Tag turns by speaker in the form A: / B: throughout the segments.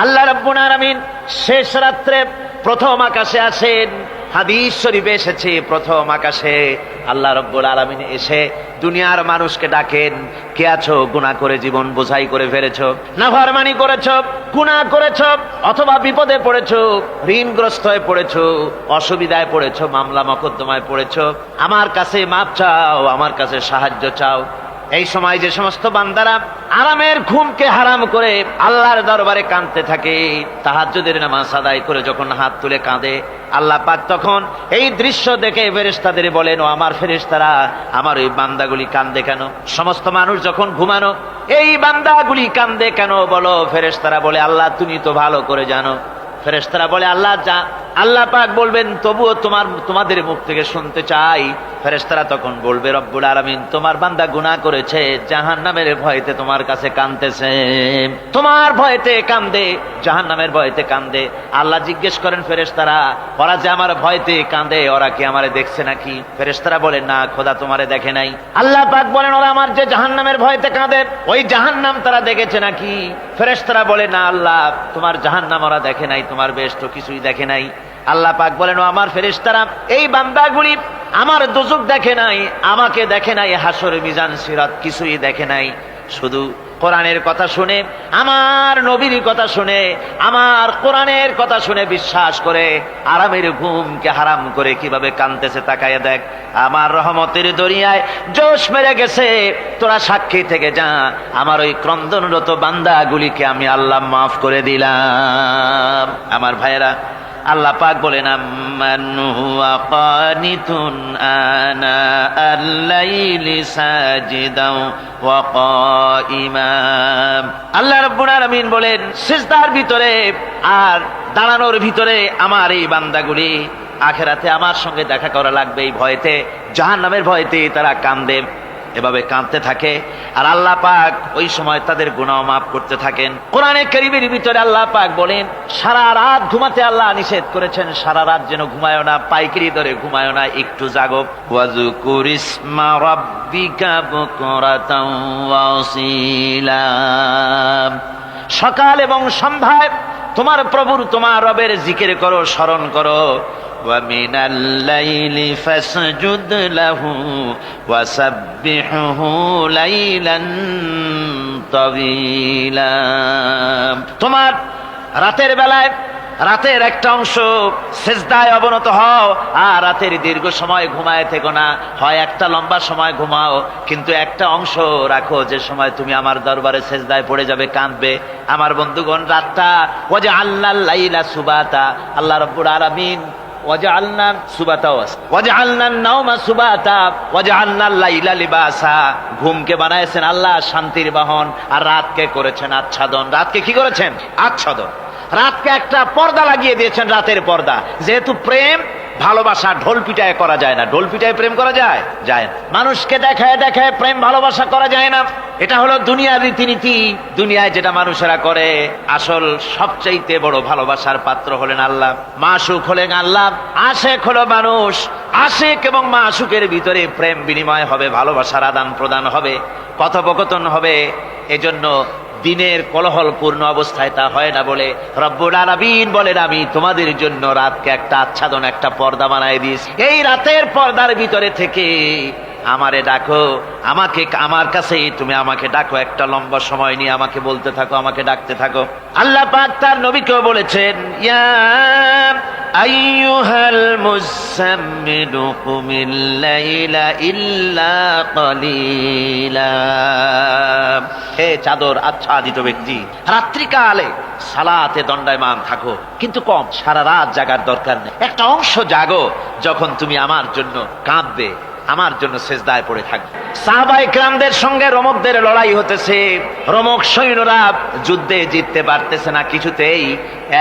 A: আল্লাহ রাব্বুল আলামিন শেষ রাত্রে প্রথম আকাশে আসেন। হাদিস শরীফে এসেছে প্রথম আকাশে আল্লাহ রাব্বুল আলামিন এসে দুনিয়ার মানুষকে ডাকেন, কে আছো? গুনাহ করে জীবন বোঝাই করে ফেলেছো, নাফরমানি করেছো, গুনাহ করেছো, অথবা বিপদে পড়েছো, ঋণগ্রস্ত হয়ে পড়েছো, অসুবিধায় পড়েছো, মামলা মকদ্দমায় পড়েছো, আমার কাছে মাপ চাও, আমার কাছে সাহায্য চাও। এই সময় যে সমস্ত বান্দারা আরামের ঘুমকে হারাম করে আল্লাহর দরবারে কাঁদতে থাকে, তাহাজ্জুদের নামাজ আদায় করে যখন হাত তুলে কাঁদে, আল্লাহ পাক তখন এই দৃশ্য দেখে ফেরেশতাদের বলেন, ও আমার ফেরেশতারা, আমার ওই বান্দাগুলি কাঁদে কেন? সমস্ত মানুষ যখন ঘুমানো, এই বান্দাগুলি কাঁদে কেন বলো? ফেরেশতারা বলে, আল্লাহ তুমি তো ভালো করে জানো। ফেরেশতারা বলে, আল্লাহ যা। আল্লাহ পাক বলবেন, তবুও তোমাদের মুখ থেকে শুনতে চাই। ফেরেশতারা তখন বলবে, রব্বুল আলামিন তোমার বান্দা গুনাহ করেছে, জাহান্নামের ভয়তে তোমার কাছে কাঁদতেছে, তোমার ভয়তে কাঁদে, জাহান্নামের ভয়তে কাঁদে। আল্লাহ জিজ্ঞেস করেন, ফেরেশতারা ওরা যে আমার ভয়তে কাঁদে, ওরা কি আমারে দেখছে নাকি? ফেরেশতারা বলেন, না খোদা তোমারে দেখে নাই। আল্লাহ পাক বলেন, ওরা আমার যে জাহান্নামের ভয়তে কাঁদে, ওই জাহান্নাম তারা দেখেছে নাকি? ফেরেশতারা বলে, না আল্লাহ তোমার জাহান্নাম ওরা দেখে নাই, তোমার বেহেশত কিছুই দেখে নাই। আল্লাহ পাক বলেন, ও আমার ফেরেশতারা, এই বান্দাগুলি আমার দোজখ দেখে নাই, আমাকে দেখে নাই, হাসর মিজান সিরাত কিছুই দেখে নাই, শুধু কোরআনের কথা শুনে, আমার নবীর কথা শুনে, আমার কোরআনের কথা শুনে বিশ্বাস করে আরামের ঘুমকে হারাম করে কিভাবে কাঁদতেছে তাকায় দেখ। আমার রহমতের দরিয়ায় জোশ মেরে গেছে, তোরা সাক্ষী থেকে যা, আমার ওই ক্রন্দনরত বান্দাগুলিকে আমি আল্লাহ মাফ করে দিলাম। আমার ভাইয়েরা, আল্লাহ পাক বলেন, আম্মান হুয়া কানিতুন আনা আল-লাইলি সাজিদাও ওয়া কাইমাম। আল্লাহ রাব্বুল আলামিন বলেন, সিজদার ভিতরে আর দাঁড়ানোর ভিতরে আমার এই বান্দাগুলি আখিরাতে আমার সঙ্গে দেখা করা লাগবে, এই ভয়তে, জাহান্নামের ভয়তে তারা কাঁদে, এভাবে কাঁদতে থাকে। আর আল্লাহ পাক ওই সময় তাদের গুনাহ মাফ করতে থাকেন। কোরআনে কারীমের ভিতরে আল্লাহ পাক বলেন, সারা রাত ঘুমাতে আল্লাহ নিষেধ করেছেন, সারা রাত যেন ঘুমায়ো না, পাইকারি দরে ঘুমায়ো না, একটু জাগো। ওয়াজকুর ইসমা রাব্বিকা বুকরাতাও ওয়া আসীলা। সকাল এবং সন্ধ্যায় তোমার প্রভুর, তোমার রবের জিকির করো, স্মরণ করো। وَمِنَ اللَّيْلِ فَاسْجُدْ لَهُ وَسَبِّحْهُ لَيْلًا طَوِيلًا। তোমার রাতের বেলায় রাতের একটা অংশ সিজদায় অবনত হও, আর রাতের দীর্ঘ সময় ঘুমায় থেকো না, হয় একটা লম্বা সময় ঘুমাও, কিন্তু একটা অংশ রাখো যে সময় তুমি আমার দরবারে সিজদায় পড়ে যাবে, কাঁদবে। আমার বন্ধুগণ, রাতটা ওয়াজআলনাল লাইলা সুবাতা, আল্লাহ রাব্বুল আলামিন ওয়াজআলনা সুবাতাও আছে, ওয়াজআলনান নাওমা সুবাতা ওয়াজআলনাল লাইলা লিবাসা, ঘুমকে বানাইছেন আল্লাহ শান্তির বাহন, আর রাতকে করেছেন আচ্ছাদন। রাতকে কি করেছেন? আচ্ছাদন। রাতকে একটা পর্দা লাগিয়ে দিয়েছেন, রাতের পর্দা। যেহেতু প্রেম ভালোবাসা ঢোল পিটায় করা যায় না, ঢোল পিটায় প্রেম করা যায় যায় না, মানুষকে দেখায় দেখায় প্রেম ভালোবাসা করা যায় না। এটা হলো দুনিয়ার রীতিনীতি, দুনিয়ায় যেটা মানুষেরা করে। আসল সবচাইতে বড় ভালোবাসার পাত্র হলেন আল্লাহ, মাশুক হলেন আল্লাহ, আশেক হলো মানুষ। আশেক এবং মাশুকের ভিতরে প্রেম বিনিময় হবে, ভালোবাসার আদান প্রদান হবে, কথোপকথন হবে। এজন্য দিনের কোলাহল পূর্ণ অবস্থায় তা হয় না বলে রব্বুল আলামিন বলেন, আমি তোমাদের জন্য রাতকে একটা আচ্ছাদন, একটা পর্দা বানায় দিয়েছি। এই রাতের পর্দার ভিতরে থেকে আমারে ডাকো, আমাকে, আমার কাছেই তুমি আমাকে ডাকো, একটা লম্বা সময় নিয়ে আমাকে বলতে থাকো, আমাকে ডাকতে থাকো। আল্লাহ পাক তার নবীকেও বলেছেন, ইয়া আইয়ুহাল মুযাম্মিলু কুমিল লাইলা ইল্লা কালিলা। হে চাদর আচ্ছাদিত ব্যক্তি, রাত্রিকালে সালাতে দণ্ডায়মান থাকো, কিন্তু কম, সারা রাত জাগার দরকার নেই। একটা অংশ জাগো, যখন তুমি আমার জন্য কাঁদবে, আমার জন্য সিজদায় পড়ে থাকবে। সাহাবায়ে কেরামদের সঙ্গে রোমকদের লড়াই হতেছে, রোমক সৈন্যরা যুদ্ধে জিততে পারতেছে না কিছুতেই।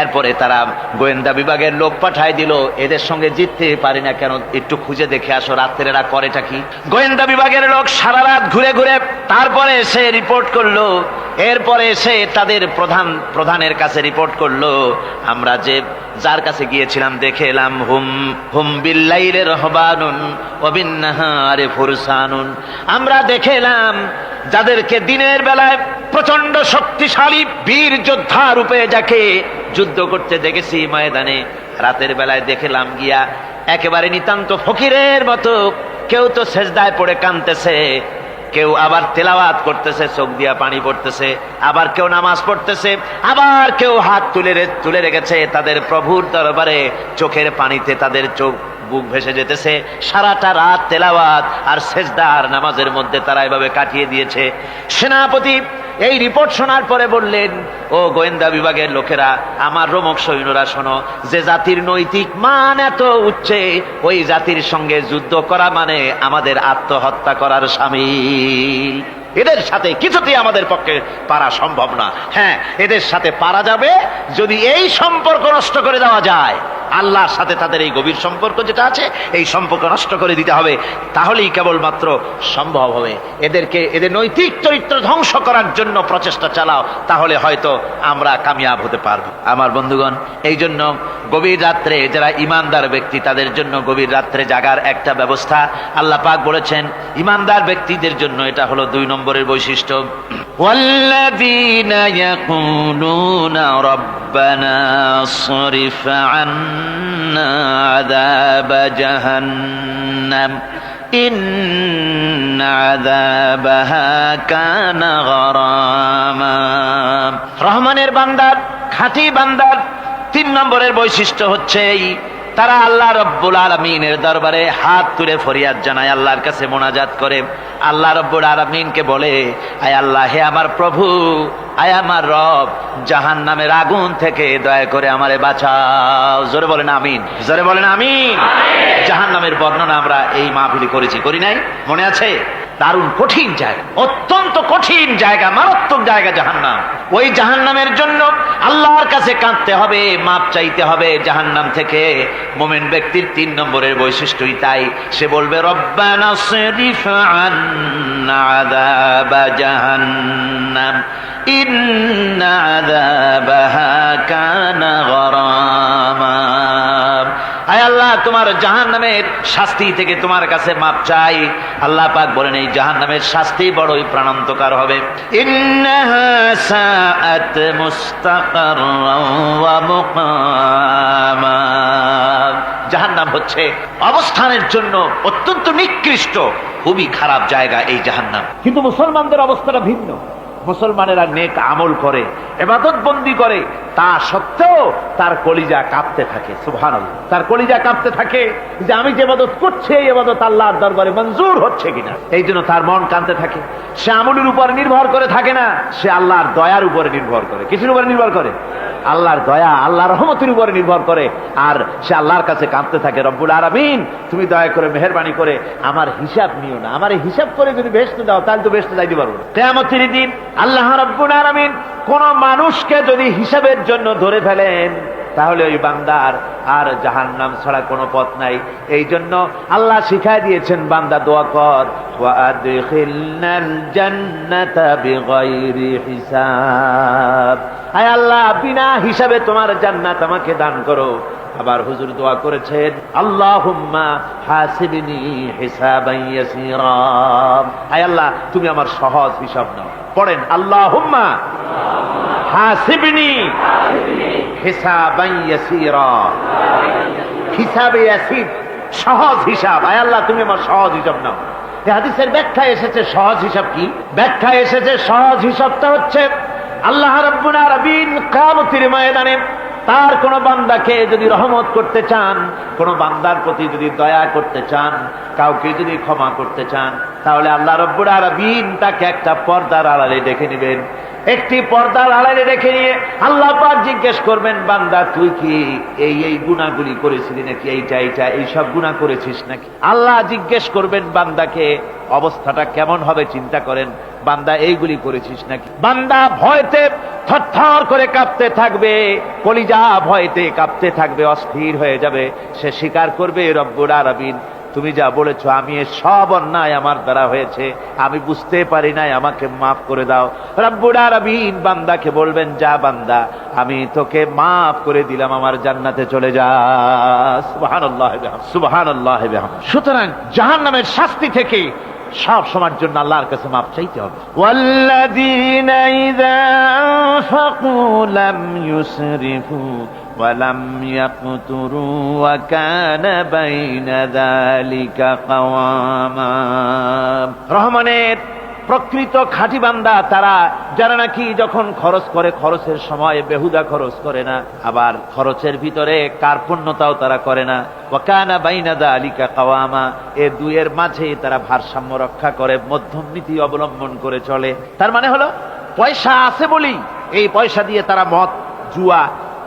A: এরপরে তারা গোয়েন্দা বিভাগের লোক পাঠায় দিল, এদের সঙ্গে জিততে পারি না কেন, একটু খুঁজে দেখে আসো রাত্রে এরা করেটা কি। গোয়েন্দা বিভাগের লোক সারা রাত ঘুরে ঘুরে তারপরে এসে রিপোর্ট করলো। এরপরে এসে তাদের প্রধানের কাছে রিপোর্ট করলো, আমরা যে যার কাছে গিয়েছিলাম দেখে এলাম, হুম হুম বিল্লাইলি রহবানুন ওয়া বিন্নাহারি ফুরসানুন, আমরা দেখে এলাম যাদেরকে দিনের বেলায় প্রচন্ড শক্তিশালী বীর যোদ্ধা রূপে যাকে যুদ্ধ করতে দেখেছি ময়দানে, রাতের বেলায় দেখলাম গিয়া একেবারে নিতান্ত ফকিরের মতো কেউ তো সেজদায় পড়ে কাঁদতেছে, কেউ আবার তেলাওয়াত করতেছে, চোখ দিয়া পানি পড়তেছে, আবার কেউ নামাজ পড়তেছে, আবার কেউ হাত তুলে রেখেছে তাদের প্রভুর দরবারে, চোখের পানিতে তাদের চোখ বুক ভেসে যেতেছে। সারাটা রাত তেলাওয়াত আর সেজদা আর নামাজের মধ্যে তারা এভাবে কাটিয়ে দিয়েছে। সেনাপতি এই রিপোর্ট শোনার পরে বললেন, ও গোয়েন্দা বিভাগের লোকেরা, আমার রোমক সৈন্যরা শোনো, যে জাতির নৈতিক মান এত উচ্চে, ওই জাতির সঙ্গে যুদ্ধ করা মানে আমাদের আত্মহত্যা করার শামিল। এদের সাথে কিছুতেই আমাদের পক্ষে পারা সম্ভব না। হ্যাঁ, এদের সাথে পারা যাবে যদি এই সম্পর্ক নষ্ট করে দেওয়া যায়। আল্লাহর সাথে তাদের এই গভীর সম্পর্ক যেটা আছে, এই সম্পর্ক নষ্ট করে দিতে হবে, তাহলেই কেবলমাত্র সম্ভব হবে। এদের নৈতিক চরিত্র ধ্বংস করার জন্য প্রচেষ্টা চালাও, তাহলে হয়তো আমরা কামিয়াব হতে পারব। আমার বন্ধুগণ, এই জন্য গভীর রাত্রে যারা ইমানদার ব্যক্তি, তাদের জন্য গভীর রাত্রে জাগার একটা ব্যবস্থা আল্লাহ পাক বলেছেন। ইমানদার ব্যক্তিদের জন্য এটা হলো 2 নম্বরের বৈশিষ্ট্য। ওয়াল্লাযীনা ইয়াকুলুনা রাব্বানা সরিফ আন্না আযাবা জাহান্নাম ইন্না আযাবাহা কানা গরামা। রহমানের বান্দার, খাঁটি বান্দার 3 নম্বরের বৈশিষ্ট্য হচ্ছে এই, তারা আল্লাহ রব্বুল আলামিনের দরবারে হাত তুলে ফরিয়াদ জানায়, আল্লাহর কাছে মোনাজাত করে, আল্লাহ রব্বুল আলামিনকে বলে, আয় আল্লাহ, হে আমার প্রভু, আয় আমার রব, জাহান্নামের আগুন থেকে দয়া করে আমারে বাঁচাও। জোরে বলেন আমিন, জোরে বলেন আমিন। জাহান্নামের বর্ণনা আমরা এই মাহফিলে করেছি, করি নাই? মনে আছে? দারুণ কঠিন জায়গা, অত্যন্ত কঠিন জায়গা, মারাত্মক জায়গা জাহান্নাম। ওই জাহান্নামের জন্য আল্লাহর কাছে কাঁদতে হবে, মাপ চাইতে হবে জাহান্নাম থেকে। মুমিন ব্যক্তির 3 নম্বরের বৈশিষ্ট্যই তাই। সে বলবে, রব্বানা সরিফ আন্না আযাবা জাহান্নাম ইন্না আযাবাহা কানা গরামা। আয় আল্লাহ, তোমার জাহান্নামের শাস্তি থেকে তোমার কাছে মাপ চাই। আল্লাহ পাক বলেন, এই জাহান্নামের শাস্তি বড়ই প্রাণান্তকার হবে। ইন্নাহা সাআত মুস্তাকাররাও ওয়া মুকামা। জাহান্নাম হচ্ছে অবস্থানের জন্য অত্যন্ত নিকৃষ্ট, খুবই খারাপ জায়গা এই জাহান্নাম। কিন্তু মুসলমানদের অবস্থাটা ভিন্ন। মুসলমানেরা নেক আমল করে, ইবাদত বন্দি করে, তা সত্ত্বেও তার কলিজা কাঁপতে থাকে। সুবহানাল্লাহ, তার কলিজা কাঁপতে থাকে যে আমি যে ইবাদত করছি, এই ইবাদত আল্লাহর দরবারে মঞ্জুর হচ্ছে কিনা। এই জন্য তার মন কাঁদতে থাকে। সে আমলের উপর নির্ভর করে থাকে না, সে আল্লাহর দয়ার উপরে নির্ভর করে। কিসের উপরে নির্ভর করে? আল্লাহর দয়া, আল্লাহর রহমতের উপরে নির্ভর করে। আর সে আল্লাহর কাছে কাঁদতে থাকে, রব্বুল আলামিন, তুমি দয়া করে মেহেরবানি করে আমার হিসাব নিও না। আমার হিসাব করে যদি বেহেশতে দাও, তাহলে তো বেহেশতে যাইতে পারবো না। কিয়ামতের দিন আল্লাহ রব্বুল আলামিন কোন মানুষকে যদি হিসাবের জন্য ধরে ফেলেন, তাহলে ওই বান্দার আর জাহান্নাম ছাড়া কোনো পথ নাই। এই জন্য আল্লাহ শিখায় দিয়েছেন, বান্দা দোয়া কর, ওয়া আদখিলনাল জান্নাতা বিগাইরি হিসাব। আয় আল্লাহ, বিনা হিসাবে তোমার জান্নাত আমাকে দান করো। আবার হুজুর দোয়া করেছেন, আল্লাহুম্মা হাসিবনি হিসাবান ইয়াসীরা। আয় আল্লাহ, তুমি আমার সহজ হিসাব নাও। পড়েন, আল্লাহুম্মা হাসিবনি হিসাবান ইয়াসীরা। হিসাবে ইয়াসীর, সহজ হিসাব। আয় আল্লাহ, তুমি আমার সহজ হিসাব নাও। এই হাদিসের ব্যাখ্যায় এসেছে সহজ হিসাব কি? ব্যাখ্যায় এসেছে সহজ হিসাবটা হচ্ছে, আল্লাহ রাব্বুল আলামিন কিয়ামতের ময়দানে তার কোন বান্দাকে যদি রহমত করতে চান, কোন বান্দার প্রতি যদি দয়া করতে চান, কাউকে যদি ক্ষমা করতে চান, তাহলে আল্লাহ রাব্বুল আলামিন তাকে একটা পর্দার আড়ালে ডেকে নেবেন। একটি পর্দার আড়ালে রেখে নিয়ে আল্লাহ পাক জিজ্ঞেস করবেন, বান্দা তুই কি এই গুনাহগুলি করেছিলি নাকি? এই সব গুনাহ করেছিস নাকি? আল্লাহ জিজ্ঞেস করবেন বান্দাকে, অবস্থাটা কেমন হবে চিন্তা করেন। বান্দা এইগুলি করেছিস নাকি? বান্দা ভয়তে থরথর করে কাঁপতে থাকবে, কলিজা ভয়তে কাঁপতে থাকবে, অস্থির হয়ে যাবে। সে স্বীকার করবে, রব্বুল আলামিন, তুমি যা বলেছো, আমি সব অন্যায় আমার দ্বারা হয়েছে, আমি বুঝতে পারি নাই, আমাকে মাফ করে দাও। রব্বুল আলামিন বান্দাকে বলবেন, যা বান্দা, আমি তোকে মাফ করে দিলাম, আমার জান্নাতে চলে যা। সুবহানাল্লাহ, সুবহানাল্লাহ। সুতরাং জাহান্নামের শাস্তি থেকে সব সময়ের জন্য আল্লাহর কাছে মাপ চাইতে হবে।
B: ওয়াল্লাযীনা ইযা আনফাকু লাম ইউসরিফু ওয়া লাম ইয়াকতুরু ওয়া কানা বাইনা যালিকা কাওয়ামা।
A: রহমানের প্রকৃত খাঁটি বান্দা তারা, যারা নাকি যখন খরচ করে খরচের সময় বেহুদা খরচ করে না, আবার খরচের ভিতরে কার্পণ্যতাও তারা করে না। ওয়া কানা বাইনা যালিকা কাওয়ামা, এই দুইয়ের মাঝে তারা ভারসাম্য রক্ষা করে, মধ্যম নীতি অবলম্বন করে চলে। তার মানে হলো পয়সা আছে বলি এই পয়সা দিয়ে তারা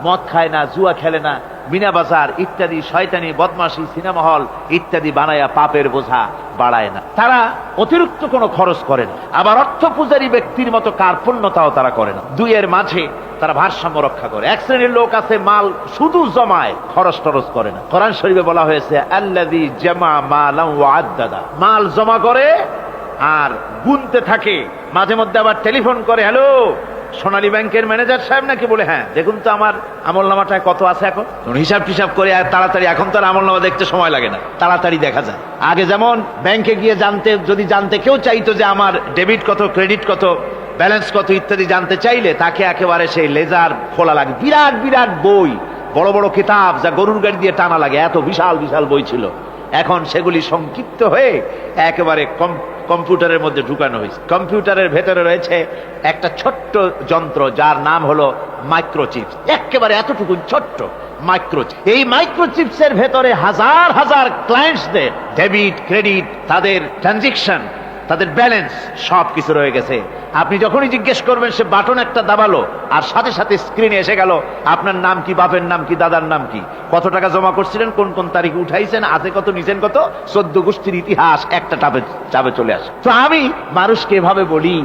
A: মদ খায় না, জুয়া খেলে না, মিনা বাজার ইত্যাদি শয়তানি বদমাশি সিনেমা হল ইত্যাদি বানায়া পাপের বোঝা বাড়ায় না। তারা অতিরিক্ত কোনো খরচ করে না, আবার অর্থ পূজারী ব্যক্তির মতো কার্পণ্যতাও তারা করে না। দুইয়ের মাঝে তারা ভারসাম্য রক্ষা করে। এক শ্রেণীর লোক আছে মাল শুধু জমায়, খরচ টরচ করে না। কোরআন শরীফে বলা হয়েছে আল্লাযী জামা মালান ওয়া আদ্দাদা, মাল জমা করে আর গুনতে থাকে, মাঝে মধ্যে আবার টেলিফোন করে, হ্যালো সোনালী ব্যাংকের ম্যানেজার সাহেব নাকি? বলে হ্যাঁ, দেখুন তো আমার আমলনামাটায় কত আছে। এখন হিসাব টিসাব করে আর তাড়াতাড়ি, এখন তো আর আমলনামা দেখতে সময় লাগে না, তাড়াতাড়ি দেখা যায়। আগে যেমন ব্যাংকে গিয়ে জানতে কেউ চাইতো যে আমার ডেবিট কত, ক্রেডিট কত, ব্যালেন্স কত ইত্যাদি জানতে চাইলে তাকে একেবারে সেই লেজার খোলা লাগে, বিরাট বিরাট বই, বড় বড় কিতাব যা গরুর গাড়ি দিয়ে টানা লাগে, এত বিশাল বিশাল বই ছিল। এখন সেগুলি সংক্ষিপ্ত হয়ে একেবারে কম্পিউটারের মধ্যে ঢুকানো হয়েছে। কম্পিউটারের ভেতরে রয়েছে একটা ছোট্ট যন্ত্র যার নাম হলো মাইক্রোচিপস, একেবারে এতটুকু ছোট্ট মাইক্রোচিপ। এই মাইক্রোচিপসের ভেতরে হাজার হাজার ক্লায়েন্টসদের ডেবিট ক্রেডিট, তাদের ট্রানজেকশন, তাদের ব্যালেন্স সবকিছু রয়ে গেছে। আপনি যখনই জিজ্ঞেস করবেন সে বাটন একটা দাবালো আর সাথে সাথে স্ক্রিনে এসে গেল আপনার নাম কি, বাপের নাম কি, দাদার নাম কি, কত টাকা জমা করছিলেন, কোন কোন তারিখে উঠাইছেন, আছে কত, নিছেন কত, 14 গোষ্ঠীর ইতিহাস একটা চাপে চলে আসে। তো আমি মানুষকে এভাবে বলি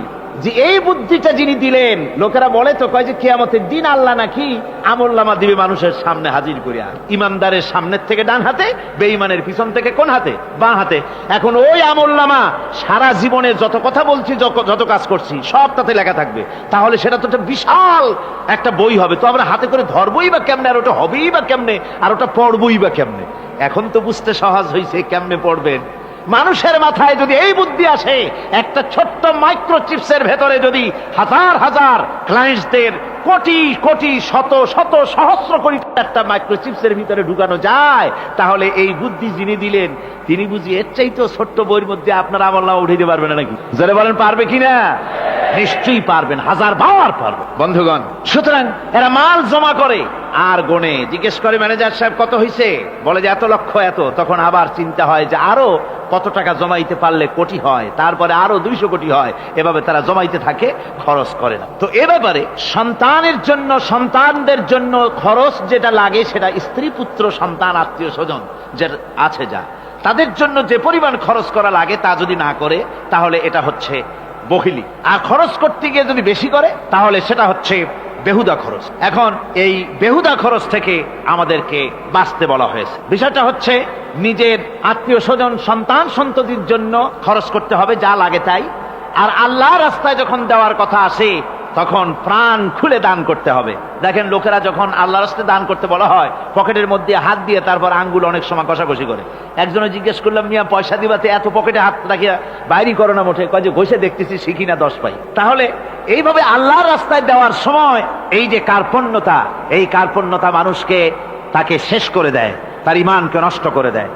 A: যে এই বুদ্ধিটা যিনি দিলেন, লোকেরা বলে তো কয় যে কিয়ামতের দিন আল্লাহ নাকি আমলনামা দিবে মানুষের সামনে হাজির করিয়া, ইমানদারের সামনের থেকে ডান হাতে, বেঈমানের পিছন থেকে কোন হাতে, বাঁ হাতে। এখন ওই আমলনামা সারা জীবনে যত কথা বলছি, যত কাজ করছি সব তাতে লেখা থাকবে। তাহলে সেটা তো একটা বিশাল একটা বই হবে, তো আমরা হাতে করে ধরবই বা কেমনে, আর ওটা হবেই বা কেমনে, আর ওটা পড়বই বা কেমনে। এখন তো বুঝতে সহজ হয়েছে কেমনে পড়বেন। মানুষের মাথায় যদি এই বুদ্ধি আসে, একটা ছোট্ট মাইক্রোচিপসের ভেতরে যদি হাজার হাজার ক্লায়েন্টসদের কোটি কোটি শত শত সহস্র কোটি একটা মাইক্রোচিপসের ভিতরে ঢুকানো যায়, তাহলে এই বুদ্ধি যিনি দিলেন তিনি বুঝি এর চাইতেও ছোট্ট বইয়ের মধ্যে আপনার আমলনামা উঠাইতে পারবে না নাকি? যারা বলেন পারবে কিনা? নিশ্চয়ই পারবেন, হাজার বার পারবে বন্ধুগণ। সুতরাং এরা মাল জমা করে আর গোনে, জিজ্ঞেস করে ম্যানেজার সাহেব কত হয়েছে, বলে যে এত লক্ষ এত। তখন আবার চিন্তা হয় যে আরো কত টাকা জমাইতে পারলে কোটি হয়, তারপরে আরো 200 কোটি হয়, এভাবে তারা জমাইতে থাকে, খরচ করে না। তো এ ব্যাপারে সন্তানদের জন্য খরচ যেটা লাগে সেটা স্ত্রী পুত্র সন্তান আত্মীয় স্বজন যে আছে, যা তাদের জন্য যে পরিমাণ খরচ করা লাগে তা যদি না করে তাহলে এটা হচ্ছে বখিলি, আর খরচ করতে গিয়ে যদি বেশি করে তাহলে সেটা হচ্ছে বেহুদা খরচ। এখন এই বেহুদা খরচ থেকে আমাদেরকে বাঁচতে বলা হয়েছে। বিষয়টা হচ্ছে নিজের আত্মীয় স্বজন সন্তান সন্ততির জন্য খরচ করতে হবে যা লাগে তাই, আর আল্লাহ রাস্তায় যখন দেওয়ার কথা আসে তখন প্রাণ খুলে দান করতে হবে। দেখেন লোকেরা যখন আল্লাহ রাস্তায় দান করতে বলা হয়, পকেটের মধ্যে হাত দিয়ে তারপর আঙ্গুল অনেক সময় কষাকষি করে। একজনে জিজ্ঞেস করলাম, মিয়া পয়সা দিবাতে এত পকেটে হাত রাখিয়া বাইরে করো না মোটে? কয় যে ঘষে দেখতেছি শিখি না 10 পাই। তাহলে এইভাবে আল্লাহর রাস্তায় দেওয়ার সময় এই যে কার্পণ্যতা, এই কার্পণ্যতা মানুষকে তাকে শেষ করে দেয়, তার ঈমানকে নষ্ট করে দেয়।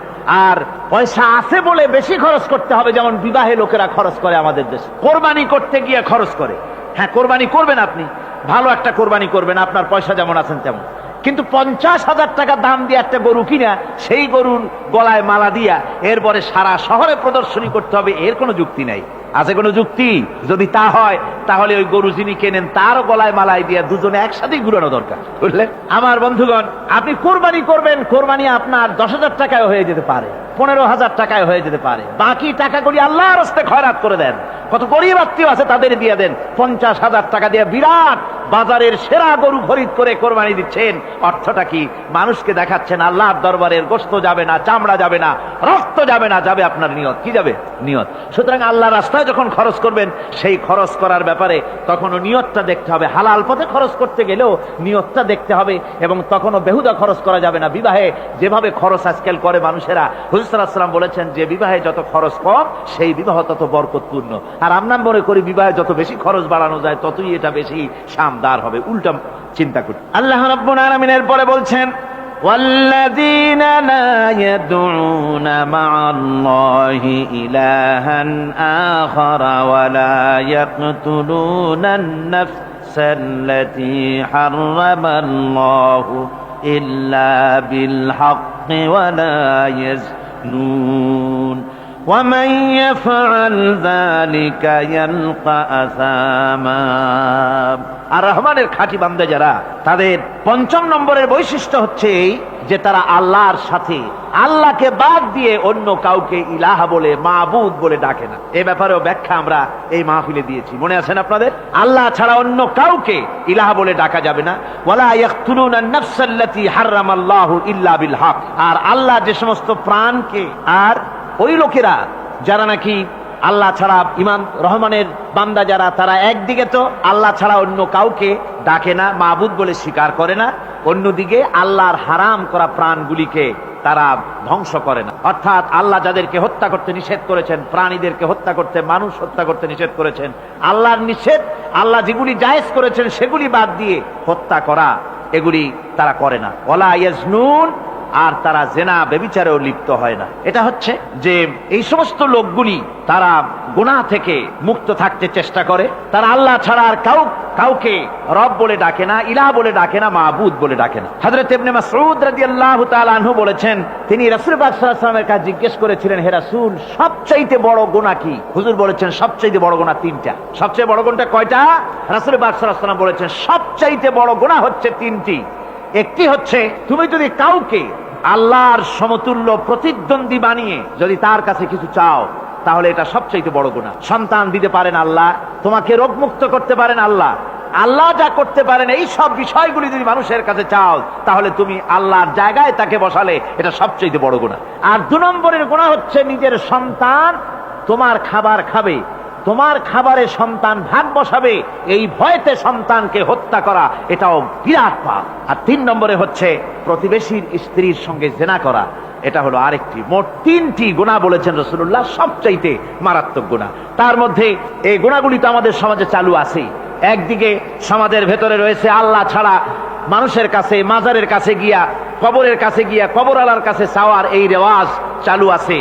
A: আর পয়সা আছে বলে বেশি খরচ করতে হবে, যেমন বিবাহে লোকেরা খরচ করে আমাদের দেশে, কোরবানি করতে গিয়ে খরচ করে। হ্যাঁ, কোরবানি করবেন, আপনি ভালো একটা কোরবানি করবেন, আপনার পয়সা যেমন আছেন তেমন, কিন্তু 50,000 টাকা দাম দিয়ে একটা গরু কিনা সেই গরুর গলায় মালা দিয়া এরপরে সারা শহরে প্রদর্শনী করতে হবে, এর কোনো যুক্তি নাই। আছে কোনো যুক্তি? যদি তা হয় তাহলে ওই গরু যিনি কেনেন তারও গলায় মালায় দিয়া দুজনে একসাথেই ঘুরানো দরকার, বুঝলেন? আমার বন্ধুগণ, আপনি কোরবানি করবেন, কোরবানি আপনার 10,000 টাকায় হয়ে যেতে পারে, 15,000 টাকায় হয়ে যেতে পারে, বাকি টাকাগুলি আল্লাহর রাস্তায় খয়রাত করে দেন। কত গরিব আত্মীয় আছে তাদের দিয়ে দেন। 50,000 টাকা দিয়ে বিরাট বাজারের সেরা গরু খরিদ করে কোরবানি দিচ্ছেন। অর্থটা কি? মানুষকে দেখাচ্ছেন আল্লাহর দরবারের গোশত যাবে না, চামড়া যাবে না, রক্ত যাবে না, যাবে আপনার নিয়ত। কি যাবে? নিয়ত। সুতরাং আল্লাহর রাস্তায় যখন খরচ করবেন, সেই খরচ করার ব্যাপারে তখনও নিয়তটা দেখতে হবে। হালাল পথে খরচ করতে গেলেও নিয়তটা দেখতে হবে, এবং তখনও বেহুদা খরচ করা যাবে না। বিবাহে যেভাবে খরচ আজকাল করে মানুষেরা, হুজুর হুজুর সাল্লাল্লাহু আলাইহি ওয়াসাল্লাম বলেছেন যে বিবাহে যত খরচ কম সেই বিবাহ তত বরকতপূর্ণ, আর আমরা মনে করি বিবাহে যত বেশি খরচ বাড়ানো যায় ততই এটা বেশি শানদার হবে, উল্টা চিন্তা করি। আল্লাহ রাব্বুল আলামিন এরপরে বলছেন والذين لا يدعون مع الله إلها آخر ولا يقتلون النفس التي حرم الله إلا بالحق ولا يزنون ومن يفعل ذلك يلقى أثاما। আর রহমানের খাঁটি বান্দা যারা, তাদের পঞ্চম নম্বরের বৈশিষ্ট্য হচ্ছে এই যে তারা আল্লাহর সাথে, আল্লাহকে বাদ দিয়ে অন্য কাউকে ইলাহা বলে, মাবুদ বলে ডাকে না। এই ব্যাপারেও ব্যাখ্যা আমরা এই মাহফিলে দিয়েছি, মনে আছেন আপনাদের? আল্লাহ ছাড়া অন্য কাউকে ইলাহা বলে ডাকা যাবে না। ওয়ালা ইয়াকতুলুনা আন-নাফসাল্লাতী হারামাল্লাহু ইল্লা বিল হক। আর আল্লাহ যে সমস্ত প্রাণকে, আর ওই লোকেরা যারা নাকি আল্লাহ ছাড়া, ইমান রহমানের বান্দা যারা, তারা একদিকে তো আল্লাহ ছাড়া অন্য কাউকে ডাকে না, মাবুদ বলে স্বীকার করে না, অন্যদিকে আল্লাহর হারাম করা প্রাণগুলিকে তারা ধ্বংস করে না। অর্থাৎ আল্লাহ যাদেরকে হত্যা করতে নিষেধ করেছেন, প্রাণীদেরকে হত্যা করতে, মানুষ হত্যা করতে নিষেধ করেছেন, আল্লাহর নিষেধ, আল্লাহ যেগুলি জায়েজ করেছেন সেগুলি বাদ দিয়ে হত্যা করা, এগুলি তারা করে না। ওয়ালা ইয়াজনুন, আর তারা জেনা ব্যভিচারেও লিপ্ত হয় না। এটা হচ্ছে যে এই সমস্ত লোকগুলি তারা গুনাহ থেকে মুক্ত থাকতে চেষ্টা করে, তারা আল্লাহ ছাড়া আর কাউকে রব বলে ডাকে না, ইলাহ বলে ডাকে না, মাবুদ বলে ডাকে না। হযরত ইবনে মাসউদ রাদিয়াল্লাহু তাআলা আনহু বলেছেন, তিনি রাসূল পাক সাল্লাল্লাহু আলাইহি ওয়াসাল্লামের কাছে জিজ্ঞেস করেছিলেন, হে রাসূল, সবচেয়ে বড় গুনাহ কি? হুজুর বলেছেন সবচেয়ে বড় গুনাহ তিনটা। সবচেয়ে বড় গুনাহটা কয়টা? রাসূল পাক সাল্লাল্লাহু আলাইহি ওয়াসাল্লাম বলেছেন সবচেয়ে বড় গুনাহ হচ্ছে তিনটি। একটি হচ্ছে, তুমি যদি কাউকে আল্লাহর সমতুল্য প্রতিদ্বন্দ্বী বানিয়ে যদি তার কাছে কিছু চাও, তাহলে এটা সবচেয়ে বড় গুনাহ। সন্তান দিতে পারেন আল্লাহ, তোমাকে রোগমুক্ত করতে পারেন আল্লাহ, আল্লাহ যা করতে পারেন এই সব বিষয়গুলি যদি মানুষের কাছে চাও, তাহলে তুমি আল্লাহর জায়গায় তাকে বসালে, এটা সবচেয়ে বড় গুনাহ। আর 2 নম্বরের গুনাহ হচ্ছে, নিজের সন্তান তোমার খাবার খাবে, তোমার খাবারে সন্তান ভাগ বসাবে, এই ভয়তে সন্তানকে হত্যা করা, এটাও বিরাট পাপ। আর 3 নম্বরে হচ্ছে প্রতিবেশীর স্ত্রীর সঙ্গে জেনা করা, এটা হলো আরেকটি। মোট 3টি গুনাহ বলেছেন রাসূলুল্লাহ, সবচাইতে মারাত্মক গুনাহ। তার মধ্যে এই গুনাহগুলি তো আমাদের সমাজে চালু আছে। একদিকে সমাজের ভেতরে রয়েছে আল্লাহ ছাড়া মানুষের কাছে, মাজারের কাছে গিয়া, কবরের কাছে গিয়া, কবরওয়ালার কাছে চাওয়ার এই রেওয়াজ চালু আছে।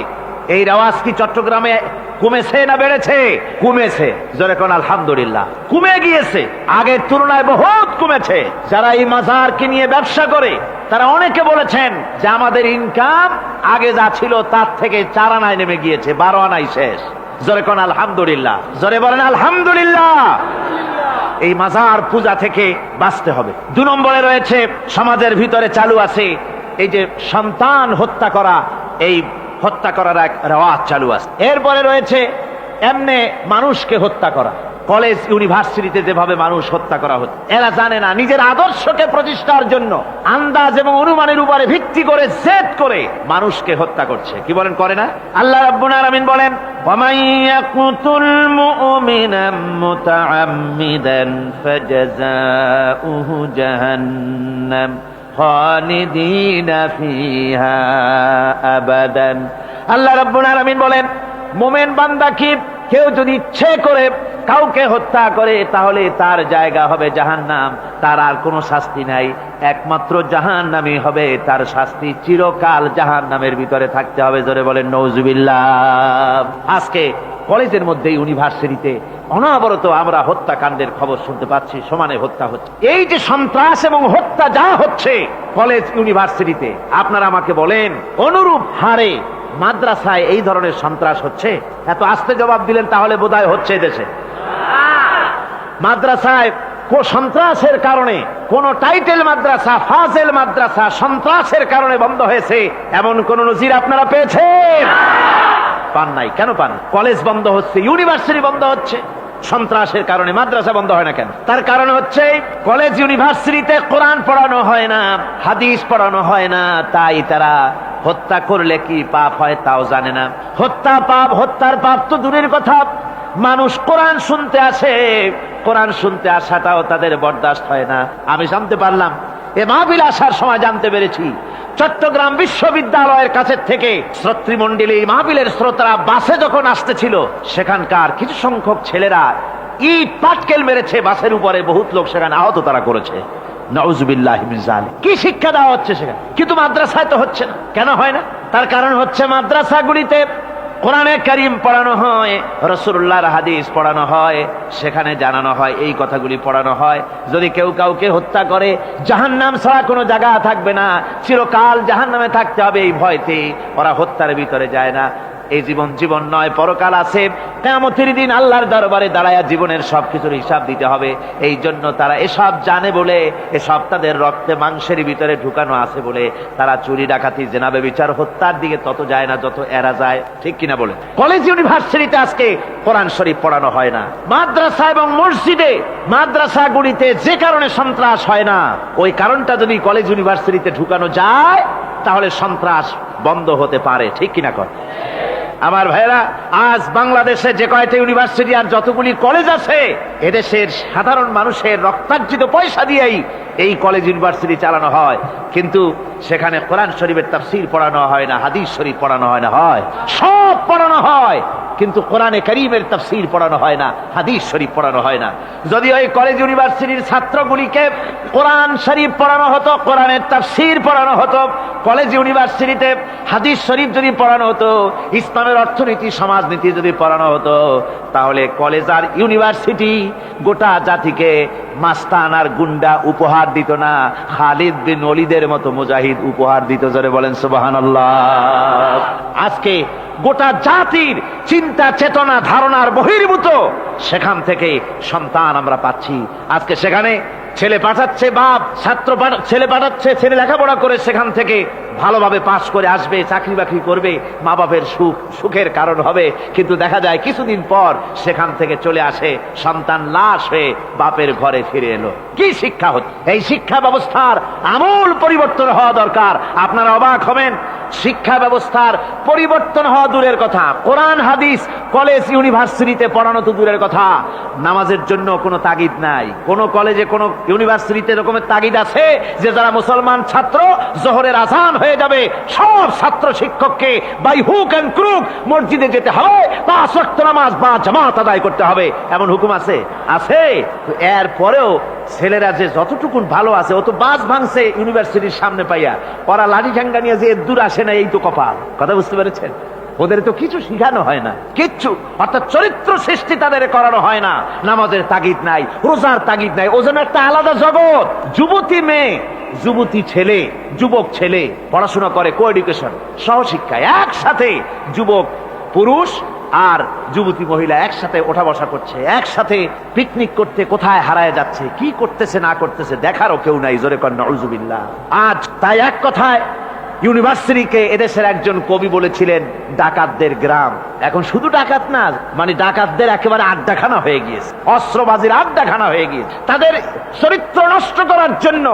A: এই রেওয়াজ কি চট্টগ্রামে কমেছে না বেড়েছে? কমেছে। জোরে কোন আলহামদুলিল্লাহ। কমে গিয়েছে, আগের তুলনায় বহুত কমেছে। যারা এই মাজারকে নিয়ে ব্যবসা করে, তারা অনেকে বলেছেন যে আমাদের ইনকাম আগে যা ছিল তার থেকে 4 আনায় নেমে গিয়েছে, 12 আনাই শেষ। জোরে কোন আলহামদুলিল্লাহ। জোরে বলেন আলহামদুলিল্লাহ। এই মাজার পূজা থেকে বাঁচতে হবে। 2 নম্বরে রয়েছে, সমাজের ভিতরে চালু আছে এই যে সন্তান হত্যা করা, এই হত্যা করার এক রেওয়াজ চালু আছে। এরপরে রয়েছে এমনে মানুষকে হত্যা করা। কলেজ ইউনিভার্সিটিতে যেভাবে মানুষ হত্যা করা হচ্ছে, এরা জানে না নিজের আদর্শকে প্রতিষ্ঠার জন্য আন্দাজ এবং অনুমানের উপরে ভিত্তি করে, জেদ করে মানুষকে হত্যা করছে। কি বলেন, করে না? আল্লাহ রাব্বুল আলামিন বলেন, ওয়ামান ইয়াকুতুল মুমিনা মুতাআম্মিদান ফাজাযাউহু জাহান্নাম খালিদিনা ফিহা আবাদান। আল্লাহ রাব্বুল আলামিন বলেন, মুমিন বান্দা কি কেউ যদি ইচ্ছে করে কাউকে হত্যা করে, তাহলে তার জায়গা হবে জাহান্নাম, তার আর কোনো শাস্তি নাই, একমাত্র জাহান্নামই হবে তার শাস্তি, চিরকাল জাহান্নামের ভিতরে থাকতে হবে। জোরে বলেন নাউজুবিল্লাহ। আজকে কলেজের মধ্যে, ইউনিভার্সিটিতে অনবরত আমরা হত্যাকাণ্ডের খবর শুনতে পাচ্ছি, সমানে হত্যা হচ্ছে। এই যে সন্ত্রাস এবং হত্যা যা হচ্ছে কলেজ ইউনিভার্সিটিতে, আপনারা আমাকে বলেন অনুরূপ হারে মাদ্রাসায় এই ধরনের সন্ত্রাস হচ্ছে? এত আস্তে জবাব দিলেন, তাহলে বোধহয় হচ্ছে দেশে। মাদ্রাসায় সন্ত্রাসের কারণে, কোন টাইটেল মাদ্রাসা, ফাজেল মাদ্রাসা সন্ত্রাসের কারণে বন্ধ হয়েছে এমন কোন নজির আপনারা পেয়েছেন? পান নাই। কেন পান? কলেজ বন্ধ হচ্ছে, ইউনিভার্সিটি বন্ধ হচ্ছে সন্ত্রাসের কারণে, মাদ্রাসা বন্ধ হয় না কেন? তার কারণ হচ্ছে কলেজ ইউনিভার্সিটিতে কোরআন পড়ানো হয় না, হাদিস পড়ানো হয় না, তাই তারা হত্যা করলে কি পাপ হয় তাও জানে না। হত্যা পাপ, হত্যার পাপ তো দূরের কথা, মানুষ কোরআন শুনতে আসে, কোরআন শুনতে আসাটাও তাদের বরদাস্ত হয় না। আমি জানতে পারলাম, এ মাহফিল আসার সময় জানতে পেরেছি, চট্টগ্রাম বিশ্ববিদ্যালয়ের কাছে থেকে শ্রোতৃমণ্ডলী মাহফিলের শ্রোতারা বাসে যখন আসতেছিল, সেখানকার কিছু সংখ্যক ছেলেরা ইট পাটকেল মেরেছে বাসের উপরে, বহুত লোক সেখানে আহত তারা করেছে। নাউজুবিল্লাহি মিন যালিক। কি শিক্ষা দেওয়া হচ্ছে সেখানে? কিন্তু মাদ্রাসায় তো হচ্ছে না। কেন হয় না? তার কারণ হচ্ছে মাদ্রাসাগুলিতে কোরআনে কারীম পড়ানো হয়, রাসূলুল্লাহর হাদিস পড়ানো হয়, সেখানে জানানো হয়, এই কথাগুলি পড়ানো হয়। যদি কেউ কাউকে হত্যা করে, জাহান্নাম ছাড়া কোনো জায়গা থাকবে না, চিরকাল জাহান্নামে থাকতে হবে, এই ভয়তে ওরা হত্যার ভিতরে যায় না। এই জীবন জীবন নয়, পরকাল আছে। কিয়ামতের দিন আল্লাহর দরবারে দাঁড়ায়া জীবনের সবকিছুর হিসাব দিতে হবে। এই জন্য তারা এসব জানে বলে, এসব তাদের রক্তে মাংসের ভিতরে ঢুকানো আছে বলে তারা চুরি ডাকাতি জেনা ব্যভিচার হত্যার দিকে তত যায় না যত এরা যায়। ঠিক কিনা বলে? কলেজ ইউনিভার্সিটিতে আজকে কোরআন শরীফ পড়ানো হয় না। মাদ্রাসা এবং মসজিদে, মাদ্রাসাগুলিতে যে কারণে সন্ত্রাস হয় না, ওই কারণটা যদি কলেজ ইউনিভার্সিটিতে ঢুকানো যায় তাহলে সন্ত্রাস বন্ধ হতে পারে। ঠিক কিনা কর? আমার ভাইরা, আজ বাংলাদেশে যে কয়টা ইউনিভার্সিটি আর যতগুলি কলেজ আছে, এদেশের সাধারণ মানুষের রক্তার্জিত পয়সা দিয়েই এই কলেজ ইউনিভার্সিটি চালানো হয়, কিন্তু সেখানে কোরআন শরীফের তাফসীর পড়ানো হয় না, হাদিস শরীফ পড়ানো হয় না। হয় সব পড়ানো হয়, কিন্তু কোরআনে কারীমের তাফসীর পড়ানো হয় না, হাদিস শরীফ পড়ানো হয় না। যদি ওই কলেজ ইউনিভার্সিটির ছাত্রগুলিকে কোরআন শরীফ পড়ানো হতো, কোরআনের তাফসীর পড়ানো হতো, কলেজ ইউনিভার্সিটিতে হাদিস শরীফ যদি পড়ানো হতো, ইসলামের অর্থনীতি সমাজনীতি যদি পড়ানো হতো, তাহলে কলেজ আর ইউনিভার্সিটি গোটা জাতিকে মাস্তান আর গুন্ডা উপহার দিত না, খালিদ বিন ওলীদের মতো মুজাহিদ উপহার দিত। জোরে বলেন সুবহানাল্লাহ। আজকে গোটা জাতির চিন্তা চেতনা ধারণার বহির্ভূত সেখান থেকে সন্তান আমরা পাচ্ছি। আজকে সেখানে ছেলে পাঠাচ্ছে বাপ, ছেলে পাঠাচ্ছে, ছেলে লেখাপড়া করে সেখান থেকে ভালোভাবে পাশ করে আসবে, চাকরি বাকরি করবে, মা বাপের সুখের কারণ হবে। কিন্তু দেখা যায় কিছুদিন পর সেখান থেকে চলে আসে সন্তান লাশ হয়ে বাপের ঘরে ফিরে এলো। কি শিক্ষা হচ্ছে? এই শিক্ষা ব্যবস্থার আমূল পরিবর্তন হওয়া দরকার। আপনারা অবাক হবেন, শিক্ষা ব্যবস্থার পরিবর্তন হওয়া দূরের কথা, কোরআন হাদিস কলেজ ইউনিভার্সিটিতে পড়ানো তো দূরের কথা, নামাজের জন্য কোনো তাগিদ নাই। কোন কলেজে কোন ইউনিভার্সিটিতে এরকমের তাগিদ আছে যে যারা মুসলমান ছাত্র, জোহরের আযান হয়ে যাবে, সব ছাত্র শিক্ষককে বাই হুক এন্ড ক্রুক মসজিদে যেতে হবে, 5 ওয়াক্ত নামাজ বা জামাত আদায় করতে হবে, এমন হুকুম আছে? আছে। এর পরেও ছেলেরা যে যতটুকুন ভালো আছে, ও তো বাস ভাঙছে ইউনিভার্সিটির সামনে পাইয়া, ওরা লাঠি ঠ্যাঙ্গা নিয়ে যে দূর আসে না, এই তো কপাল। কথা বুঝতে পেরেছেন? ওদের তো কিছু শিখানো হয় না, কিচ্ছু। অর্থাৎ চরিত্র সৃষ্টি তাদের করানো হয় না, নামাজের তাগিদ নাই, রোজার তাগিদ নাই। ও যেন একটা আলাদা জগৎ। যুবতী মেয়ে, যুবতী ছেলে, যুবক ছেলে পড়াশোনা করে কো এডুকেশন, সহশিক্ষায়, একসাথে যুবক পুরুষ আর যুবতী মহিলা একসাথে ওঠা বসা করছে, একসাথে পিকনিক করতে কোথায় হারায় যাচ্ছে, কি করতেছে না করতেছে দেখারও কেউ নাই। জোরে কর নাউজুবিল্লাহ। আজ তাই এক কথায় ইউনিভার্সিটিকে এদেশের একজন কবি বলেছিলেন ডাকাতদের গ্রাম। এখন শুধু ডাকাত না, মানে ডাকাতদের একেবারে আড্ডাখানা হয়ে গিয়েছে, অস্ত্রবাজির আড্ডাখানা হয়ে গিয়েছে। তাদের চরিত্র নষ্ট করার জন্য,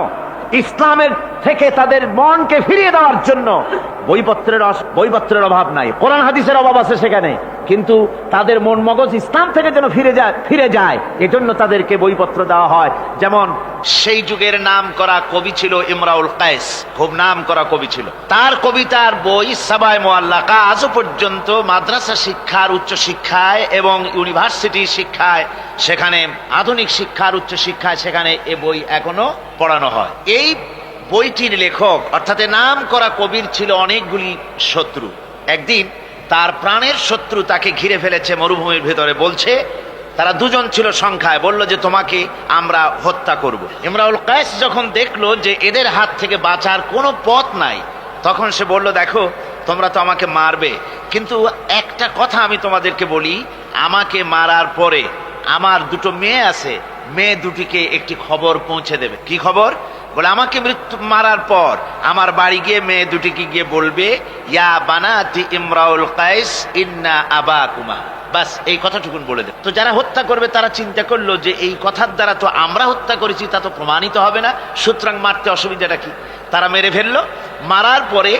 A: ইসলামের থেকে তাদের মনকে ফিরিয়ে দেওয়ার জন্য বইপত্রের অভাব নাই, কোরআন হাদিসের অভাব আছে সেখানে, কিন্তু তাদের মন মগজ ইসলাম থেকে যেন ফিরে যায় এজন্য তাদেরকে বইপত্র দেওয়া হয়। যেমন সেই যুগের নাম করা কবি ছিল ইমরাউল কায়েস, খুব নাম করা কবি ছিল। তার কবিতার বই সাবায়ে মুআল্লাকা আজও পর্যন্ত মাদ্রাসা শিক্ষার, উচ্চ শিক্ষায় এবং ইউনিভার্সিটি শিক্ষায়, সেখানে আধুনিক শিক্ষার উচ্চ শিক্ষায়, সেখানে এ বই এখনো পড়ানো হয়। এই বইটির লেখক অর্থাৎ নাম করা কবির ছিল অনেকগুলি শত্রু। একদিন তার প্রাণের শত্রু তাকে ঘিরে ফেলেছে মরুভূমির ভেতরে, বলছে, তারা দুজন ছিল সংখ্যায়, বলল যে তোমাকে আমরা হত্যা করব। ইমরাউল কায়েস যখন দেখলো যে এদের হাত থেকে বাঁচার কোনো পথ নাই, তখন সে বলল, দেখো তোমরা তো আমাকে মারবে, কিন্তু একটা কথা আমি তোমাদেরকে বলি, আমাকে মারার পরে আমার দুটো মেয়ে আছে, মেয়ে দুটিকে একটি খবর পৌঁছে দেবে। কি খবর? বলে আমাকে মারার পর আমার বাড়ি গিয়ে মেয়ে দুটিকে গিয়ে বলবে, ইয়া বানাতি ইমরাউল কায়েস ইন্না আবাকুমা। বাস এই কথাটুকুন বলে দেবে। তো যারা হত্যা করবে তারা চিন্তা করলো যে এই কথার দ্বারা তো আমরা হত্যা করেছি, তা তো প্রমাণিত হবে না, সুতরাং মারতে অসুবিধাটা কি? তারা মেরে ফেললো। মারার পরে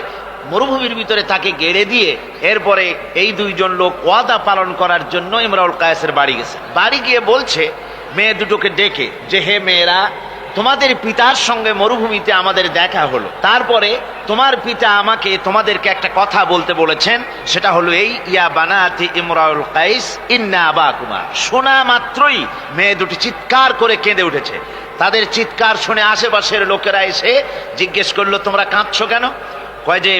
A: মরুভূমির ভিতরে তাকে গেড়ে দিয়ে এরপরে এই দুইজন লোক ওয়াদা পালন করার জন্য ইমরাউল কায়েসের বাড়ি গেছে। বাড়ি গিয়ে বলছে মেয়ে দুটোকে ডেকে যে, হে মেয়েরা, তোমাদের পিতার সঙ্গে মরুভূমিতে আমাদের দেখা হলো, তারপরে তোমার পিতা আমাকে তোমাদেরকে একটা কথা বলতে বলেছেন, সেটা হলো এই, ইয়া বানাতি ইমরাউল কাইস ইন্না আবাকুমা। শোনা মাত্রই মেয়ে দুটি চিৎকার করে কেঁদে উঠেছে। তাদের চিৎকার শুনে আশেপাশের লোকেরা এসে জিজ্ঞেস করলো, তোমরা কাঁদছো কেন? কয় যে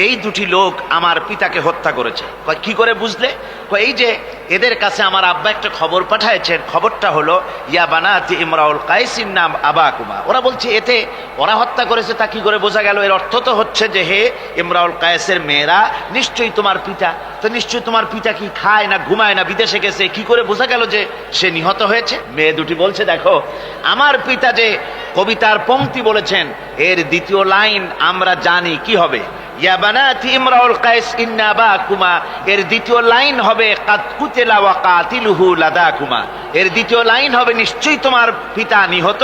A: এই দুটি লোক আমার পিতাকে হত্যা করেছে। কয় কি করে বুঝলে? কয় এই যে এদের কাছে আমার আব্বা একটা খবর পাঠাইছেন, খবরটা হলো ইয়া বানাতি ইমরাউল কাইস ইন্না আবাকুমা। ওরা বলছে এতে ওরা হত্যা করেছে, তা কি করে বোঝা গেল? এর অর্থ তো হচ্ছে যে হে ইমরাউল কায়েসের মেয়েরা নিশ্চয়ই তোমার পিতা, তো নিশ্চয়ই তোমার পিতা কি খায় না ঘুমায় না বিদেশে গেছে, কি করে বোঝা গেল যে সে নিহত হয়েছে? মেয়ে দুটি বলছে, দেখো আমার পিতা যে কবিতার পংক্তি বলেছেন এর দ্বিতীয় লাইন আমরা জানি কি হবে, ইয়া বানাতি ইমরাউল কাইস ইন্না আবাকুমা। এর দ্বিতীয় লাইন হবে কাদ কুতিলা ওয়া কাতিলুহু লাদাকুমা। এর দ্বিতীয় লাইন হবে নিশ্চয়ই তোমার পিতা নিহত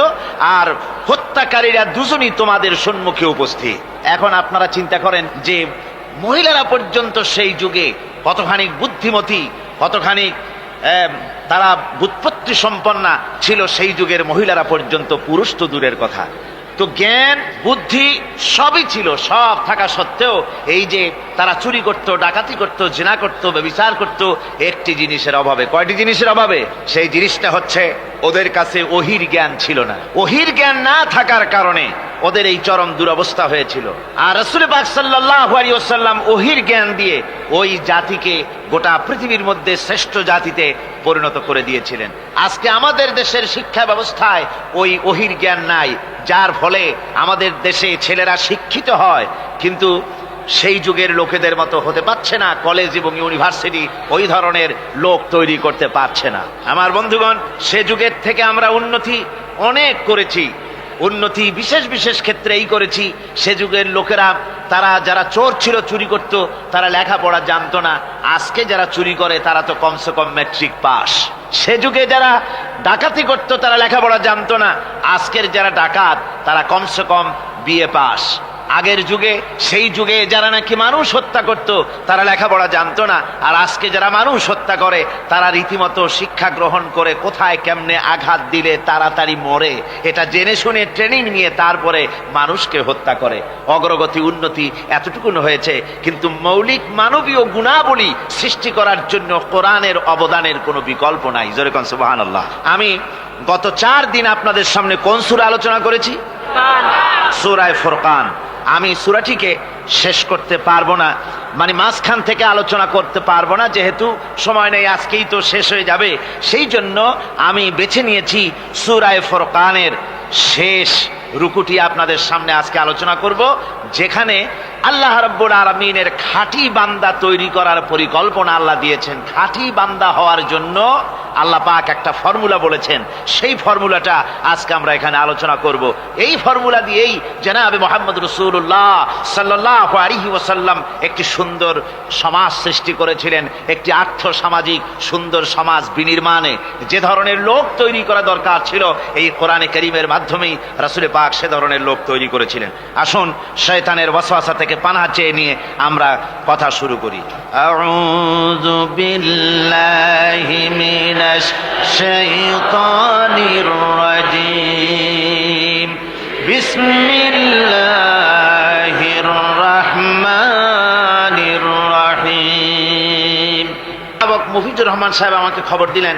A: আর হত্যাকারীরা দুজনই তোমাদের সম্মুখে উপস্থিত। এখন আপনারা চিন্তা করেন যে মহিলারা পর্যন্ত সেই যুগে কতখানি বুদ্ধিমতী, কতখানি তারা বুৎপত্তি সম্পন্না ছিল সেই যুগের মহিলারা পর্যন্ত, পুরুষ তো দূরের কথা। তো জ্ঞান বুদ্ধি সবই ছিল, সব থাকা সত্ত্বেও এই যে তারা চুরি করত, ডাকাতি করত, জিনা করত, ব্যভিচার করত একটি জিনিসের অভাবে। কয়টি জিনিসের অভাবে? সেই জিনিসটা হচ্ছে ওদের কাছে ওহির জ্ঞান ছিল না। ওহির জ্ঞান না থাকার কারণে ওদের এই চরম দুরবস্থা হয়েছিল। আর রাসূল পাক সাল্লাল্লাহু আলাইহি ওয়াসাল্লাম ওহির জ্ঞান দিয়ে ওই জাতিকে গোটা পৃথিবীর মধ্যে শ্রেষ্ঠ জাতিতে পরিণত করে দিয়েছিলেন। আজকে আমাদের দেশের শিক্ষা ব্যবস্থায় ওই ওহির জ্ঞান নাই, যার ফলে আমাদের দেশে ছেলেরা শিক্ষিত হয় কিন্তু সেই যুগের লোকেদের মতো হতে পারছে না, কলেজ এবং ইউনিভার্সিটি ওই ধরনের লোক তৈরি করতে পারছে না। আমার বন্ধুগণ, সে যুগের থেকে আমরা উন্নতি অনেক করেছি, উন্নতি বিশেষ বিশেষ ক্ষেত্রে এই করেছি। সে যুগের লোকেরা, তারা যারা চোর ছিল, চুরি করত, তারা লেখাপড়া জানতো না। আজকে যারা চুরি করে তারা তো কমসে কম ম্যাট্রিক পাস। সে যুগে যারা ডাকাতি করত তারা লেখাপড়া জানতো না। আজকের যারা ডাকাত তারা কমসে কম বিএ পাস। আগের যুগে, সেই যুগে যারা নাকি মানুষ হত্যা করত তারা লেখাপড়া জানতো না, আর আজকে যারা মানুষ হত্যা করে তারা রীতিমতো শিক্ষা গ্রহণ করে কোথায় কেমনে আঘাত দিলে তাড়াতাড়ি মরে এটা জেনে শুনে ট্রেনিং নিয়ে তারপরে মানুষকে হত্যা করে। অগ্রগতি উন্নতি এতটুকুন হয়েছে, কিন্তু মৌলিক মানবীয় গুণাবলী সৃষ্টি করার জন্য কোরআনের অবদানের কোনো বিকল্প নাই। জোরে কোন সুবহানাল্লাহ। আমি গত 4 দিন আপনাদের সামনে কোন সূরা আলোচনা করেছি? সূরা ফুরকান। আমি সূরাটিকে শেষ করতে পারবো না, মানে মাঝখান থেকে আলোচনা করতে পারবো না, যেহেতু সময় নেই, আজকেই তো শেষ হয়ে যাবে। সেই জন্য আমি বেছে নিয়েছি সূরা ফুরকানের শেষ রুকুটি আপনাদের সামনে আজকে আলোচনা করব, যেখানে আল্লাহ রাব্বুল আলামিনের খাঁটি বান্দা তৈরি করার পরিকল্পনা আল্লাহ দিয়েছেন। খাঁটি বান্দা হওয়ার জন্য আল্লাহ পাক একটা ফর্মুলা বলেছেন, সেই ফর্মুলাটা আজকে আমরা এখানে আলোচনা করব। এই ফর্মুলা দিয়েই জনাবে মুহাম্মদ রাসূলুল্লাহ সাল্লাল্লাহু আলাইহি ওয়াসাল্লাম একটি সুন্দর সমাজ সৃষ্টি করেছিলেন, একটি আর্থসামাজিক সুন্দর সমাজ বিনির্মাণে যে ধরনের লোক তৈরি করা দরকার ছিল, এই কোরআনে কারীমের মাধ্যমেই রাসূল পাক সে ধরনের লোক তৈরি করেছিলেন। আসুন শয়তানের ওয়াসওয়াসা থেকে পানাহ চেয়ে নিয়ে আমরা কথা শুরু করি। আউযু বিল্লাহি মিনাশ শাইতানির রাজীম। বিসমিল্লাহির রাহমানির রাহিম। মুফিজুর রহমান সাহেব আমাকে খবর দিলেন,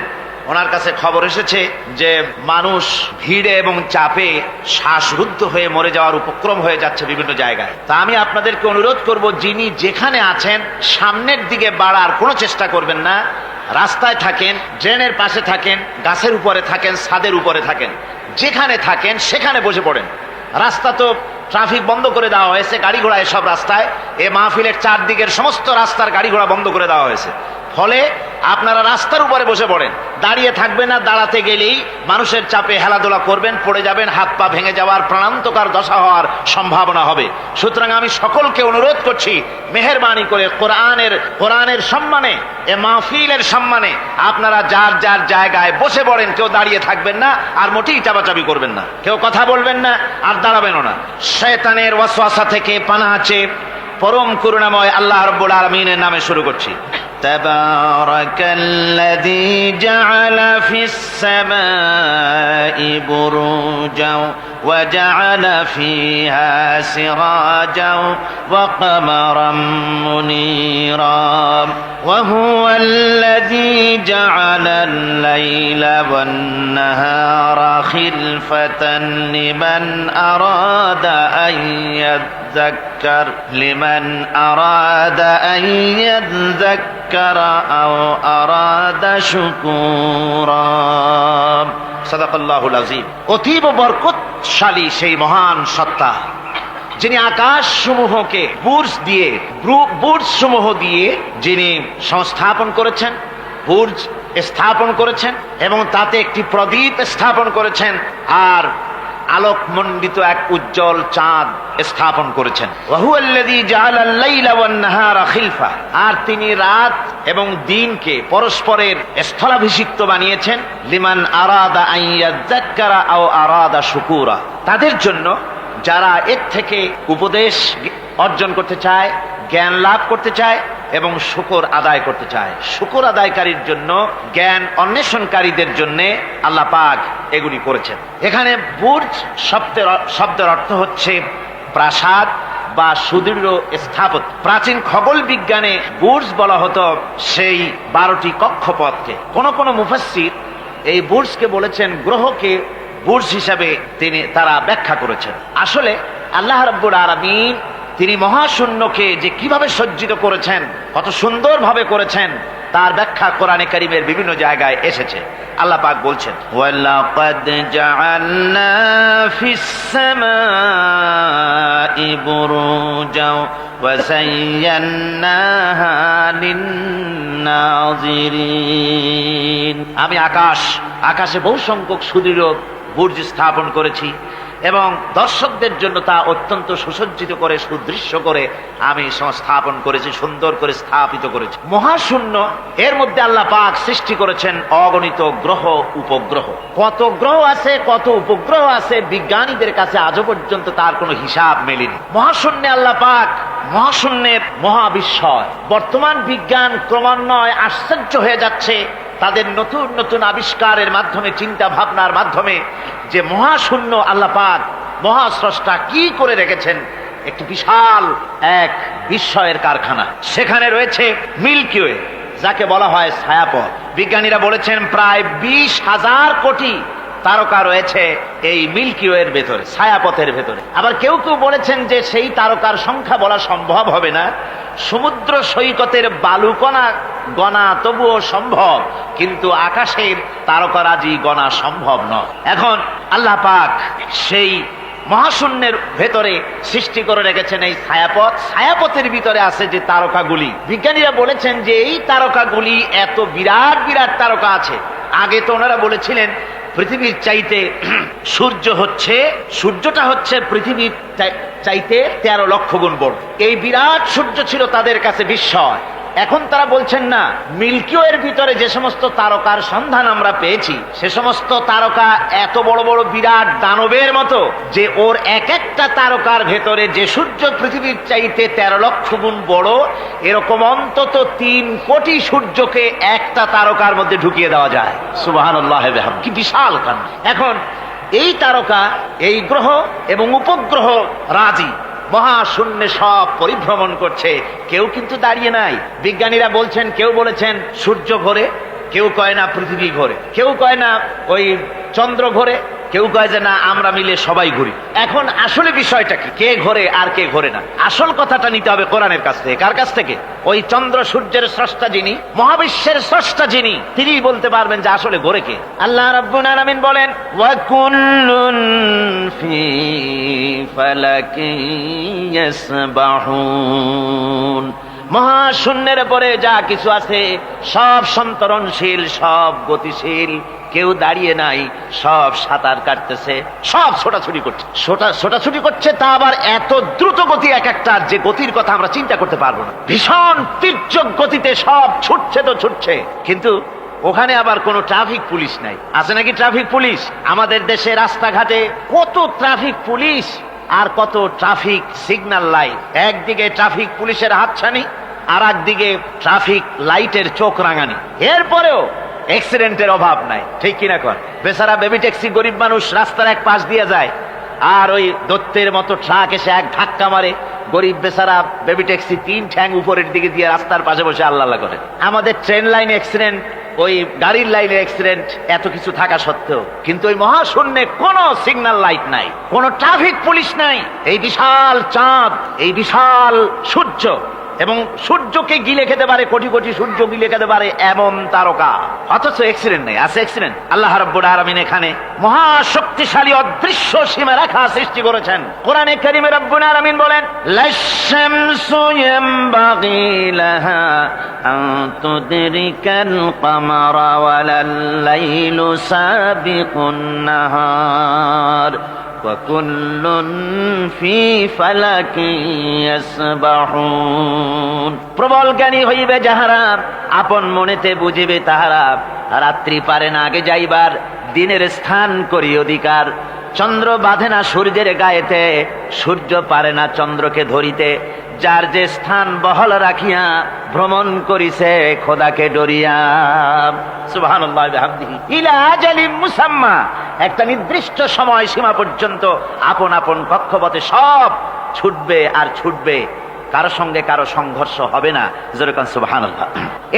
A: ওনার কাছে খবর এসেছে যে মানুষ ভিড়ে এবং চাপে শ্বাসরুদ্ধ হয়ে মরে যাওয়ার উপক্রম হয়ে যাচ্ছে বিভিন্ন জায়গায়। তা আমি আপনাদেরকে অনুরোধ করব, যিনি যেখানে আছেন সামনের দিকে বাড়ার কোনো চেষ্টা করবেন না। রাস্তায় থাকেন, ড্রেনের পাশে থাকেন, গাছের উপরে থাকেন, ছাদের উপরে থাকেন, যেখানে থাকেন সেখানে বসে পড়েন। রাস্তা তো ট্রাফিক বন্ধ করে দেওয়া হয়েছে, গাড়ি ঘোড়া এসব রাস্তায়, এ মাহফিলের চারদিকের সমস্ত রাস্তার গাড়ি ঘোড়া বন্ধ করে দেওয়া হয়েছে। ফলে আপনারা রাস্তার উপরে বসে পড়েন, দাঁড়িয়ে থাকবেন না। দাঁড়াতে গেলেই মানুষের চাপে হেলাদোলা করবেন, পড়ে যাবেন, হাত পা ভেঙে যাওয়ার প্রাণান্তকার দশা হওয়ার সম্ভাবনা হবে। সুতরাং আমি সকলকে অনুরোধ করছি, মেহেরবানি করে কোরআনের সম্মানে, এ মাহফিলের সম্মানে আপনারা যার যার জায়গায় বসে পড়েন। কেউ দাঁড়িয়ে থাকবেন না, আর মোটেই চাপাচাপি করবেন না, কেউ কথা বলবেন না, আর দাঁড়াবেনও না। শয়তানের ওয়াসওয়াসা থেকে পানাহ চেয়ে পরম করুণাময় আল্লাহ রাব্বুল আলামিনের নামে শুরু করছি।
B: تبارك الذي جعل في السماء بروجا وجعل فيها سراجا وقمرا منيرا وهو الذي جعل الليل والنهار خلفة لمن أراد أن يذكر أو أراد شكورا
A: صدق الله العظيم। অতীব বরকতশালী সেই মহান সত্তা যিনি আকাশ সমূহকে বুর্জ সমূহ দিয়ে যিনি সংস্থাপন করেছেন, বুর্জ স্থাপন করেছেন এবং তাতে একটি প্রদীপ স্থাপন করেছেন আর আলোকমণ্ডিত এক উজ্জ্বল চাঁদ স্থাপন করেছেন। ওয়াহুয়াল্লাযী জাআলাল লাইলা ওয়ান নাহারা খিলফা, আর তিনি রাত এবং দিনকে পরস্পরের স্থলাভিষিক্ত বানিয়েছেন। লিমান আরাদা আন ইয়াযাক্কারা আও আরাদা শুকুরা, তাদের জন্য যারা এর থেকে উপদেশ অর্জন করতে চায়, জ্ঞান লাভ করতে চায় এবং শুকর আদায় করতে চায়। শুকর আদায়কারীর জন্য, জ্ঞান অন্বেষণকারীদের জন্য আল্লাহ পাক এগুলি করেছেন। এখানে বুর্জ শব্দের অর্থ হচ্ছে প্রাসাদ বা সুদৃঢ় স্থাপত্য। প্রাচীন খগোল বিজ্ঞানে বুর্জ বলা হতো সেই 12টি কক্ষপথকে। কোন কোন মুফাসসির এই বুর্জকে বলেছেন গ্রহকে বুর্জ হিসাবে তারা ব্যাখ্যা করেছেন। আসলে আল্লাহ রাব্বুল আলামিন তিনি মহাশূন্যকে যে কিভাবে সজ্জিত করেছেন, কত সুন্দরভাবে করেছেন, তার ব্যাখ্যা কোরআনে কারীমের বিভিন্ন জায়গায় এসেছে। আল্লাহ পাক বলছেন,
B: ওয়ালাকাদ জাআলনা ফিস সামাই বুরুজা ওয়া যায়্যানাহা লিন-নাযিরিন, আমি আকাশে বহু সংখ্যক সুদৃঢ় বুর্জ স্থাপন করেছি এবং দর্শকদের জন্য তা অত্যন্ত সুসজ্জিত করে, সুদৃশ্য করে আমি সংস্থাপন করেছি, সুন্দর করে স্থাপিত করেছি। মহাশূন্য, এর মধ্যে আল্লাহ পাক সৃষ্টি করেছেন অগণিত গ্রহ উপগ্রহ। কত গ্রহ আছে, কত উপগ্রহ আছে, বিজ্ঞানীদের কাছে আজও পর্যন্ত তার কোনো হিসাব মেলেনি। মহাশূন্যে আল্লাহ পাক, মহাশূন্যের মহাবিস্ময়। বর্তমান বিজ্ঞান ক্রমান্বয়ে আশ্চর্য হয়ে যাচ্ছে তাদের নতুন নতুন আবিষ্কারের মাধ্যমে, চিন্তা ভাবনার মাধ্যমে, যে মহাশূন্য আল্লাহ পাক মহাস্রষ্টা কি করে রেখেছেন একটি বিশাল এক বিস্ময়ের কারখানা। সেখানে রয়েছে মিল্কি ওয়ে, যাকে বলা হয় ছায়াপথ। বিজ্ঞানীরা বলেছেন প্রায় 20,000 কোটি তারকা রয়েছে এই মিল্কি ওয়ের ভেতরে, ছায়াপথের ভেতরে। আবার কেউ কেউ বলেছেন যে সেই তারকার সংখ্যা বলা সম্ভব হবে না, সমুদ্র সৈকতের বালুকণা গণা তবুও সম্ভব, কিন্তু আকাশের তারকারাজি গণা সম্ভব নয়। এখন আল্লাহ পাক সেই মহাশূন্যের ভেতরে সৃষ্টি করে রেখেছেন এই ছায়াপথ। ছায়াপথের ভিতরে আছে যে তারকাগুলি, বিজ্ঞানীরা বলেছেন যে এই তারকাগুলি এত বিরাট বিরাট তারকা আছে। আগে তো ওনারা বলেছিলেন পৃথিবীর চাইতে সূর্যটা হচ্ছে পৃথিবীর চাইতে 13 লক্ষ গুণ বড়। এই বিরাট সূর্য ছিল তাদের কাছে বিস্ময়। এখন তারা বলছেন না, মিল্কি ওয়ের ভিতরে যে সমস্ত তারকার সন্ধান আমরা পেয়েছি, সে সমস্ত তারকা এত বড় বড় বিরাট দানবের মতো যে ওর এক একটা তারকার ভেতরে যে সূর্য পৃথিবীর চাইতে 13 লক্ষ গুণ বড়, এরকম অন্তত 3 কোটি সূর্যকে একটা তারকার মধ্যে ঢুকিয়ে দেওয়া যায়। সুবহানাল্লাহ, কি বিশাল কাণ্ড! এখন এই তারকা, এই গ্রহ এবং উপগ্রহ রাজি মহাশূন্যে সব পরিভ্রমণ করছে, কেউ কিন্তু দাঁড়িয়ে নাই। বিজ্ঞানীরা বলছেন, কেউ বলেছেন সূর্য ঘোরে, কেউ কয় না পৃথিবী ঘোরে, কেউ কয় না ওই চন্দ্র ঘোরে, কেউ কয় যে না আমরা মিলে সবাই ঘুরি। এখন আসলে বিষয়টা কি, কে ঘোরে আর কে ঘোরে না? আসল কথাটা নিতে হবে কোরআনের কাছ থেকে। কার কাছ থেকে? ওই চন্দ্র সূর্যের স্রষ্টা যিনি, মহাবিশ্বের স্রষ্টা যিনি, তিনি বলতে পারবেন যে আসলে ঘোরে কে। আল্লাহ রাব্বুল আলামিন বলেন, ওয়া কুল্লুন ফি ফালাকিন ইয়াসবাহুন, মহাশূন্যের পরে যা কিছু আছে সব সন্তরণশীল, সব গতিশীল, কেউ দাঁড়িয়ে নাই, সব সাঁতার কাটতেছে, সব ছোটাছুটি করছে। তা আবার এত দ্রুত গতি, এক একটা যে গতির কথা আমরা চিন্তা করতে পারবো না। ভীষণ তীর্যক গতিতে সব ছুটছে তো ছুটছে, কিন্তু ওখানে আবার কোনো ট্রাফিক পুলিশ নাই। আছে নাকি ট্রাফিক পুলিশ? আমাদের দেশে রাস্তাঘাটে কত ট্রাফিক পুলিশ আর কত ট্রাফিক সিগন্যাল লাইট। একদিকে ট্রাফিক পুলিশের হাতছানি,
A: আর একদিকে ট্রাফিক লাইটের চোখ রাঙানি, এরপরেও অ্যাক্সিডেন্টের অভাব নাই, ঠিক কিনা কর? বেচারা বেবি ট্যাক্সি, গরিব মানুষ রাস্তার এক পাশ দিয়ে যায়, আর ওই দত্তের মতো ট্রাক এসে এক ধাক্কা মারে, গরিব বেচারা বেবি ট্যাক্সি 3 ঠ্যাং উপরের দিকে দিয়ে রাস্তার পাশে বসে আল্লাহ আল্লাহ করে। আমাদের ট্রেন লাইনে অ্যাক্সিডেন্ট, ওই গাড়ির লাইনে অ্যাক্সিডেন্ট, এত কিছু থাকা সত্ত্বেও কিন্তু ওই মহাশূন্যে কোনো সিগন্যাল লাইট নাই, কোনো ট্রাফিক পুলিশ নাই। এই বিশাল চাঁদ, এই বিশাল সূর্য, এবং সূর্যকে গিলে খেতে পারে, কোটি কোটি সূর্য গিলে খেতে পারে এমন তারকা, অথচ অ্যাক্সিডেন্ট নেই। আছে অ্যাক্সিডেন্ট? আল্লাহ রাব্বুল আলামিন এখানে মহাশক্তিশালী অদৃশ্য সীমারেখা সৃষ্টি করেছেন। কোরআনে কারীমে রাব্বুল আলামিন বলেন, লাশ-শামসু ইয়ামবাগি লাহা আন তুদরিকাল কামারা ওয়ালাল লাইলু সাবিকুন নাহার وَكُلٌّ فِي فَلَكٍ يَسْبَحُونَ। প্রবল জ্ঞানী হইবে যাহারা, আপন মনেতে বুঝিবে তাহারা, রাত্রি পারে না আগে যাইবার, দিনের স্থান করি অধিকার। চন্দ্র বাঁধে না সূর্যের গায়েতে, সূর্য পারে না চন্দ্রকে ধরিতে, যার যে স্থান বহল রাখিয়া ভ্রমণ করিছে খোদাকে ডরিয়া। সুবহানাল্লাহি ওয়া বিহামদিহি ইলা আজালিম মুসাম্মা, একটা নির্দিষ্ট সময় সীমা পর্যন্ত আপন আপন কক্ষপথে সব ছুটবে আর ছুটবে, কারো সঙ্গে কারো সংঘর্ষ হবে না। যেরকম সুবহানাল্লাহ।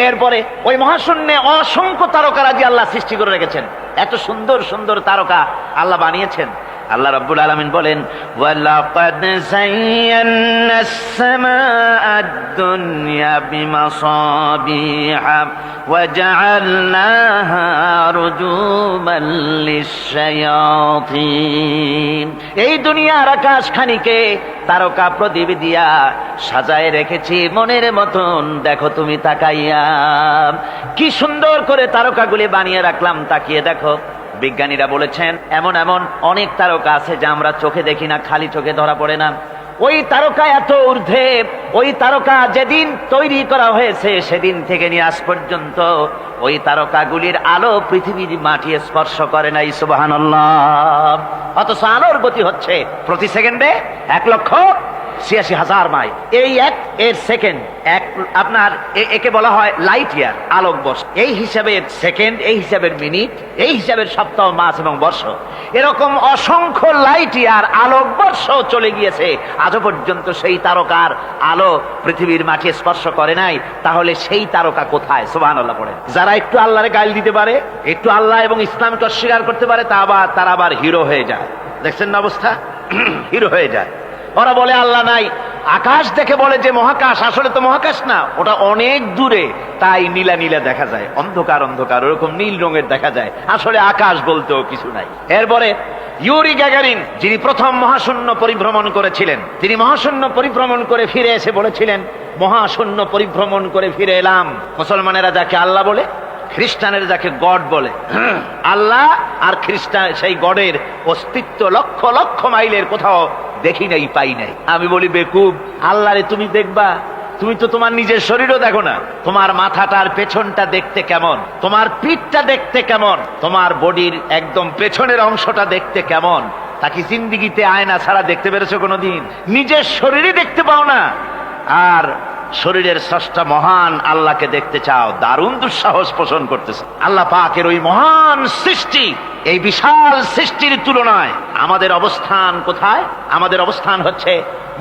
A: এরপরে ওই মহাশূন্যে অসংখ্য তারকারাজি আল্লাহ সৃষ্টি করে রেখেছেন। এত সুন্দর সুন্দর তারকা আল্লাহ বানিয়েছেন। আল্লাহ রাব্বুল আলামিন বলেন, ওয়ালাকাদ যায়্যানাস সামাআদ দুনিয়া বিমাসাবিহা ওয়া জাআলনাহা রুজুমান লিশ-শায়াতিন। এই দুনিয়ার আকাশখানিকে তারকা প্রদীপ দিয়া সাজায় রেখেছি মনের মতন, দেখো তুমি তাকাইয়া, কি সুন্দর করে তারকাগুলি বানিয়ে রাখলাম, তাকিয়ে দেখো। বিজ্ঞানীরা বলেছেন এমন এমন অনেক তারকা আছে যা আমরা চোখে দেখি না, খালি চোখে ধরা পড়ে না। ওই তারকা এত ঊর্ধ্বে, ওই তারকা যেদিন তৈরি করা হয়েছে সেদিন থেকে নিয়ে আজ পর্যন্ত ওই তারকাগুলির আলো পৃথিবীর মাটি স্পর্শ করে নাই। সুবহানাল্লাহ। অথচ আলোর গতি হচ্ছে প্রতি সেকেন্ডে 1,86,000 মাইল। এই এর সেকেন্ড এক, আপনার একে বলা হয় লাইট ইয়ার, আলোক বর্ষ। এই হিসাবের সেকেন্ড, এই হিসাবের মিনিট, এই হিসাবের সপ্তাহ, মাস এবং বর্ষ, এরকম অসংখ্য লাইট ইয়ার, আলোক বর্ষ চলে গিয়েছে, আজও পর্যন্ত সেই তারকার আলো পৃথিবীর মাটি স্পর্শ করে নাই। তাহলে সেই তারকা কোথায়? সুবহানাল্লাহ পড়ে। যারা একটু আল্লাহরে গাইল দিতে পারে, একটু আল্লাহ এবং ইসলামকে অস্বীকার করতে পারে, তারা আবার হিরো হয়ে যায়। দেখছেন না অবস্থা? হিরো হয়ে যায়। ওরা বলে আল্লাহ নাই, আকাশ দেখে বলে যে মহাকাশ, আসলে তো মহাকাশ না, ওটা অনেক দূরে, তাই নীলা নীলা দেখা যায়, অন্ধকার অন্ধকার, ওরকম নীল রঙের দেখা যায়, আসলে আকাশ বলতেও কিছু নাই। এরপরে ইউরি গ্যাগারিন, যিনি প্রথম মহাশূন্য পরিভ্রমণ করেছিলেন, তিনি মহাশূন্য পরিভ্রমণ করে ফিরে এসে বলেছিলেন, মহাশূন্য পরিভ্রমণ করে ফিরে এলাম। মুসলমানেরা যাকে আল্লাহ বলে, খ্রিস্টানের যাকে গড বলে, আল্লাহ আর খ্রিস্টান সেই গডের অস্তিত্ব লক্ষ লক্ষ মাইলের কোথাও দেখি নাই, পাই নাই। আমি বলি বেকুব, আল্লাহরে তুমি দেখবা? তুমি তো তোমার নিজের শরীরও দেখো না। তোমার মাথাটার পেছনটা দেখতে কেমন, তোমার পিঠটা দেখতে কেমন, তোমার বডির একদম পেছনের অংশটা দেখতে কেমন, তা কি জিন্দিগিতে আয়না ছাড়া দেখতে পেরেছো কোনোদিন? নিজের শরীরই দেখতে পাও না, আর শরীরের স্রষ্টা মহান আল্লাহকে দেখতে চাও, দারুণ দুঃসাহস পোষণ করতেছে। আল্লাহ পাকের ওই মহান সৃষ্টি, এই বিশাল সৃষ্টির তুলনায় আমাদের অবস্থান কোথায়? আমাদের অবস্থান হচ্ছে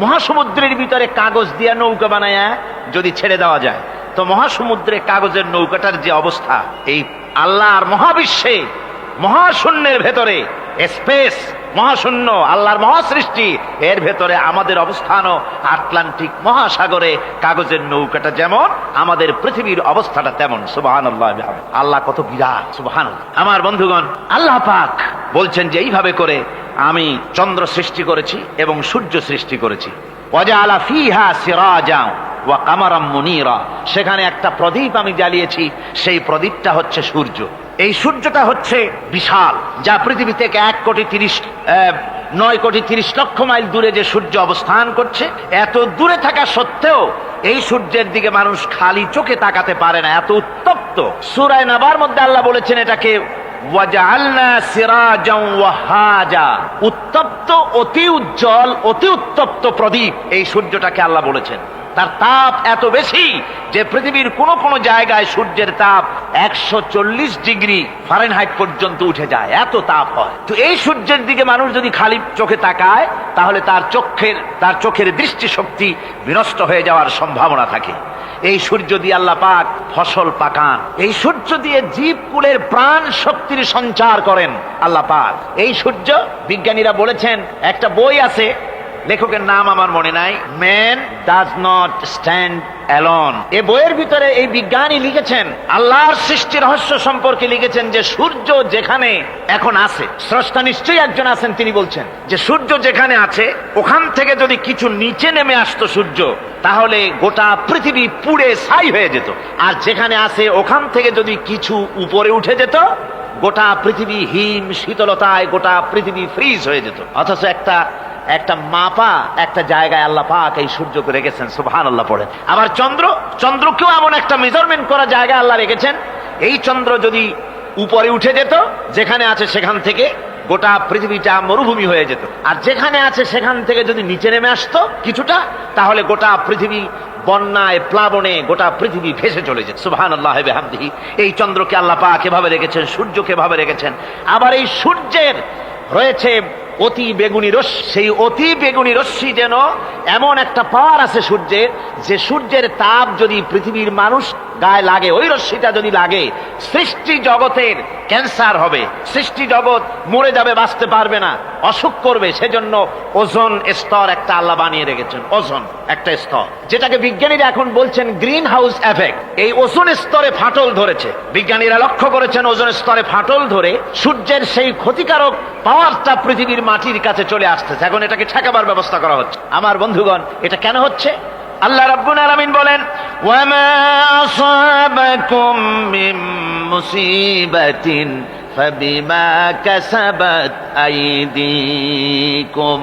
A: মহাসমুদ্রের ভিতরে কাগজ দিয়ে নৌকা বানায়া যদি ছেড়ে দেওয়া যায়, তো মহাসমুদ্রে কাগজের নৌকাটার যে অবস্থা, এই আল্লাহর মহাবিশ্বে মহাশূন্যের ভেতরে স্পেস, মহাশূন্য, আল্লাহর মহাসৃষ্টি, এর ভেতরে আমাদের অবস্থানও আটলান্টিক মহাসাগরে কাগজের নৌকাটা যেমন, আমাদের পৃথিবীর অবস্থাটা তেমন। সুবহানাল্লাহ। আল্লাহ কত বিরাট! সুবহানাল্লাহ। আমার বন্ধুগণ, আল্লাহ পাক বলছেন যে এইভাবে করে আমি চন্দ্র সৃষ্টি করেছি এবং সূর্য সৃষ্টি করেছি। ওয়াজআলা ফিহা সিরাজা ওয়া কামারাম মুনীরা, সেখানে একটা প্রদীপ আমি জ্বালিয়েছি, সেই প্রদীপটা হচ্ছে সূর্য। এই সূর্যটা হচ্ছে বিশাল, যা পৃথিবী থেকে 9,30,00,000 মাইল দূরে যে সূর্য অবস্থান করছে, এত দূরে থাকা সত্ত্বেও এই সূর্যের দিকে মানুষ খালি চোখে তাকাতে পারে না, এত উত্তপ্ত। সূরা নাবার মধ্যে আল্লাহ বলেছেন এটাকে ওয়াজআলনা সিরাজাও ওয়াহাজা, উত্তপ্ত, অতি উজ্জ্বল, অতি উত্তপ্ত প্রদীপ, এই সূর্যটাকে আল্লাহ বলেছেন।
B: তার তাপ এত বেশি যে পৃথিবীর কোনো কোনো জায়গায় সূর্যের তাপ 140 ডিগ্রি ফারেনহাইট পর্যন্ত উঠে যায়, এত তাপ হয়। তো এই সূর্যের দিকে মানুষ যদি খালি চোখে তাকায় তাহলে তার চোখের দৃষ্টিশক্তি বিনষ্ট হয়ে যাওয়ার সম্ভাবনা থাকে। এই সূর্য দিয়ে আল্লাহ পাক ফসল পাকান, এই সূর্য দিয়ে জীবকুলের প্রাণ শক্তির সঞ্চার করেন আল্লাহ পাক। এই সূর্য, বিজ্ঞানীরা বলেছেন, একটা বই আছে, লেখকের নাম আমার মনে নাই, man does not stand alone. এই বইয়ের ভিতরে এই বিজ্ঞানী লিখেছেন, আল্লাহর সৃষ্টি রহস্য সম্পর্কে লিখেছেন যে সূর্য যেখানে এখন আছে, স্রষ্টা নিশ্চয়ই একজন আছেন, তিনি বলছেন যে সূর্য যেখানে আছে ওখান থেকে যদি কিছু নিচে নেমে আসতো সূর্য, তাহলে গোটা পৃথিবী পুড়ে ছাই হয়ে যেত। আর যেখানে আছে ওখান থেকে যদি কিছু উপরে উঠে যেত, গোটা পৃথিবী হিম শীতলতায় গোটা পৃথিবী ফ্রিজ হয়ে যেত। অথচ একটা মাপা একটা জায়গায় আল্লাহ পাক এই সূর্যকে রেখেছেন, সুবহানাল্লাহ পড়েন। আবার চন্দ্রকেও এমন একটা মেজারমেন্ট করা জায়গায় আল্লাহ রেখেছেন, এই চন্দ্র যদি উপরে উঠে যেত, যেখানে আছে সেখান থেকে গোটা পৃথিবীটা মরুভূমি হয়ে যেত। আর যেখানে আছে সেখান থেকে যদি নিচে নেমে আসতো কিছুটা, তাহলে গোটা পৃথিবী বন্যায় প্লাবনে গোটা পৃথিবী ভেসে চলে যেত। সুবহানাল্লাহ ওয়া বিহামদিহি। এই চন্দ্রকে আল্লাহ পাক এভাবে রেখেছেন, সূর্যকে এভাবে রেখেছেন। আবার এই সূর্যের রয়েছে অতি বেগুনি রশ্মি, সেই অতি বেগুনি রশ্মি যেন এমন একটা পাওয়ার আছে সূর্যের, যে সূর্যের তাপ যদি পৃথিবীর মানুষ গায়ে লাগে, ওই রশ্মিটা যদি লাগে, সৃষ্টি জগতের ক্যান্সার হবে, সৃষ্টি জগৎ মরে যাবে, বাঁচতে পারবে না, অসুখ করবে। সেজন্য ওজোন স্তর একটা আল্লাহ বানিয়ে রেখেছেন, ওজোন একটা স্তর, যেটাকে বিজ্ঞানীরা এখন বলছেন গ্রিন হাউস এফেক্ট। এই ওজোন স্তরে ফাটল ধরেছে, বিজ্ঞানীরা লক্ষ্য করেছেন ওজোন স্তরে ফাটল ধরে সূর্যের সেই ক্ষতিকারক পাওয়ারটা পৃথিবীর মাটির কাছে চলে আসতেছে। এখন এটাকে ঠেকাবার ব্যবস্থা করা হচ্ছে। আমার বন্ধুগণ, এটা কেন হচ্ছে? আল্লাহ রাব্বুল আলামিন বলেন, ওয়ামা আসাবাকুম মিন মুসিবাতিন ফাবিমা কাসাবাত আইদিকুম।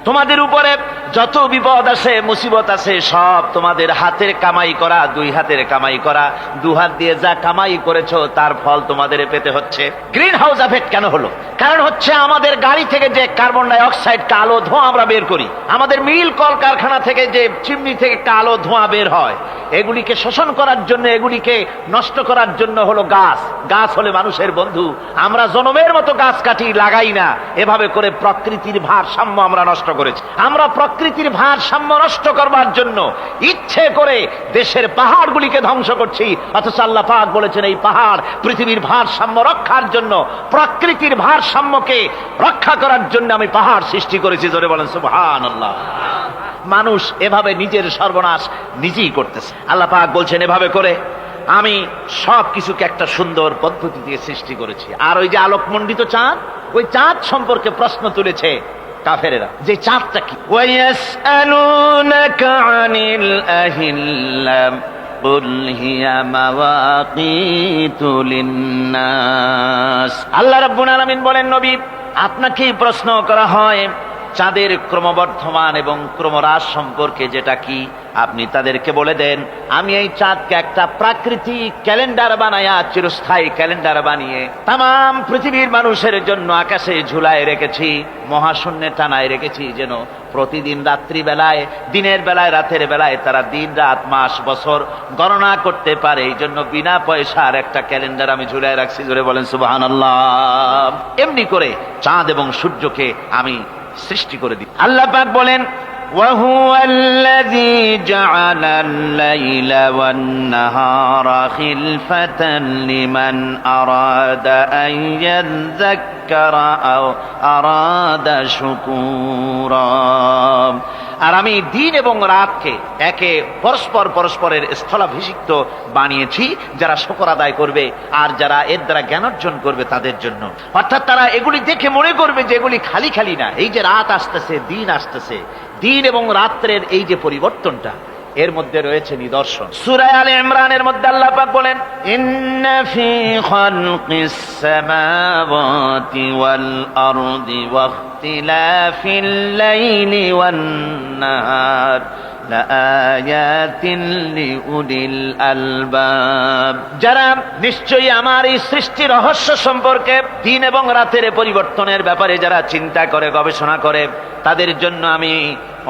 B: তোমাদের উপরে যত বিপদ আসে, মুসিবত আসে, সব তোমাদের হাতের কামাই করা, দুই হাতের কামাই করা, দু হাত দিয়ে যা কামাই করেছো তার ফল তোমাদের পেতে হচ্ছে। গ্রিন হাউস এফেক্ট কেন হলো? কারণ হচ্ছে আমাদের গাড়ি থেকে যে কার্বন ডাই অক্সাইড, কালো ধোঁয়া আমরা বের করি, আমাদের মিল কলকারখানা থেকে যে চিমনি থেকে কালো ধোঁয়া বের হয়, এগুলিকে শোষণ করার জন্য, এগুলিকে নষ্ট করার জন্য হলো গাছ। গাছ হলে মানুষের বন্ধু। আমরা জনমের মতো গাছ কাটি, লাগাই না। এভাবে করে প্রকৃতির ভারসাম্য আমরা নষ্ট করেছি। আমরা প্রকৃতির ভারসাম্য নষ্ট করবার জন্য ইচ্ছে করে দেশের পাহাড়গুলিকে ধ্বংস করছি। অথচ আল্লাহ পাক বলেছেন, এই পাহাড় পৃথিবীর ভারসাম্য রক্ষার জন্য, প্রকৃতির ভারসাম্যকে রক্ষা করার জন্য আমি পাহাড় সৃষ্টি করেছি। জোরে বলেন সুবহানাল্লাহ। মানুষ এভাবে নিজের সর্বনাশ নিজেই করতেছে। আল্লাহ পাক বলছেন, এভাবে করে আমি সব কিছুকে একটা সুন্দর পদ্ধতি দিয়ে সৃষ্টি করেছি। আর ওই যে আলোকমণ্ডিত চাঁদ, ওই চাঁদ সম্পর্কে প্রশ্ন তুলেছে কাফেরেরা, যে চাঁদটা কি? ওয়ায়াসআলুনাকা আনিল আহিল্লাম কুল হিয়া মাওয়াকিতু লিন্নাস। আল্লাহ রাব্বুল আলামিন বলেন, নবী, আপনাকেই প্রশ্ন করা হয় চাঁদের ক্রমবর্ধমান এবং ক্রমহ্রাস সম্পর্কে, যেটা কি আপনি তাদেরকে বলে দেন। আমি এই চাঁদকে একটা প্রাকৃতিক ক্যালেন্ডার বানায়া, চিরস্থায়ী ক্যালেন্ডার বানিয়ে তাম পৃথিবীর মানুষের জন্য আকাশে ঝুলায় রেখেছি, মহাশূন্যে টানায় রেখেছি, যেন প্রতিদিন রাত্রিবেলায়, দিনের বেলায়, রাতের বেলায় তারা দিন, রাত, মাস, বছর গণনা করতে পারে। এই জন্য বিনা পয়সার একটা ক্যালেন্ডার আমি ঝুলায় রাখছি। জোরে বলেন সুবহানাল্লাহ। এমনি করে চাঁদ এবং সূর্যকে আমি সৃষ্টি করে দিই। আল্লাহ পাক বলেন, وهو الذي جعل الليل والنهار خلفة لمن أراد أن يذكر أو أراد شكورا। আর আমি দিন এবং রাতকে একে পরস্পরের স্থলাভিষিক্ত বানিয়েছি, যারা শুকর আদায় করবে আর যারা এর দ্বারা জ্ঞান অর্জন করবে তাদের জন্য। অর্থাৎ তারা এগুলি দেখে মনে করবে যে এগুলি খালি খালি না। এই যে রাত আসতেছে, দিন আসতেছে, দিন এবং রাত্রের এই যে পরিবর্তনটা, এর মধ্যে রয়েছে নিদর্শন। সূরা আলে ইমরানের মধ্যে আল্লাহ পাক বলেন, ইন্না ফি খালকিস সামাওয়াতি ওয়াল আরদি ওয়া ইখতিলাফিল লাইলি ওয়ান নাহার লাআয়াতিন লিউলিল আলবাব। যারা নিশ্চয়ই আমার এই সৃষ্টি রহস্য সম্পর্কে দিন এবং রাতের পরিবর্তনের ব্যাপারে যারা চিন্তা করে গবেষণা করে, তাদের জন্য আমি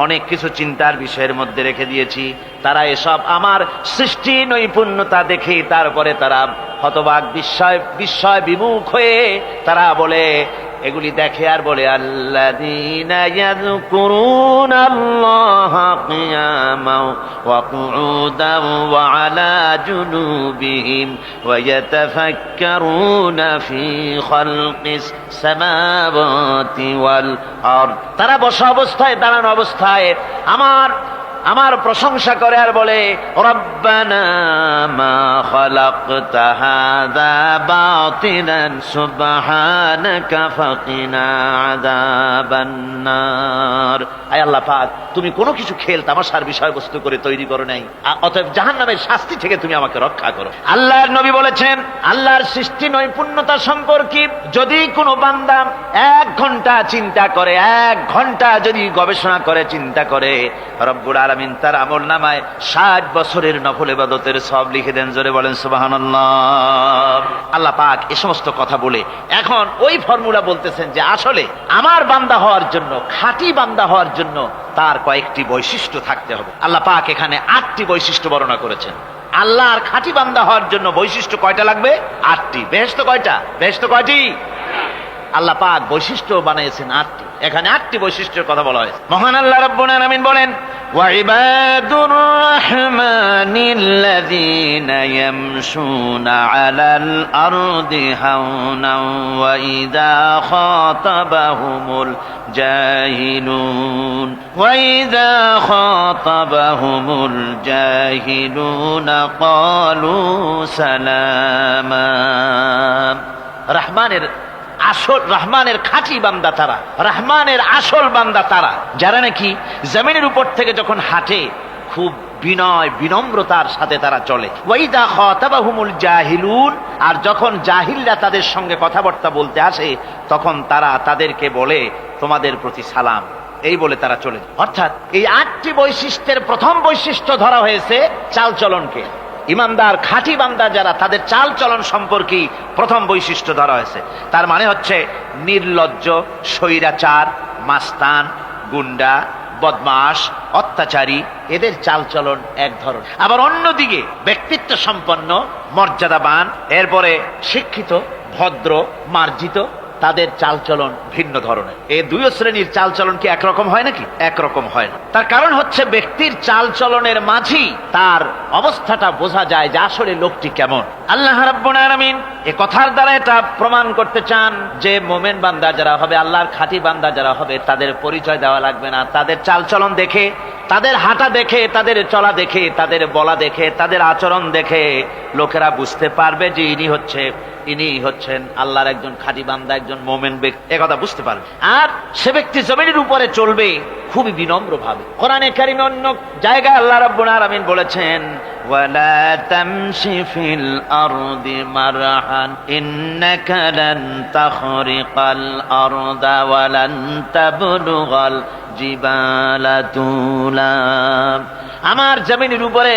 B: অনেক কিছু চিন্তার বিষয়ের মধ্যে রেখে দিয়েছি। তারা এসব আমার সৃষ্টি নৈপুণ্যতা দেখে তারপরে তারা হতবাক বিস্ময় বিমুখ হয়ে তারা বলে, এগুলি দেখে আর বলে, আল্লাযীনা ইয়াযকুরুনাল্লাহা কিয়ামান ওয়া কুউদান ওয়া আলা জুনুবিহিম ওয়া ইয়াতাফাক্কারুনা ফি খালকিস সামাওয়াতি ওয়াল আরদ। তারা বসা অবস্থায়, দাঁড়ানো অবস্থায় আমার প্রশংসা করে আর বলে, রব্বানা মা খালাকতা হাযা বাতিলান সুবহানাকা ফাকিনা আযাবান নার। আয় আল্লাহ পাক, তুমি কোনো কিছু খেল তামাশার বিষয়বস্তু করে তৈরি করো নাই, অতএব জাহান্নামের শাস্তি থেকে তুমি আমাকে রক্ষা করো। আল্লাহর নবী বলেছেন, আল্লাহর সৃষ্টি নৈপুণ্যতা সম্পর্কে যদি কোনো বান্দা 1 ঘন্টা চিন্তা করে, 1 ঘন্টা যদি গবেষণা করে, চিন্তা করে, রব্বুল আলামিন তার আমলনামায় 60 বছরের নফল ইবাদতের সওয়াব লিখে দেন। জোরে বলেন সুবহানাল্লাহ। আল্লাহ পাক এই সমস্ত কথা বলে এখন ওই ফর্মুলা বলতেছেন যে আসলে আমার বান্দা হওয়ার জন্য, খাঁটি বান্দা হওয়ার জন্য তার কয়েকটি বৈশিষ্ট্য থাকতে হবে। আল্লাহ পাক এখানে 8টি বৈশিষ্ট্য বর্ণনা করেছেন। আল্লাহর খাঁটি বান্দা হওয়ার জন্য বৈশিষ্ট্য কয়টা লাগবে? 8টি। বেহেশত কয়টা? বেহেশত কয়টি? আল্লাহ পাক বৈশিষ্ট্য বানিয়েছেন 8টি। এখানে 8টি বৈশিষ্ট্যের কথা বলা হয়েছে। মহান আল্লাহ রাব্বুল আলামিন বলেন, ওয়া ইবাদুর রাহমানিল্লাযীনা ইয়ামশুনা আলাল আরদি হাওনান ওয়া ইযা খাতাবাহুমুল জাহিলুন ক্বালু সালামা। রহমানের খাঁটি বান্দা তারা, রহমানের আসল বান্দা তারা, যারা নাকি জমিনের উপর থেকে যখন হাঁটে খুব বিনয় বিনম্রতার সাথে তারা চলে। ওয়াইদা খাতাবাহুমুল জাহিলুন, আর যখন জাহিলরা তাদের সঙ্গে কথাবার্তা বলতে আসে তখন তারা তাদেরকে বলে, তোমাদের প্রতি সালাম, এই বলে তারা চলে। অর্থাৎ এই 8টি বৈশিষ্ট্যের প্রথম বৈশিষ্ট্য ধরা হয়েছে চালচলনকে। ইমানদার খাঁটি বান্দা যারা, তাদের চাল চলন সম্পর্কে প্রথম বৈশিষ্ট্য ধরা হয়েছে। তার মানে হচ্ছে নির্লজ্জ, স্বৈরাচার, মাস্তান, গুন্ডা, বদমাশ, অত্যাচারী, এদের চাল চলন এক ধরনের। আবার অন্যদিকে ব্যক্তিত্ব সম্পন্ন, মর্যাদাবান, এরপরে শিক্ষিত, ভদ্র, মার্জিত, তাদের চালচলন ভিন্ন ধরনের। এই 2 শ্রেণীর চালচলন কি একরকম হয় নাকি? একরকম হয় না। তার কারণ হচ্ছে ব্যক্তির চালচলনের মাঝেই তার অবস্থাটা বোঝা যায় যে আসলে লোকটি কেমন। আল্লাহ রাব্বুল আলামিন এই কথার দ্বারা এটা প্রমাণ করতে চান যে মোমেন বান্দা যারা হবে, আল্লাহর খাঁটি বান্দা যারা হবে, তাদের পরিচয় দেওয়া লাগবে না। তাদের চালচলন দেখে, তাদের হাঁটা দেখে, তাদের চলা দেখে, তাদের বলা দেখে, তাদের আচরণ দেখে লোকেরা বুঝতে পারবে যে ইনি হচ্ছেন আল্লাহর একজন খাঁটি বান্দা, একজন মোমেন ব্যক্তি, একথা বুঝতে পারবে। আর সে ব্যক্তি জমিনের উপরে চলবে খুবই বিনম্র ভাবে। কোরআনে কারিমে অন্য জায়গায় আল্লাহ রাব্বুল আলামিন বলেছেন, ওয়ালা তামশি ফিল আরদি মারহান ইন্নাকা লান তাখরিকাল আরদা ওয়া লান তাবলুগাল জিবালা তুলা। আমার জমিনের উপরে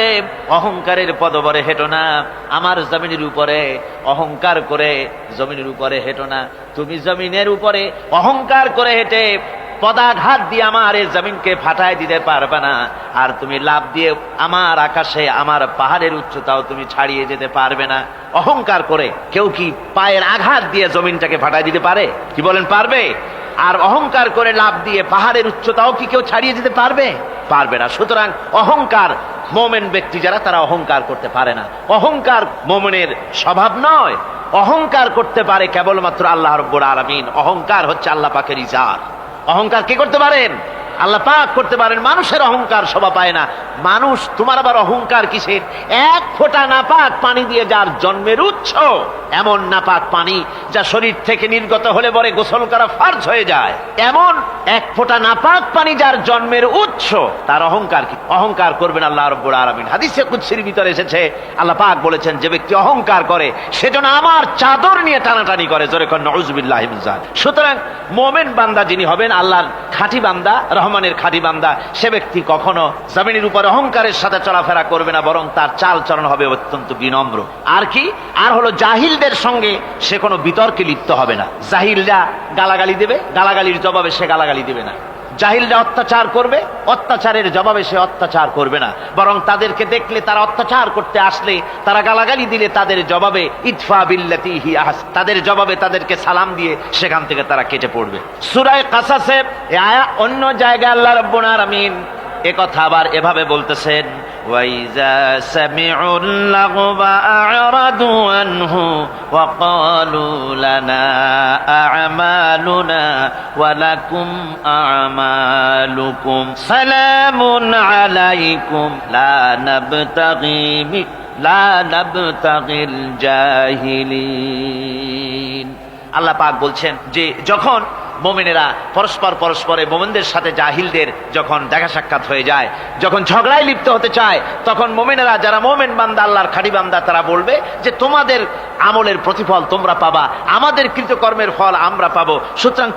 B: অহংকারের পদবরে হেঁটো না, আমার জমিনের উপরে অহংকার করে জমিনের উপরে হেঁটো না। তুমি জমিনের উপরে অহংকার করে হেঁটে পদাঘাত দিয়ে আমার এই জমিনকে ফাটায় দিতে পারবে না। আর তুমি লাফ দিয়ে আমার আকাশে, আমার পাহাড়ের উচ্চতাও তুমি ছাড়িয়ে যেতে পারবে না। অহংকার করে কেউ কি পায়ের আঘাত দিয়ে জমিনটাকে ফাটায় দিতে পারে? কি বলেন, পারবে? আর অহংকার করে লাফ দিয়ে পাহাড়ের উচ্চতাও কি কেউ ছাড়িয়ে যেতে পারবে? পারবে না। সুতরাং অহংকার, মোমেন ব্যক্তি যারা, তারা অহংকার করতে পারে না। অহংকার মোমেনের স্বভাব নয়। অহংকার করতে পারে কেবলমাত্র আল্লাহ রাব্বুল আলামিন। অহংকার হচ্ছে আল্লাহ পাকের ইজাত। অহংকার কে করতে পারেন? আল্লাহ পাক করতে পারেন। মানুষের অহংকার শোভা পায় না,
A: মানুষ, তোমার আবার অহংকার কিসের? এক ফোঁটা নাপাক পানি দিয়ে যার জন্মের উৎস, এমন নাপাক পানি যা শরীর থেকে নির্গত হলে পরে গোসল করা ফরজ হয়ে যায়, এমন এক ফোঁটা নাপাক পানি যার জন্মের উৎস, তার অহংকার কি? অহংকার করবেন আল্লাহ রাব্বুল আলামিন। হাদিসে কুদসির ভিতরে এসেছে, আল্লাহ পাক বলেছেন, যে ব্যক্তি অহংকার করে সেজন্য আমার চাদর নিয়ে টানাটানি করে। জোরে কোন নাউযুবিল্লাহি মিন যালিক। সুতরাং মুমিন বান্দা যিনি হবেন, আল্লাহর খাঁটি বান্দা, রহমানের খাঁটি বান্দা, সে ব্যক্তি কখনো জমিনের উপর অহংকারের সাথে চলাফেরা করবে না, বরং তার চাল চলন হবে অত্যন্ত বিনম্র। আর কি? আর হলো জাহিলদের সঙ্গে সে কোনো বিতর্কে লিপ্ত হবে না। জাহিলরা গালাগালি দেবে, গালাগালির জবাবে সে গালাগালি দেবে না। জাহিলরা অত্যাচার করবে, অত্যাচারের জবাবে সে অত্যাচার করবে না, বরং তাদেরকে দেখলে, তারা অত্যাচার করতে আসলে, তারা গালাগালি দিলে তাদের জবাবে ইদফা বিল্লাতি হিয়া আহসান, তাদের জবাবে তাদেরকে সালাম দিয়ে সেখান থেকে তারা কেটে পড়বে। সূরা কাসাসে অন্য জায়গায় আল্লাহ রাব্বুল আলামিন একথা আবার এভাবে বলতেছেন, ওয়াইজা সামিউল লাগবা আ'রাদু আনহু ওয়া ক্বালু লানা আ'মালুনা ওয়া লাকুম আ'মালুকুম সালামুন আলাইকুম লা নাবতাগিল জাহিলিন। আল্লাহ পাক বলছেন যে যখন মুমিনেরা পরস্পরে মুমিনদের সাথে জাহিলদের যখন দেখা সাক্ষাৎ হয়ে যায়, যখন ঝগড়ায় লিপ্ত হতে চায়, তখন মুমিনেরা, যারা মুমিন বান্দা, আল্লাহর খাঁটি বান্দা, তারা বলবে যে তোমাদের আমলের প্রতিফল তোমরা পাবা, আমাদের কৃতকর্মের ফল আমরা পাবো, সুতরাং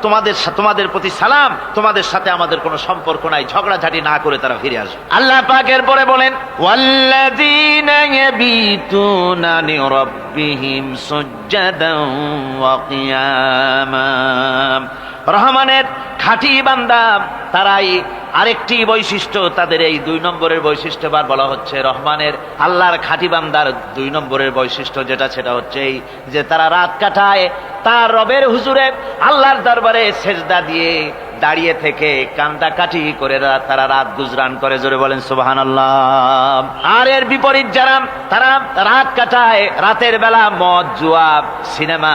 A: তোমাদের প্রতি সালাম, তোমাদের সাথে আমাদের কোনো সম্পর্ক নাই, ঝগড়াঝাটি না করে তারা ফিরে আসবে। আল্লাহ পাক এরপরে বলেন, ওয়াল্লাযীনা ইয়াবিতুনা লিরাব্বিহিম সুজ্জাদান ওয়া কিয়ামা। রহমানের খাঁটি বান্দা তারাই আরেকটি বৈশিষ্ট্য, তাদের এই 2 নম্বরের বৈশিষ্ট্য বার বলা হচ্ছে। রহমানের, আল্লাহর খাঁটি বান্দার 2 নম্বরের বৈশিষ্ট্য যেটা, সেটা হচ্ছে এই যে তারা রাত কাটায় তার রবের হুজুরে, আল্লাহর দরবারে সেজদা দিয়ে দাঁড়িয়ে থেকে কান্দাকাটি করে তারা রাত গুজরান করে। জোরে বলেন সুবহানাল্লাহ। আর এর বিপরীত যারা, তারা রাত কাটায় রাতের বেলা মদ, জুয়া, সিনেমা,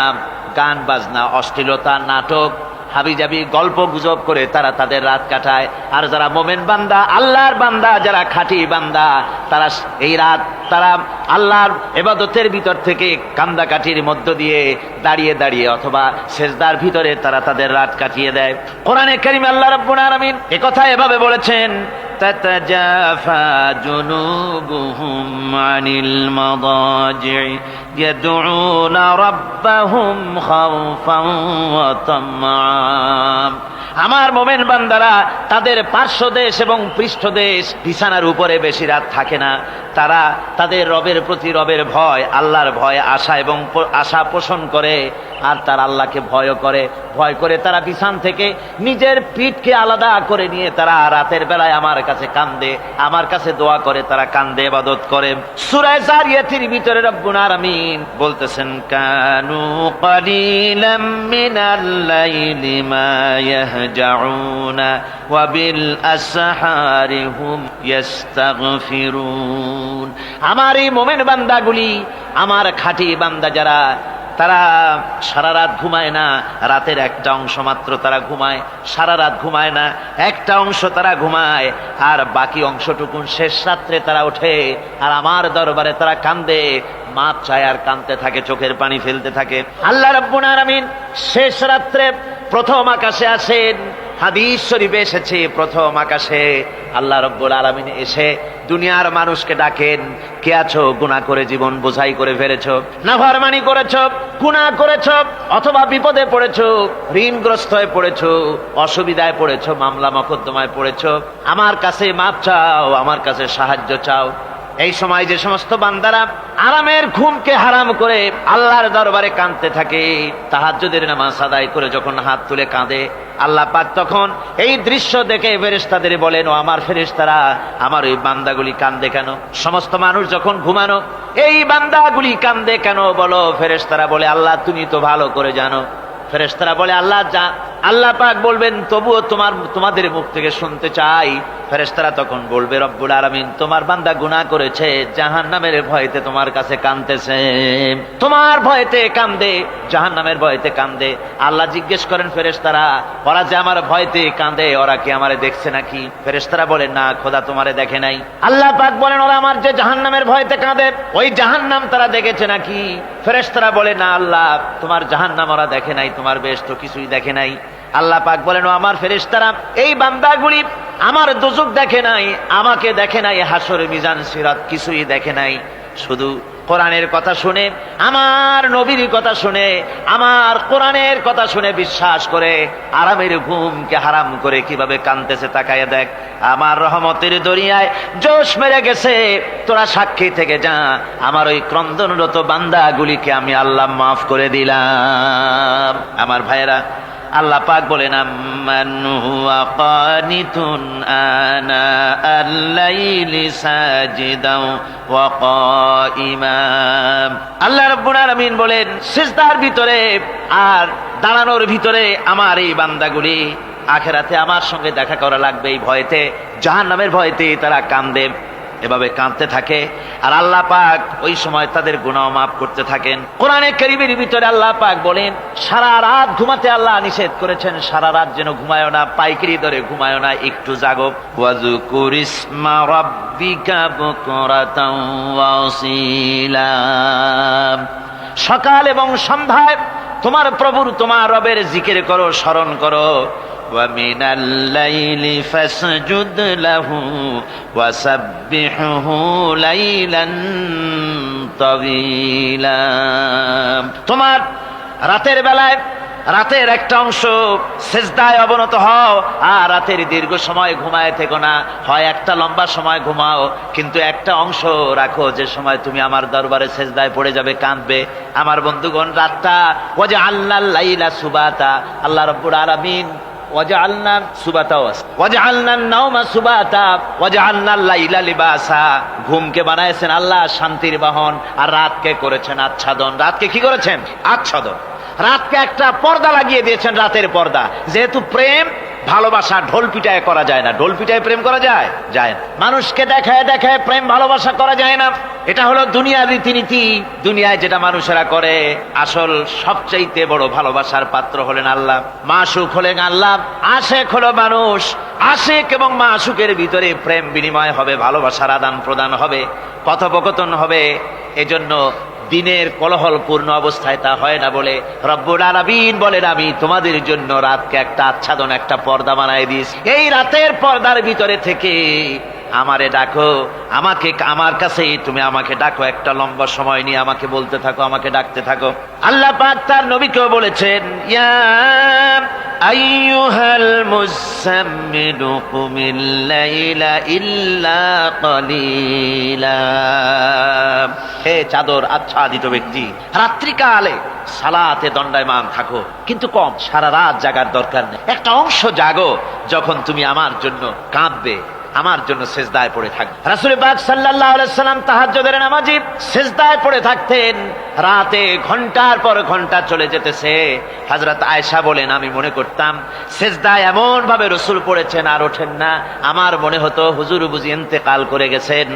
A: গান বাজনা, অশ্লীলতা, নাটক, হাবিজাবি, গল্প গুজব করে তারা তাদের রাত কাটায়। আর যারা মোমেন বান্দা, আল্লাহর বান্দা, যারা খাঁটি বান্দা, তারা এই রাত তারা আল্লাহর ইবাদতের ভিতর থেকে কান্দাকাটির মধ্য দিয়ে দাঁড়িয়ে দাঁড়িয়ে অথবা সেজদার ভিতরে তারা তাদের রাত কাটিয়ে দেয়। কোরআনে কারীমে আল্লাহ রাব্বুল আলামিন একথা এভাবে বলেছেন, তাতাজাফা জুনুবুহুম আনিল মাদাজি'i ইয়াদউনা রাব্বাহুম খাওফান ওয়া তামআ। আমার মোমেন বান্দারা তাদের পার্শ্বদেশ এবং পৃষ্ঠদেশ বিছানার উপরে বেশি রাত থাকে না, তারা তাদের রবের প্রতি, রবের ভয়, আল্লাহর ভয়, আশা এবং আশা পোষণ করে, আর তারা আল্লাহকে ভয় করে তারা বিছান থেকে নিজের পিঠকে আলাদা করে নিয়ে তারা রাতের বেলায় আমার কাছে কান্দে, আমার কাছে দোয়া করে, তারা কান্দে, ইবাদত করে। সূরা যারিয়াতের ভিতরে রব্বুল আলামিন বলতেছেন, কানু ক্বালিলাম মিনাল লাইলি মা ইয়াহজাউনা ওয়া বিল আসহারি হুম ইস্তাগফিরুন। আমার এই মুমিন বান্দাগুলি, আমার খাঁটি বান্দা যারা, তারা সারা রাত ঘুমায় না, রাতের একটা অংশ মাত্র তারা ঘুমায়, সারা রাত ঘুমায় না, একটা অংশ তারা ঘুমায়, আর বাকি অংশটুকুন শেষ রাত্রে তারা ওঠে আর আমার দরবারে তারা কান্দে, মাপ চায় আর কাঁদতে থাকে, চোখের পানি ফেলতে থাকে। আল্লাহ রাব্বুল আলামিন শেষ রাত্রে প্রথম আকাশে আসেন। হাদিস শরীফে এসেছে, প্রথম আকাশে আল্লাহ রাব্বুল আলামিন এসে দুনিয়ার মানুষকে ডাকেন, কে আছো? গুনাহ করে জীবন বোঝাই করে ফেলেছো, নাফরমানি করেছো, গুনাহ করেছো, অথবা বিপদে পড়েছো, ঋণগ্রস্ত হয়ে পড়েছো, অসুবিধায় পড়েছো, মামলা মকদ্দমায় পড়েছো, আমার কাছে মাপ চাও, আমার কাছে সাহায্য চাও। এই সময় যে সমস্ত বান্দারা আরামের ঘুমকে হারাম করে আল্লাহর দরবারে কাঁদতে থাকে, তাহাজ্জুদের নামাজ আদায় করে যখন হাত তুলে কাঁদে, আল্লাহ পাক তখন এই দৃশ্য দেখে ফেরেশতাদের বলেন, ও আমার ফেরেশতারা, আমার ওই বান্দাগুলি কাঁদে কেন? সমস্ত মানুষ যখন ঘুমানো, এই বান্দাগুলি কাঁদে কেন বলো? ফেরেশতারা বলে, আল্লাহ তুমি তো ভালো করে জানো। ফেরেশতারা বলে, আল্লাহ আল্লাহ পাক বলবেন তবুও তোমাদের মুখ থেকে শুনতে চাই। ফেরেশতারা তখন বলবে রব্বুল আলামিন তোমার বান্দা গুনাহ করেছে, জাহান্নামের ভয়তে তোমার কাছে কাঁদতেছে, তোমার ভয়তে কান্দে, জাহান্নামের ভয়তে কান্দে। আল্লাহ জিজ্ঞেস করেন ফেরেশতারা, ওরা যে আমার ভয়তে কাঁদে ওরা কি আমারে দেখছে নাকি? ফেরেশতারা বলেন না খোদা তোমারে দেখে নাই। আল্লাহ পাক বলেন ওরা আমার যে জাহান্নামের ভয়তে কাঁদে ওই জাহান্নাম তারা দেখেছে নাকি? ফেরেশতারা বলে না আল্লাহ তোমার জাহান্নাম ওরা দেখে নাই, তোমার বেহেশত কিছুই দেখে নাই। আল্লাহ পাক বলেন ও আমার ফেরেশতারা এই বান্দাগুলি আমার দোজখ দেখে নাই, আমাকে দেখে নাই, হাসর মিজান সিরাত কিছুই দেখে নাই, শুধু কোরআনের কথা শুনে, আমার নবীর কথা শুনে, আমার কোরআনের কথা শুনে বিশ্বাস করে আরামের ঘুমকে হারাম করে কিভাবে কাঁদতেছে তাকায় দেখ। আমার রহমতের দরিয়ায় জোশ মেরে গেছে, তোরা সাক্ষী থেকে যা, আমার ওই ক্রন্দনরত বান্দাগুলিকে আমি আল্লাহ মাফ করে দিলাম। আমার ভাইয়েরা, আল্লাহ পাক বলেন আম্মান হুয়া কানিতুন আনা আল-লাইলি সাজিদাও ওয়া কাইমা। আল্লাহ রাব্বুল আলামিন বলেন সিজদার ভিতরে আর দাঁড়ানোর ভিতরে আমার এই বান্দাগুলি আখিরাতে আমার সঙ্গে দেখা করা লাগবে এই ভয়তে, জাহান্নামের ভয়তে তারা কান্দে, এভাবে কাঁদতে থাকে। আর আল্লাহ পাক ওই সময় তাদের গুনাহ মাফ করতে থাকেন। কোরআনে কারীমের ভিতরে আল্লাহ পাক বলেন সারা রাত ঘুমাতে আল্লাহ নিষেধ করেছেন, সারা রাত যেন ঘুমায় না, পাইকারি দরে ঘুমায় না, একটু জাগো। ওয়াজকুর ইসমা রাব্বিকা বুকরাতাও ওয়া আসীলা। সকাল এবং সন্ধ্যায় তোমার প্রভুর তোমার রবের জিকির করো, স্মরণ করো। وَمِنَ اللَّيْلِ فَاسْجُدْ لَهُ وَسَبِّحْهُ لَيْلًا طَوِيلًا। তোমার রাতের বেলায় রাতের একটা অংশ সিজদায় অবনত হও, আর রাতের দীর্ঘ সময় ঘুমায় থেকো না, হয় একটা লম্বা সময় ঘুমাও কিন্তু একটা অংশ রাখো যে সময় তুমি আমার দরবারে সিজদায় পড়ে যাবে, কাঁদবে। আমার বন্ধুগণ, রাতটা ওয়াজআলনাল লাইলা সুবাতা, আল্লাহ রাব্বুল আলামিন ওয়াজআলনা সুবাতা ওয়াজআলনান নাওমা সুবাতা ওয়াজআলনাল লাইলা লিবাসা, ঘুমকে বানাইছেন আল্লাহ শান্তির বাহন, আর রাতকে করেছেন আচ্ছাদন। রাতকে কি করেছেন? আচ্ছাদন। রাতকে একটা পর্দা লাগিয়ে দিয়েছেন, রাতের পর্দা। যেহেতু প্রেম ভালোবাসা ঢোল পিটায় করা যায় না, ঢোল পিটায় প্রেম করা যায় যায় না, মানুষকে দেখায় দেখায় প্রেম ভালোবাসা করা যায় না। এটা হলো দুনিয়ার রীতিনীতি, দুনিয়ায় যেটা মানুষেরা করে। আসল সবচাইতে বড় ভালোবাসার পাত্র হলেন আল্লাহ, মাসুক হলেন আল্লাহ, আশেক হলো মানুষ। আশেক এবং মাসুকের ভিতরে প্রেম বিনিময় হবে, ভালোবাসার আদান প্রদান হবে, কথোপকথন হবে। এজন্য দিনের কোলাহল পূর্ণ অবস্থায় তা হয় না বলে রব্বুল আলামিন বলেন আমি তোমাদের জন্য রাতকে একটা আচ্ছাদন, একটা পর্দা বানায় দিয়েছি। এই রাতের পর্দার ভিতরে থেকে আমারে ডাকো, আমাকে আমার কাছেই তুমি আমাকে ডাকো, একটা লম্বা সময় নিয়ে আমাকে বলতে থাকো, আমাকে ডাকতে থাকো। আল্লাহ পাক তার নবীকেও বলেছেন ইয়া আইয়ুহাল মুযাম্মিলু কুমিল লাইলা ইল্লা কালিলা। হে চাদর আচ্ছাদিত ব্যক্তি, রাত্রিকালে সালাতে দণ্ডায়মান থাকো, কিন্তু কম, সারা রাত জাগার দরকার নেই। একটা অংশ জাগো যখন তুমি আমার জন্য কাঁদবে, আমার জন্য সিজদায় পড়ে থাকবে। রাসূল পাক সাল্লাল্লাহু আলাইহি সাল্লাম তাহাজ্জুদের নামাজি সিজদায় পড়ে থাকতেন, রাতে ঘন্টার পর ঘন্টা চলে যেতেছে। হযরত আয়েশা বলেন আমি মনে করতাম সিজদায় এমন ভাবে রাসূল পড়েছেন আর ওঠেন না, আমার মনে হতো হুজুর বুঝি ইন্তেকাল করে গেছেন।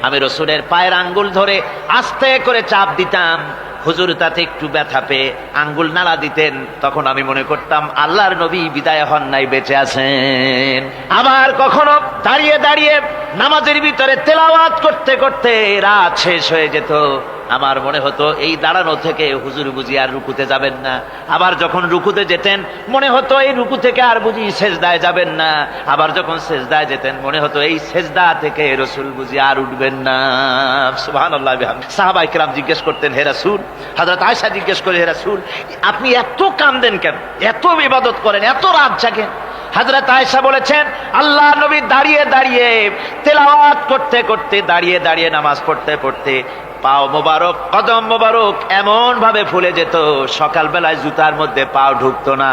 A: আমি রাসূলের পায়ের আঙ্গুল ধরে আস্তে করে চাপ দিতাম, হুজুর তাতে একটু ব্যথা পেয়ে আঙ্গুল নাড়া দিতেন, তখন আমি মনে করতাম আল্লাহর নবী বিদায় হন নাই, বেঁচে আছেন। আবার কখনো দাঁড়িয়ে দাঁড়িয়ে নামাজের ভিতরে তেলাওয়াত করতে করতে রাত শেষ হয়ে যেত, আমার মনে হতো এই দাঁড়ানো থেকে হুজুর বুঝি আর রুকুতে যাবেন না। আবার যখন রুকুতে যেতেন মনে হতো এই রুকু থেকে আর বুঝি সেজদায় যাবেন না। আবার যখন সেজদায় যেতেন মনে হতো এই সেজদা থেকে রাসূল বুঝি আর উঠবেন না। সুবহানাল্লাহ। সাহাবায়ে কেরাম জিজ্ঞেস করতেন হে রাসূল, হযরত আয়েশা জিজ্ঞেস করে হে রাসূল আপনি এত কাঁদেন কেন, এত ইবাদত করেন, এত রাত জাগেন? হযরত আয়েশা বলেছেন আল্লাহ নবী দাঁড়িয়ে দাঁড়িয়ে তেলাওয়াত করতে করতে, দাঁড়িয়ে দাঁড়িয়ে নামাজ পড়তে পড়তে পাও মোবারক, কদম মোবারক এমন ভাবে ফুলে যেত সকাল বেলায় জুতার মধ্যে পাও ঢুকতো না।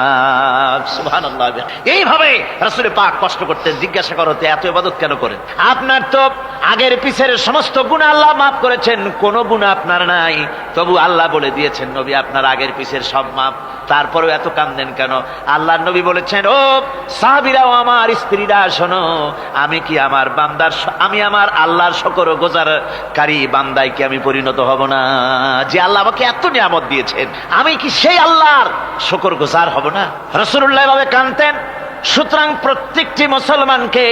A: সুবহানাল্লাহ। এইভাবে রাসূল পাক কষ্ট করতেন। জিজ্ঞাসা করতে এত ইবাদত কেন করেন? আপনার তো আগের পিছের সমস্ত গুনাহ আল্লাহ মাফ করেছেন, কোনো গুনাহ আপনার নাই, তবু আল্লাহ বলে দিয়েছেন নবী আপনার আগের পিছের সব মাফ। তারপরেও এত কান্দেন কেন? আল্লাহর নবী বলেছেন, ও সাহাবীরাও আমার স্ত্রীরা শোনো, আমি কি আমার বান্দার আমি আমার আল্লাহর শুকর গুজারকারী বান্দায় কি আমি পরিণত হব না? যে আল্লাহ আমাকে এত নিয়ামত দিয়েছেন, আমি কি সেই আল্লাহর শুকর গুজার হব না? রাসূলুল্লাহ এভাবে কাঁদতেন। সুতরাং প্রত্যেকটি মুসলমানকে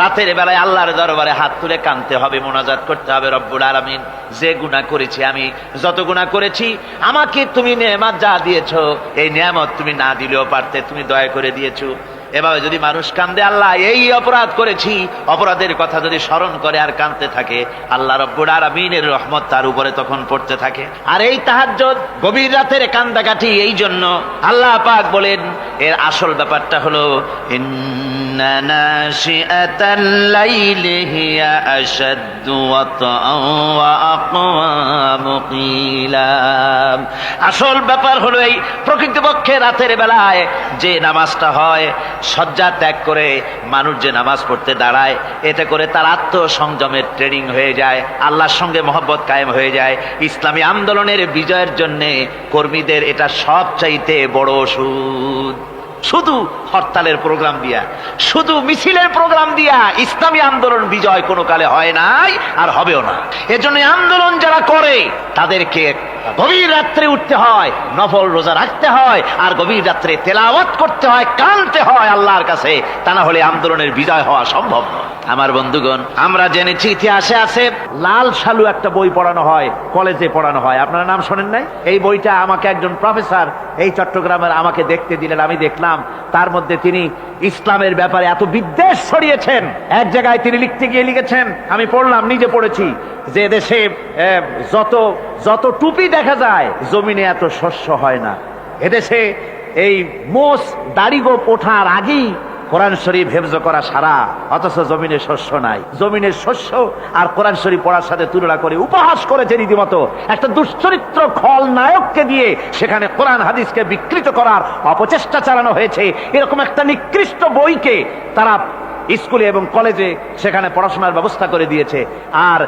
A: রাতের বেলায় আল্লাহর দরবারে হাত তুলে কাঁদতে হবে, মোনাজাত করতে হবে, রব্বুল আলামিন যে গুনাহ করেছি, আমি যত গুনাহ করেছি, আমাকে তুমি নেয়ামত যা দিয়েছো, এই নেয়ামত তুমি না দিলেও পারতে, তুমি দয়া করে দিয়েছো। এভাবে যদি মানুষ কান্দে, আল্লাহ এই অপরাধ করেছি, অপরাধের কথা যদি স্মরণ করে আর কাঁদতে থাকে, আল্লাহ রব্বুল আলামিনের রহমত তার উপরে তখন পড়তে থাকে। আর এই তাহাজ্জুদ, গভীর রাতের কান্দাকাটি, এই জন্য আল্লাহ পাক বলেন, এর আসল ব্যাপারটা হলো ইন্না নাশিআতাল লাইলি হিয়া আশাদ্দু ওয়াতআন ওয়া আকওয়ামু কিলা। আসল ব্যাপার হলো এই প্রকৃতপক্ষে রাতের বেলায় যে নামাজটা হয়, শয্যা ত্যাগ করে মানুষ যে নামাজ পড়তে দাঁড়ায়, এতে করে তার আত্মসংযমের ট্রেনিং হয়ে যায়, আল্লাহর সঙ্গে মহব্বত কায়েম হয়ে যায়। ইসলামী আন্দোলনের বিজয়ের জন্য কর্মীদের এটা সবচাইতে বড় ওষুধ। শুধু হরতালের প্রোগ্রাম দিয়া, শুধু মিছিলের প্রোগ্রাম দিয়া ইসলামী আন্দোলন বিজয় কোনো কালে হয় নাই আর হবেও না। এজন্য আন্দোলন যারা করে তাদেরকে গভীর রাত্রে উঠতে হয়, নফল রোজা রাখতে হয়, আর গভীর রাত্রে তেলাওয়াত করতে হয়, কানতে হয় আল্লাহর কাছে, তা না হলে আন্দোলনের বিজয় হওয়া সম্ভব নয়। আমার বন্ধুগণ, আমরা জেনেছি ইতিহাসে আছে লাল সালু একটা বই পড়ানো হয়, কলেজে পড়ানো হয়, আপনারা নাম শোনেন নাই? এই বইটা আমাকে একজন প্রফেসর এই চট্টগ্রামের আমাকে দেখতে দিলেন, আমি দেখলাম তার মধ্যে তিনি ইসলামের ব্যাপারে এত বিদ্বেষ ছড়িয়েছেন। এক জায়গায় তিনি লিখতে গিয়ে লিখেছেন, আমি পড়লাম, নিজে পড়েছি, যে দেশে যত যত টুপি দেখা যায়, জমিনে এত শস্য হয় না। এদেশে এই মোষ দাড়িগোপ ওঠার আগেই কোরআন শরীফ হেফজ করা সারা, অথচ জমিনে শস্য নাই। জমিনের শস্য আর কোরআন শরীফ পড়ার সাথে তুলনা করে উপহাস করেছে রীতিমতো। একটা দুশ্চরিত্র খলনায়ককে দিয়ে সেখানে কোরআন হাদিসকে বিকৃত করার অপচেষ্টা চালানো হয়েছে। এরকম একটা নিকৃষ্ট বইকে তারা স্কুলে এবং কলেজে সেখানে পড়াশোনার ব্যবস্থা করে দিয়েছে। আর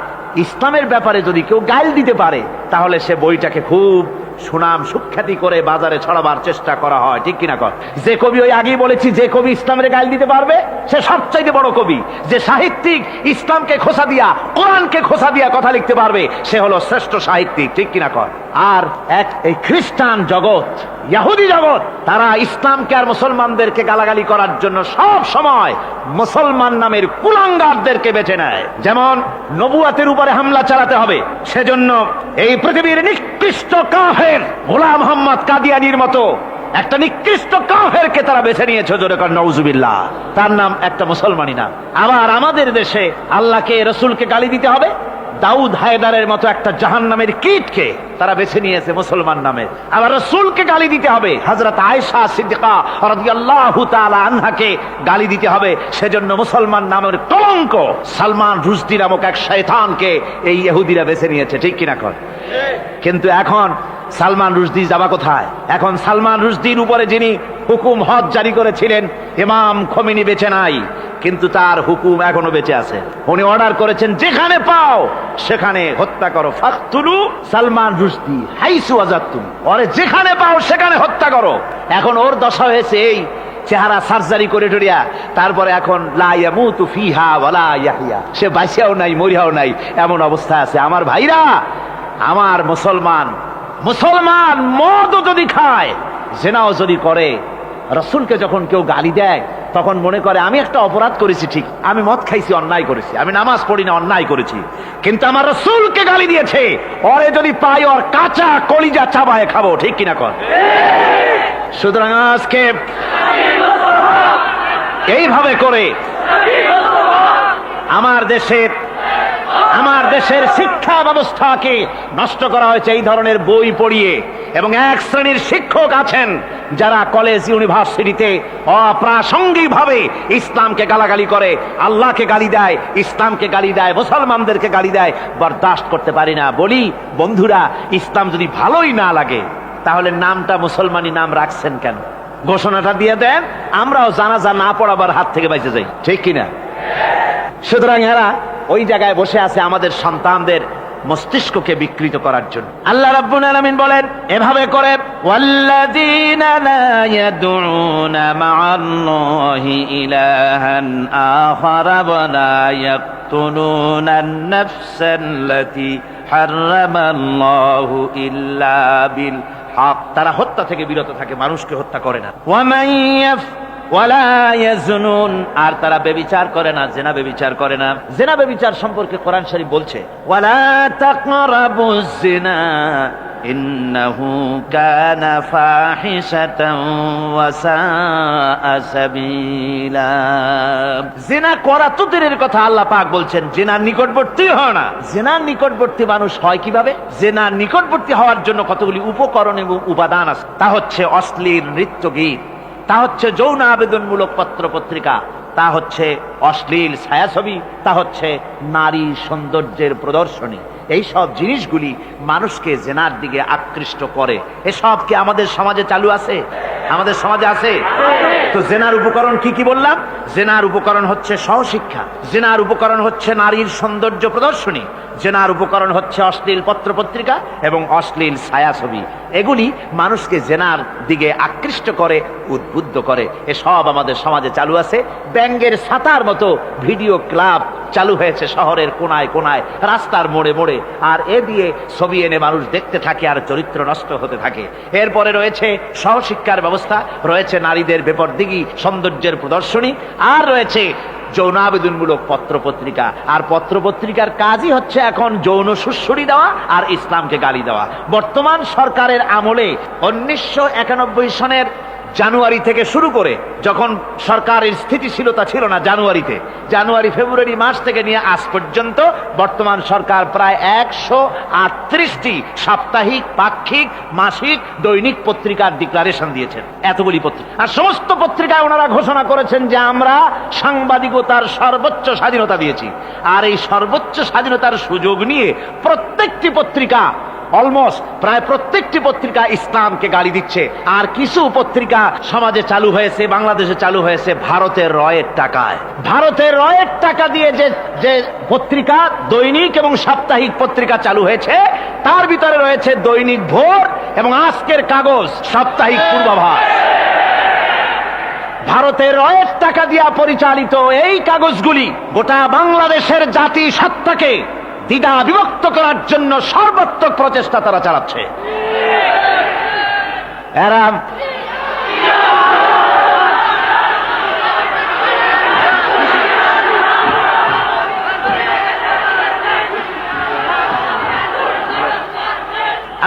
A: ইসলামের ব্যাপারে যদি কেউ গাইল দিতে পারে, তাহলে সে বইটাকে খুব সুনাম সুখ্যাতি করে বাজারে ছড়াবার চেষ্টা করা হয়, ঠিক কিনা কর? যে কবি, ওই আগেই বলেছি, যে কবি ইসলামের গাইল দিতে পারবে সে সবচাইতে বড় কবি। যে সাহিত্যিক ইসলামকে খোসা দিয়া, কোরআনকে খোসা দিয়া কথা লিখতে পারবে, সে হলো শ্রেষ্ঠ সাহিত্যিক, ঠিক কিনা কর? আর এই খ্রিস্টান জগৎ, ইহুদি জগৎ, তারা ইসলামকে আর মুসলমানদেরকে গালাগালি করার জন্য সব সময় মুসলমান নামের কুলাঙ্গারদেরকে বেছে নেয়। যেমন নবুয়াতের উপরে হামলা চালাতে হবে, সেজন্য এই পৃথিবীর নিকৃষ্ট কাফের গোলাম মোহাম্মদ কাদিয়ানির মতো একটা নিকৃষ্ট কাফেরকে তারা বেছে নিয়েছে, জোরে কর নাউজুবিল্লাহ। তার নাম একটা মুসলমানই নাম। আবার আমাদের দেশে আল্লাহকে, রসুলকে গালি দিতে হবে, দাউদ হায়দারের মতো একটা জাহান্নামের কীটকে তারা বেছে নিয়েছে মুসলমান নামে। আবার রাসূলকে গালি দিতে হবে, হযরত আয়েশা সিদ্দিকা রাদিয়াল্লাহু তাআলা আনহাকে গালি দিতে হবে, সেজন্য মুসলমান নামের কলঙ্ক সালমান রুশদি নামক এক শয়তানকে এই ইহুদিরা বেছে নিয়েছে, ঠিক কিনা কর? কিন্তু এখন সালমান রুশদি যাবা কোথায়? এখন সালমান রুশদির উপরে যিনি হুকুম হজ জারি করেছিলেন, ইমাম খোমেনি বেঁচে নাই, কিন্তু তার হুকুম এখনো বেঁচে আছে। উনি অর্ডার করেছেন, যেখানে পাও সেখানে হত্যা করো, ফাকতুলু সালমান রুশদি হাইসু ওয়াজাদতুম, ওরে যেখানে পাও সেখানে হত্যা করো। এখন ওর দশা হয়েছে এই, চেহারা সার্জারি করে টরিয়া, তারপরে এখন লা ইয়ামুতু ফিহা ওয়ালা ইয়াহইয়া, সে বাঁচিয়াও নাই মরিয়াও নাই, এমন অবস্থা আছে। আমার ভাইরা, আমার মুসলমান মদও যদি খায়, জেনাও যদি করে, রাসূলকে যখন কেউ গালি দেয় তখন মনে করে আমি একটা অপরাধ করেছি, ঠিক, আমি মদ খাইছি, অন্যায় করেছি, আমি নামাজ পড়ি না, অন্যায় করেছি, কিন্তু আমার রাসূলকে গালি দিয়েছে, ওরে যদি পাই ওর কাঁচা কলিজা চাবায় খাবো, ঠিক কিনা কর? সুতরাং আজকে এইভাবে করে আমার দেশের শিক্ষা ব্যবস্থাকে নষ্ট করা হয়েছে এই ধরনের বই পড়িয়ে। এবং এক শ্রেণীর শিক্ষক আছেন যারা কলেজ ইউনিভার্সিটিতে অপ্রাসঙ্গিকভাবে ইসলামকে গালাগালি করে, আল্লাহকে গালি দেয়, ইসলামকে গালি দেয়, মুসলমানদেরকে গালি দেয়। বরদাস্ত করতে পারি না। বলি বন্ধুরা, ইসলাম যদি ভালোই না লাগে তাহলে নামটা মুসলমানি নাম রাখছেন কেন? ঘোষণাটা দিয়ে দেন, আমরাও জানাজা না পড়াবার হাত থেকে বেঁচে যাই, ঠিক কিনা? সুতরাং এরা ওই জায়গায় বসে আছে আমাদের সন্তানদের মস্তিষ্ককে বিকৃত করার জন্য। আল্লাহ রাব্বুল আলামিন বলেন এভাবে করে, ওয়াল্লাযীনা লা ইয়াদউনা মা'আল্লাহি ইলাহান আখারা ওয়া লা ইয়াকতুলুনান নাফসাল্লাতী হারামাল্লাহু ইল্লা বিল হক। তারা হত্যা থেকে বিরত থাকে, মানুষকে হত্যা করে না। ওয়ালা ইয়াজনুন, আর তারা ব্যভিচার করে না, জিনা ব্যভিচার করে না। জিনা ব্যভিচার সম্পর্কে কোরআন শরীফ বলছে, ওয়ালা তাকরাবুজ জিনা ইন্নাহু কানা ফাহিশাতান ওয়া সাআ সাবিলা। জিনা করা তো দূরের কথা, আল্লাহ পাক বলছেন জিনার নিকটবর্তী হয় না। জিনার নিকটবর্তী মানুষ হয় কিভাবে? জিনার নিকটবর্তী হওয়ার জন্য কতগুলি উপকরণ এবং উপাদান আছে। তা হচ্ছে অশ্লীল নৃত্য গীত, তা হচ্ছে যৌন আবেদনমূলক পত্র পত্রিকা, তা হচ্ছে অশ্লীল ছায়াছবি, তা হচ্ছে নারী সৌন্দর্যের প্রদর্শনী। এই সব জিনিসগুলি মানুষকে জেনার দিকে আকৃষ্ট করে। এসব কি আমাদের সমাজে চালু আছে? আমাদের সমাজে আছে? তো জেনার উপকরণ কি কি বললাম? জেনার উপকরণ হচ্ছে সহশিক্ষা, জেনার উপকরণ হচ্ছে নারীর সৌন্দর্য প্রদর্শনী, জেনার উপকরণ হচ্ছে অশ্লীল পত্র পত্রিকা এবং অশ্লীল ছায়াছবি। এগুলি মানুষকে জেনার দিকে আকৃষ্ট করে, উদ্বুদ্ধ করে। এসব আমাদের সমাজে চালু আছে। ব্যাঙ্গের ছাতার মতো ভিডিও ক্লাব চালু হয়েছে শহরের কোনায় কোনায়, রাস্তার মোড়ে মোড়ে, আর এ দিয়ে ছবি এনে মানুষ দেখতে থাকে আর চরিত্র নষ্ট হতে থাকে। এরপরে রয়েছে সহশিক্ষার ব্যবস্থা, রয়েছে নারীদের বেপরদিগি সৌন্দর্যের প্রদর্শনী, আর রয়েছে যৌন আবেদনমূলক পত্র পত্রিকা। আর পত্র পত্রিকার কাজই হচ্ছে এখন যৌন সুশ্রুড়ি দেওয়া আর ইসলামকে গালি দেওয়া। বর্তমান সরকারের আমলে 1991 সনের জানুয়ারি থেকে শুরু করে, যখন সরকারের স্থিতিশীলতা ছিল না, জানুয়ারি ফেব্রুয়ারি মাস থেকে নিয়ে আজ পর্যন্ত বর্তমান সরকার প্রায় 138টি সাপ্তাহিক, পাক্ষিক, মাসিক, দৈনিক পত্রিকার ডিক্লারেশন দিয়েছেন। এতগুলি পত্রিকা, আর সমস্ত পত্রিকায় ওনারা ঘোষণা করেছেন যে আমরা সাংবাদিকতার সর্বোচ্চ স্বাধীনতা দিয়েছি। আর এই সর্বোচ্চ স্বাধীনতার সুযোগ নিয়ে প্রত্যেকটি পত্রিকা, অলমোস্ট প্রায় প্রত্যেকটি পত্রিকা ইসলামকে গালি দিচ্ছে। আর কিছু পত্রিকা সমাজে চালু হয়েছে, বাংলাদেশে চালু হয়েছে ভারতের রয়ের টাকায়। ভারতের রয়ের টাকা দিয়ে যে পত্রিকা, দৈনিক এবং সাপ্তাহিক পত্রিকা চালু হয়েছে, তার ভিতরে রয়েছে দৈনিক ভোর এবং আজকের কাগজ, সাপ্তাহিক পূর্বাভাস। ভারতের রয়ের টাকা দিয়া পরিচালিত এই কাগজগুলি গোটা বাংলাদেশের জাতি সত্তাকে দ্বিধা বিভক্ত করার জন্য সর্বাত্মক প্রচেষ্টা তারা চালাচ্ছে। এরা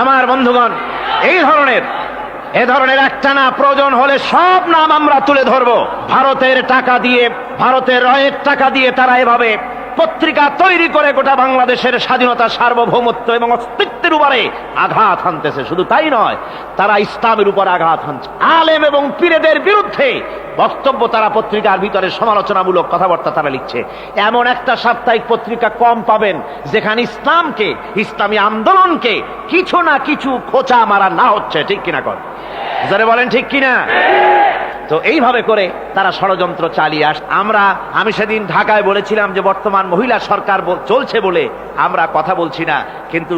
A: আমার বন্ধুগণ, এ ধরনের একটা না, প্রয়োজন হলে সব নাম আমরা তুলে ধরবো। ভারতের টাকা দিয়ে, ভারতের রয়ের টাকা দিয়ে তারা এভাবে পত্রিকা তৈরি করে গোটা বাংলাদেশের স্বাধীনতা, সার্বভৌমত্ব এবং অস্তিত্বের উপরে আঘাত হানতেছে। শুধু তাই নয়, তারা ইসলামের উপর আঘাত হানছে। আলেম এবং পীরেদের বিরুদ্ধে বক্তব্য তারা পত্রিকার ভিতরে সমালোচনামূলক কথাবার্তা তারা লিখছে। এমন একটা সাপ্তাহিক পত্রিকা কম পাবেন যেখানে ইসলামকে, ইসলামী আন্দোলনকে কিছু না কিছু খোঁচা মারা না হচ্ছে। ঠিক কিনা কর? যারা বলেন ঠিক কিনা? তো এইভাবে করে তারা ষড়যন্ত্র চালিয়ে আমি সেদিন ঢাকায় বলেছিলাম যে বর্তমান মহিলা সরকার চলছে বলে আমরা কথা বলছি না, কিন্তু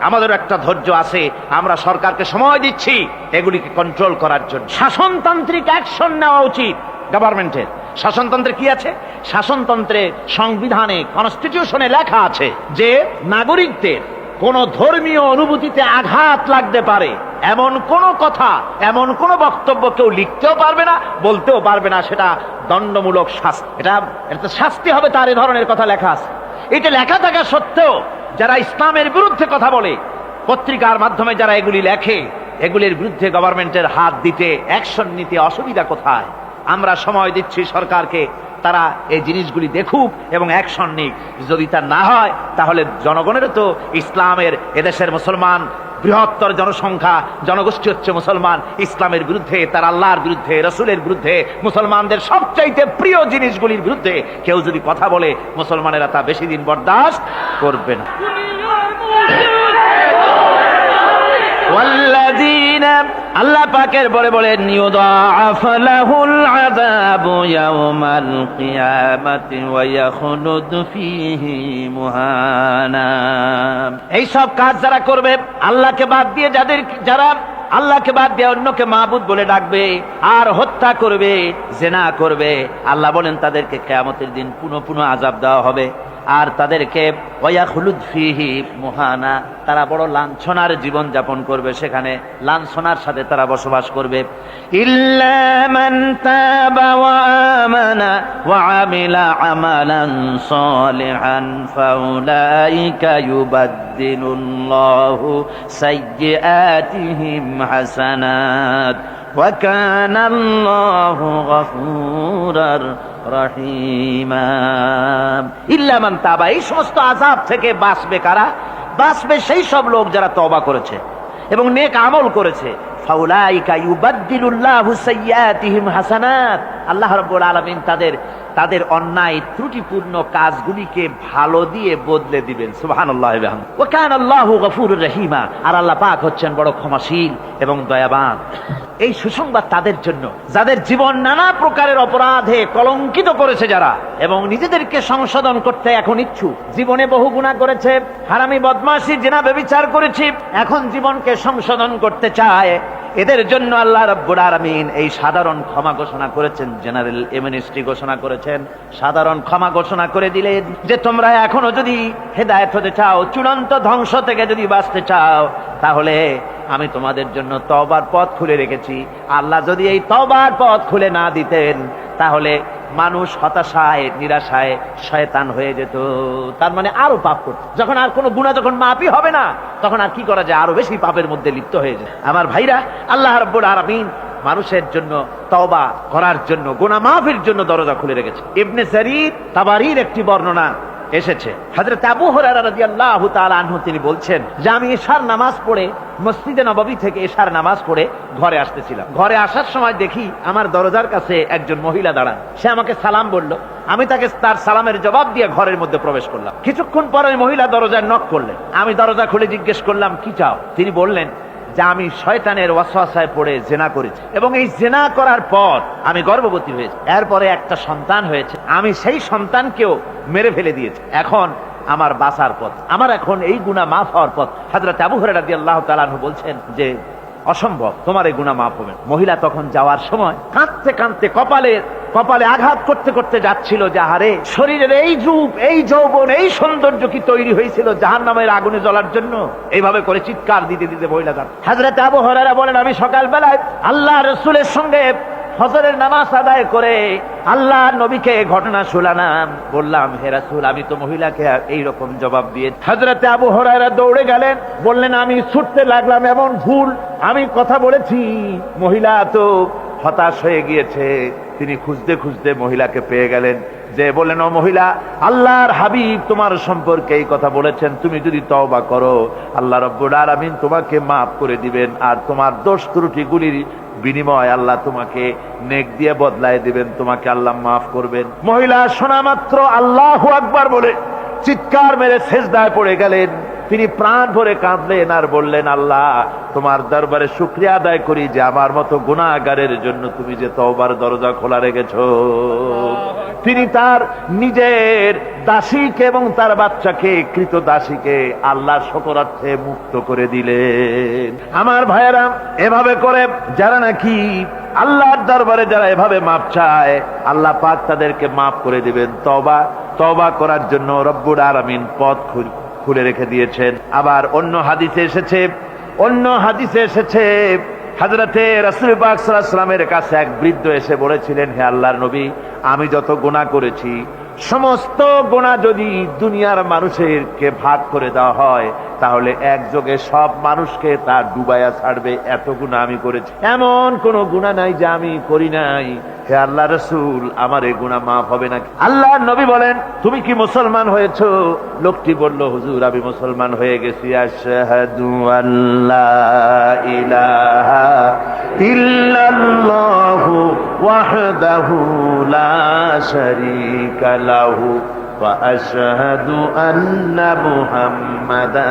A: আমাদের একটা ধৈর্য আছে। আমরা সরকারকে সময় দিচ্ছি এগুলিকে কন্ট্রোল করার জন্য। শাসনতান্ত্রিক অ্যাকশন নেওয়া উচিত গভর্নমেন্টের। শাসনতন্ত্রে কি আছে? শাসনতন্ত্রে, সংবিধানে, কনস্টিটিউশনে লেখা আছে যে নাগরিকদের কোন ধর্মীয় অনুভূতিতে আঘাত লাগতে পারে এমন কোন কথা, এমন কোন বক্তব্য কেউ লিখতেও পারবে না, বলতেও পারবে না। সেটা দণ্ডমূলক শাস্তি, এটা শাস্তি হবে তার। এ ধরনের কথা লেখা আছে। এটা লেখা থাকা সত্ত্বেও যারা ইসলামের বিরুদ্ধে কথা বলে, পত্রিকার মাধ্যমে যারা এগুলি লেখে, এগুলির বিরুদ্ধে গভর্নমেন্টের হাত দিতে, অ্যাকশন নিতে অসুবিধা কোথায়? আমরা সময় দিচ্ছি সরকারকে, তারা এই জিনিসগুলি দেখুক এবং অ্যাকশন নিক। যদি তা না হয় তাহলে জনগণের তো, ইসলামের, এদেশের মুসলমান বৃহত্তর জনসংখ্যা, জনগোষ্ঠী হচ্ছে মুসলমান, ইসলামের বিরুদ্ধে, তার আল্লাহর বিরুদ্ধে, রসুলের বিরুদ্ধে, মুসলমানদের সবচাইতে প্রিয় জিনিসগুলির বিরুদ্ধে কেউ যদি কথা বলে, মুসলমানেরা তা বেশি দিন বরদাস্ত করবে না।
B: ওয়াল্লাযীনা আল্লাহ পাকের পরে বলেন ইউদাআফ লাহুল আযাবু ইয়াওমাল কিয়ামাতি ওয়া ইয়াখলুদ ফীহি মুহানা। এই সব কাজ যারা করবে, আল্লাহকে বাদ দিয়ে যারা আল্লাহকে বাদ দিয়ে অন্যকে মাবুদ বলে ডাকবে আর হত্যা করবে, জিনা করবে, আল্লাহ বলেন তাদেরকে কিয়ামতের দিন পুনঃ পুনঃ আযাব দেওয়া হবে। আর তাদেরকে ওয়ায়াখলুদ ফীহি মুহানা, তারা বড় লাঞ্ছনার জীবন যাপন করবে, সেখানে লাঞ্ছনার সাথে তারা বসবাস করবে। ইল্লা মান তাবা ওয়া আমানা ওয়া আমিলা আমালান সালিহান ফাউলাইকা ইউবাদদিলুল্লাহু সাইয়্যাতিহিম হাসানাত ওয়া কানা আল্লাহু গফুরার রহিমা। ইল্লা মান তাবা, এই সমস্ত আযাব থেকে বাঁচবে কারা? বাঁচবে সেই সব লোক যারা তওবা করেছে এবং নেক আমল করেছে। ফাউলাইকা ইউবাদদিলুল্লাহু সাইয়্যাতিহিম হাসানাত, আল্লাহ রাব্বুল আলামিন তাদের অন্যায় ত্রুটিপূর্ণ কাজগুলিকে ভালো দিয়ে বদলে দিবেন। সুবহানাল্লাহি ওয়া বিহামদিহি। ওয়া কানা আল্লাহু গফুরুর রহিমা, আর আল্লাহ পাক হচ্ছেন বড় ক্ষমাশীল এবং দয়াবান। এই সুসংবাদ তাদের জন্য যাদের জীবন নানা প্রকারের অপরাধে কলঙ্কিত করেছে যারা, এবং নিজেদেরকে সংশোধন করতে এখন ইচ্ছুক। জীবনে বহু গুনাহ করেছে, হারামি, বদমাশি, জিনা, ব্যভিচার করেছি, এখন জীবনকে সংশোধন করতে চায়। এদের জন্য আল্লাহ রাব্বুল আলামিন এই সাধারণ ক্ষমা ঘোষণা করেছেন, জেনারেল এমনেস্টি ঘোষণা করেছেন। সাধারণ ক্ষমা ঘোষণা করে দিলেন যে তোমরা এখনো যদি হেদায়েত হতে চাও, চূড়ান্ত ধ্বংস থেকে যদি বাঁচতে চাও, তাহলে আমি তোমাদের জন্য তওবার পথ খুলে রেখেছি। আল্লাহ যদি এই তওবার পথ খুলে না দিতেন, তাহলে মানুষ হতাশায়, নিরাশায় শয়তান হয়ে যেত। তার মানে আরো পাপ করত। যখন আর কোনো গুনাহ যখন মাফই হবে না, তখন আর কি করা যায়? আরো বেশি পাপের মধ্যে লিপ্ত হয়ে যায়। আমার ভাইরা, আল্লাহ রাব্বুল আলামিন মানুষের জন্য তওবা করার জন্য, গুনাহ মাফের জন্য দরজা খুলে রেখেছে। ইবনে জারীর তাবারীর একটি বর্ণনা এসেছে, হযরত আবু হুরায়রা রাদিয়াল্লাহু তাআলা আনহু তিনি বলছেন যে আমি ইশার নামাজ পড়ে মসজিদে নববী থেকে ইশার নামাজ পড়ে ঘরে আসতেছিলাম। ঘরে আসার সময় দেখি আমার দরজার কাছে একজন মহিলা দাঁড়ান। সে আমাকে সালাম বলল, আমি তাকে তার সালামের জবাব দিয়ে ঘরের মধ্যে প্রবেশ করলাম। কিছুক্ষণ পরে ওই মহিলা দরজায় নক করলেন। আমি দরজা খুলে জিজ্ঞেস করলাম, কি চাও? তিনি বললেন যে আমি শয়তানের ওয়াসওয়াসায় পড়ে জিনা করেছি এবং এই জিনা করার পর আমি গর্ভবতী হয়েছি। এরপরে একটা সন্তান হয়েছে, আমি সেই সন্তানকেও মেরে ফেলে দিয়েছি। এখন আমার বাঁচার পথ, আমার এখন এই গুনাহ মাফ হওয়ার পথ। হযরত আবু হুরায়রা রাদিয়াল্লাহু তাআলা আনহু বলছেন যে অসম্ভব, তোমার এই গুনাহ মাফ হবে না। মহিলা তখন যাওয়ার সময় কাঁদতে কাঁদতে কপালে আঘাত করতে করতে যাচ্ছিল যে আহারে, শরীরের এই রূপ, এই যৌবন, এই সৌন্দর্য কি তৈরি হয়েছিল জাহান্নামের আগুনে জ্বলার জন্য? এইভাবে করে চিৎকার দিতে দিতে মহিলা যান। হযরত আবু হুরায়রা বলেন, আমি সকালবেলায় আল্লাহ রাসূলের সঙ্গে ফজরের নামাজ আদায় করে আল্লাহ নবীকে ঘটনা শোনালাম। বললাম, হে রাসূল, আমি তো মহিলাকে এইরকম জবাব দিয়ে। হযরত আবু হুরায়রা দৌড়ে গেলেন, বললেন, আমি ছুটতে লাগলাম, এমন ভুল আমি কথা বলেছি। মহিলা তো হতাশ হয়ে গিয়েছে। তিনি খুঁজতে খুঁজতে মহিলাকে পেয়ে গেলেন, যে বললেন, ও মহিলা, আল্লাহর হাবিব তোমার সম্পর্কে এই কথা বলেছেন, তুমি যদি তওবা করো আল্লাহ রাব্বুল আলামিন তোমাকে মাফ করে দিবেন, আর তোমার দোষ ত্রুটিগুলির বিনিময় আল্লাহ তোমাকে নেক দিয়ে বদলায় দিবেন, তোমাকে আল্লাহ মাফ করবেন। মহিলা শোনা মাত্র আল্লাহু আকবার বলে চিৎকার মেরে সিজদায় পড়ে গেলেন। তিনি প্রাণ ভরে কাঁদলেন আর বললেন, আল্লাহ, তোমার দরবারে শুকরিয়া আদায় করি যে আমার মতো গুনাহগারের জন্য তুমি যে তওবার দরজা খোলা রেখেছো। তিনি তার নিজের দাসীকে এবং তার বাচ্চাকে, কৃত দাসীকে আল্লাহর শকরার্থে মুক্ত করে দিলেন। আমার ভাইয়েরা, এভাবে করে যারা নাকি আল্লাহর দরবারে যারা এভাবে মাপ চায়, আল্লাহ পাক তাদেরকে মাফ করে দিবেন। তওবা করার জন্য রব্বুল আলামিন পথ খুলে রেখে দিয়েছেন। আবার অন্য হাদিসে এসেছে হযরতে রাসূল পাক সাল্লাল্লাহু আলাইহি ওয়াসাল্লামের কাছে এক বৃদ্ধ এসে বলেছিলেন, হে আল্লাহর নবী, আমি যত গুনাহ করেছি সমস্ত গুনাহ যদি দুনিয়ার মানুষেরকে ভাগ করে দেওয়া হয়, তাহলে একযোগে সব মানুষকে তা ডুবাইয়া ছাড়বে, এত গুনাহ আমি করেছি। এমন কোন গুনাহ নাই যে আমি করি নাই। হে আল্লাহ রাসূল, আমার এই গুনাহ মাফ হবে নাকি? আল্লাহর নবী বলেন, তুমি কি মুসলমান হয়েছো? লোকটি বলল, হুজুর, আমি মুসলমান হয়ে গেছি। আশহাদু আল্লা ইলাহা ইল্লাল্লাহু ওয়াহদাহু লা শারীকা লাহু
A: وأشهد أن محمدا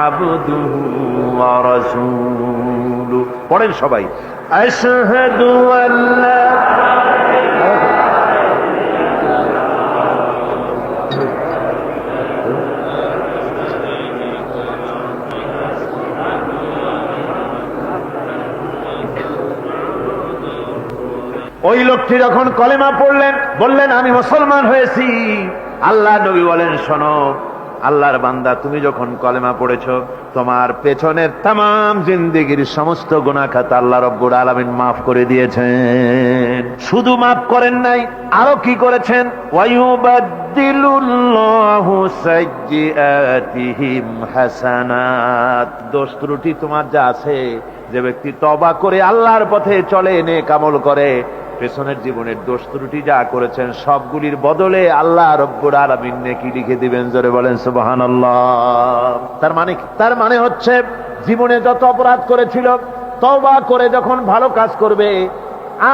A: عبده ورسوله পড়েন সবাই أشهد أن لا ওই লোকটি যখন কলেমা পড়লেন, বললেন আমি মুসলমান হয়েছি। আল্লাহ নবী বলেন, শোনো আল্লাহর বান্দা, তুমি যখন কলেমা পড়েছো তোমার পেছনের তামাম জিন্দেগির সমস্ত গুনাহ খাতা আল্লাহ রব্বুল আলামিন মাফ করে দিয়েছেন। শুধু মাফ করেন নাই, আরো কি করেছেন? ওয়ায়ুবাদদিলুল্লাহু সাইয়্যাতিহিম হাসানাত। দোষ ত্রুটি তোমার যা আছে, যে ব্যক্তি তওবা করে আল্লাহর পথে চলে, নেক আমল করে, পেছনের জীবনের দোষ ত্রুটি যা করেছেন সবগুলির বদলে আল্লাহ রব্বুল আলামিন নেকি লিখে দিবেন। জোরে বলেন সুবহানাল্লাহ। তার মানে হচ্ছে জীবনে যত অপরাধ করেছিল, তওবা করে যখন ভালো কাজ করবে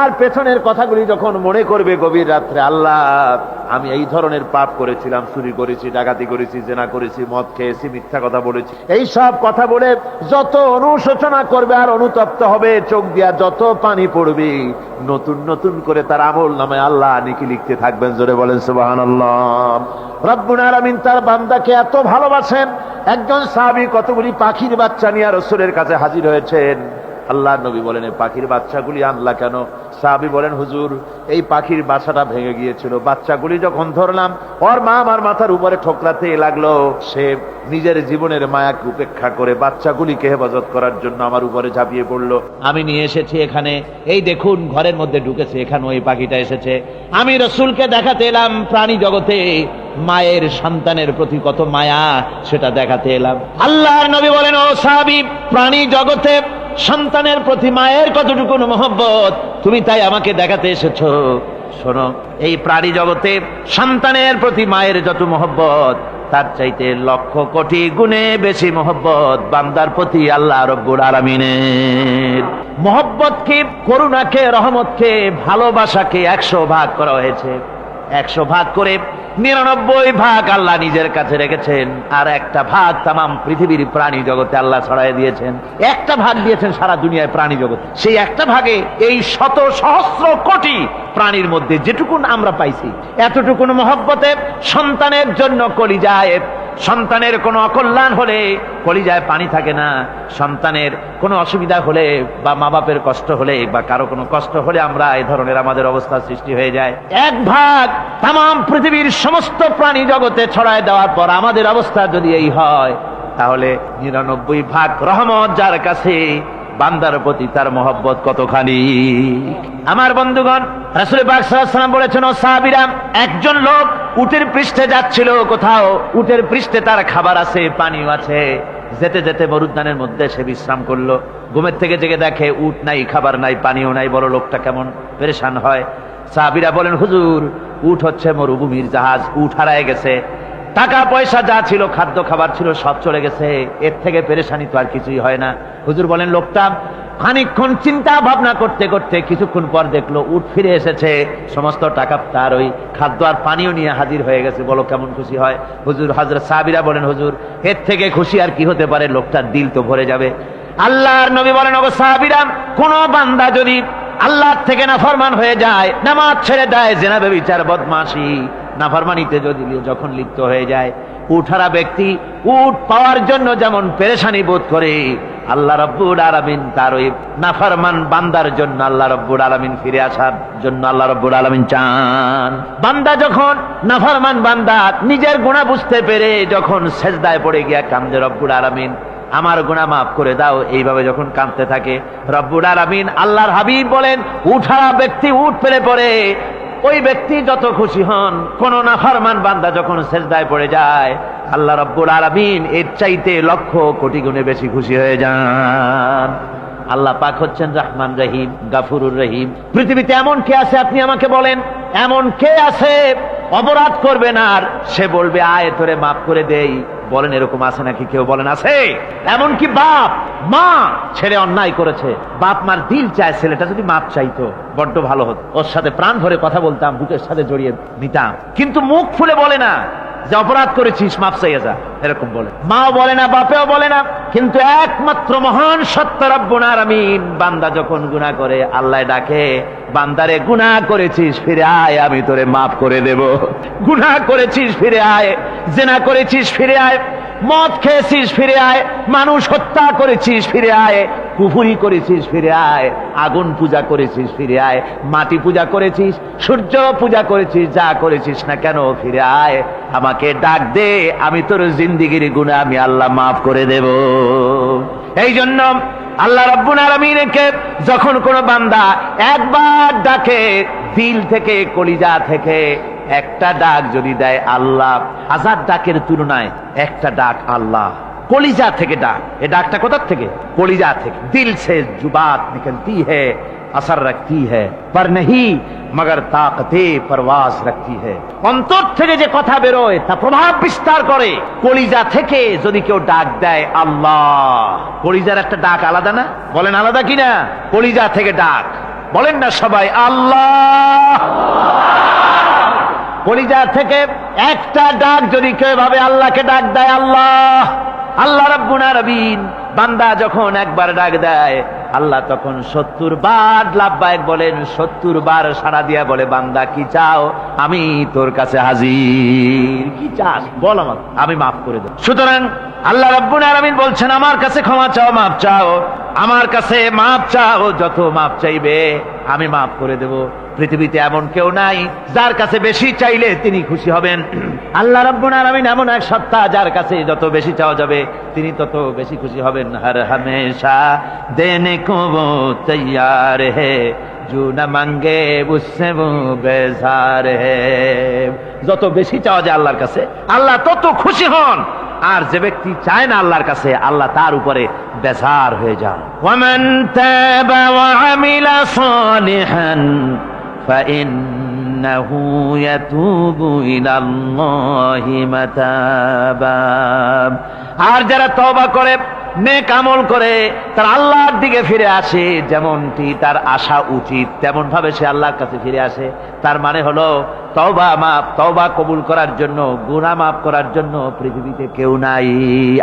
A: আর পেছনের কথাগুলি যখন মনে করবে গভীর রাত্রে, আল্লাহ আমি এই ধরনের পাপ করেছিলাম, চুরি করেছি, ডাকাতি করেছি, জেনা করেছি, মদ খেয়েছি, মিথ্যা কথা বলেছি, এই সব কথা বলে যত অনুশোচনা করবে আর অনুতপ্ত হবে, চোখ দিয়া যত পানি পড়বে, নতুন নতুন করে তার আমল নামে আল্লাহ নেকি লিখতে থাকবেন। জোরে বলেন সুবহানাল্লাহ। রব্বুল আলামিন তার বান্দাকে এত ভালোবাসেন, একজন সাহাবী কতগুলি পাখির বাচ্চা নিয়ে রাসূলের কাছে হাজির হয়েছেন। আল্লাহ নবী বলেন, এই পাখির বাচ্চাগুলি আনলা কেন? সাহাবী বলেন, হুজুর এই পাখির বাসাটা ভেঙে গিয়েছিল, বাচ্চাগুলি যখন ধরলাম ওর মা আমার মাথার উপরে ঠোকরাতে লাগলো, সে নিজের জীবনের মায়াকে উপেক্ষা করে বাচ্চাগুলিকে হেফাজত করার জন্য আমার উপরে ঝাঁপিয়ে পড়লো। আমি নিয়ে এসেছি এখানে, এই দেখুন ঘরের মধ্যে ঢুকেছে, এখানে ওই পাখিটা এসেছে। আমি রাসূলকে দেখাতে এলাম প্রাণী জগতে মায়ের সন্তানের প্রতি কত মায়া, সেটা দেখাতে এলাম। আল্লাহর নবী বলেন, ও সাহাবী, প্রাণী জগতে সন্তানের প্রতি মায়ের কতটুকু মহব্বত তুমি তাই আমাকে দেখাতে এসেছো। শোনো, এই প্রাণী জগতে সন্তানের প্রতি মায়ের যত মহব্বত, তার চাইতে লক্ষ কোটি গুণে বেশি মহব্বত বান্দার প্রতি আল্লাহ রব্বুল আলামিনের। মহব্বতকে, করুণাকে, রহমতকে, ভালোবাসাকে 100 ভাগ করা হয়েছে। 100 ভাগ করে 99 ভাগ আল্লাহ নিজের কাছে রেখেছেন, আর একটা ভাগ তামাম পৃথিবীর প্রাণী জগতে আল্লাহ ছড়াই দিয়েছেন। একটা ভাগ দিয়েছেন সারা দুনিয়ায় প্রাণী জগৎ। সেই একটা ভাগে এই শত সহস্র কোটি প্রাণীর মধ্যে যেটুকুন আমরা পাইছি, এতটুকুন মহব্বতে সন্তানের জন্য কলিজায়, সন্তানের কোনো অকল্যাণ হলে কলিজায় পানি থাকে না, সন্তানের কোনো অসুবিধা হলে বা মা বাপের কষ্ট হলে বা কারো কোনো কষ্ট হলে আমরা এই ধরনের আমাদের অবস্থা সৃষ্টি হয়ে যায়। এক ভাগ তামাম পৃথিবীর সমস্ত প্রাণী জগতে ছড়ায় দেওয়ার পর আমাদের অবস্থা যদি এই হয়, তাহলে 99 ভাগ রহমত যার কাছে, বান্দার প্রতি তার মহব্বত কতখানি। আমার বন্ধুগণ, রাসূল পাক সাল্লাল্লাহু আলাইহি ওয়াসাল্লাম বলেছেন, ও সাহাবীরা, একজন লোক উটের পৃষ্ঠে যাচ্ছিল কোথাও, উটের পৃষ্ঠে তার খাবার আছে, পানিও আছে, যেতে যেতে মরুদ্যানের মধ্যে সে বিশ্রাম করলো। ঘুমের থেকে জেগে দেখে উট নাই, খাবার নাই, পানিও নাই, বড় লোকটা কেমন পেরেশান হয়। সাহাবীরা বলেন, হুজুর উট হচ্ছে মরুভূমির জাহাজ, উট হারায় গেছে, টাকা পয়সা যা ছিল, খাদ্য খাবার ছিল, সব চলে গেছে, এর থেকে পেরেশানি তো আর কিছুই হয় না। হুজুর বলেন, লোকটা খানিকক্ষণ চিন্তা ভাবনা করতে করতে কিছুক্ষণ পর দেখলো উট ফিরে এসেছে, সমস্ত টাকা তার ওই খাদ্য আর পানিও নিয়ে হাজির হয়ে গেছে। বলো কেমন খুশি হয়? হুজুর, হযরত সাহাবীরা বলেন, হুজুর এর থেকে খুশি আর কি হতে পারে, লোকটার দিল তো ভরে যাবে। আল্লাহর নবী বলেন, ওগো সাহাবীরা, কোন বান্দা যদি আল্লাহর থেকে নাফরমান হয়ে যায়, নামাজ ছেড়ে দেয়, জিনা ব্যভিচার বদমাশি নাফরমানিতে যখন লিপ্ত হয়ে যায়, উঠারা ব্যক্তি উট পাওয়ার জন্য যেমন পেরেশানি বোধ করে, আল্লাহ রাব্বুল আলামিন তার ওই নাফরমান বান্দার জন্য, আল্লাহ রাব্বুল আলামিন ফিরে আসার জন্য আল্লাহ রাব্বুল আলামিন চান। বান্দা যখন, নাফরমান বান্দা নিজের গুনাহ বুঝতে পেরে যখন সেজদায় পড়ে গিয়া কান্দে, রব্বুল আলামিন আমার গুনাহ মাফ করে দাও, এইভাবে যখন কাঁদতে থাকে, রব্বুল আলামিন, আল্লাহর হাবিব বলেন, উঠারা ব্যক্তি উঠ পেলে পড়ে, ওই ব্যক্তি যত খুশি হন। কোন নাফরমান বান্দা যখন সেজদায় পড়ে যায়, আল্লাহ রাব্বুল আলামিন এর চাইতে লক্ষ কোটি গুণে বেশি খুশি হয়ে যান। আল্লাহ পাক হচ্ছেন রহমান রহিম, গাফুরুর রহিম। পৃথিবীতে এমন কে আছে আপনি আমাকে বলেন, এমন কে আছে অপরাধ করবে না, আর সে বলবে আয় তোরে মাফ করে দেই। বলেন এরকম আছে নাকি? কেউ বলেন আছে? এমনকি বাপ মা ছেলে অন্যায় করেছে, বাপ মার দিল চায় ছেলেটা যদি মাপ চাইতো বড্ড ভালো হতো, ওর সাথে প্রাণ ভরে কথা বলতাম, বুকের সাথে জড়িয়ে নিতাম। কিন্তু মুখ ফুলে বলে না যে অপরাধ করেছিস মাপ চাইয়া যা, এরকম বলে। মাও বলে না, বাপেও বলে না। কিন্তু একমাত্র মহান সত্য রব্বুল আলামিন, বান্দা যখন গুনাহ করে আল্লাহ ডাকে, বান্দারে গুনাহ করেছিস ফিরে আয়, আমি তোরে মাফ করে দেব। গুনাহ করেছিস ফিরে আয়, জিনা করেছিস ফিরে আয়, মদ খেয়েছিস ফিরে আয়, মানুষ হত্যা করেছিস ফিরে আয়, কুফরি করেছিস ফিরে আয়, আগুন পূজা করেছিস ফিরে আয়, মাটি পূজা করেছিস, সূর্য পূজা করেছিস, যা করেছিস না কেন ফিরে আয়, আমাকে ডাক দে, আমি তোর জিন্দেগির গুনাহ আমি আল্লাহ মাফ করে দেব। এই জন্য আল্লাহ রাব্বুল আলামিনকে যখন কোন বান্দা একবার ডাকে, দিল থেকে কলিজা থেকে একটা ডাক যদি দেয় আল্লাহ, হাজার ডাকের তুলনায় একটা ডাক আল্লাহ, কলিজা থেকে ডাক। এই ডাকটা কোথার থেকে? কলিজা থেকে। দিল সে जुबात निकलती है, असर रखती है, पर नहीं मगर ताकते परवास रखती है। অন্তর থেকে যে কথা বেরোয় তা প্রভাব বিস্তার করে। কলিজা থেকে যদি কেউ ডাক দেয় আল্লাহ, কলিজার একটা ডাক আলাদা না? বলেন আলাদা কিনা? কলিজা থেকে ডাক, বলেন না সবাই আল্লাহ। কলিজা থেকে একটা ডাক যদি কেউ ভাবে আল্লাহকে ডাক দেয় আল্লাহ, আল্লাহ রাব্বুল আলামিন, বান্দা যখন একবার ডাক দেয় আল্লাহ তখন 70 বার লাব্বাইক বলেন, 70 বার সাড়া দিয়া বলে বান্দা কি চাও, আমি তোর কাছে হাজির। কি চাস বল, আমার আমি মাফ করে দেব। সুতরাং আল্লাহ রাব্বুল আলামিন বলছেন আমার কাছে ক্ষমা চাও, মাফ চাও, আমার কাছে মাফ চাও, যত মাফ চাইবে আমি মাফ করে দেব। পৃথিবীতে এমন কেউ নাই যার কাছে বেশি চাইলে তিনি খুশি হবেন। আল্লাহ রাব্বুল আলামিন এমন এক সত্তা যার কাছে যত বেশি চাওয়া যাবে তিনি তত বেশি খুশি হবেন। হর হামেশা দেনে কো वो तैयार है, जो न मांगे उससे वो बेजार है। যত বেশি চাওয়া যায় আল্লাহর কাছে আল্লাহ তত খুশি হন, আর যে ব্যক্তি চায় না আল্লাহর কাছে আল্লাহ তার উপরে বেজার হয়ে যান। ওয়ামান তাবা ওয়া আমিলা সালিহান ফাইন্নাহু ইয়াতুবু ইলাল্লাহি মাতাবা। আর যারা তওবা করে, নেক আমল করে, তার আল্লাহর দিকে ফিরে আসে, যেমনটি তার আশা উচিত তেমন ভাবে সে আল্লাহর কাছে ফিরে আসে, তার মানে হলো তওবা মাফ, তওবা কবুল করার জন্য, গুনাহ মাফ করার জন্য পৃথিবীতে কেউ নাই।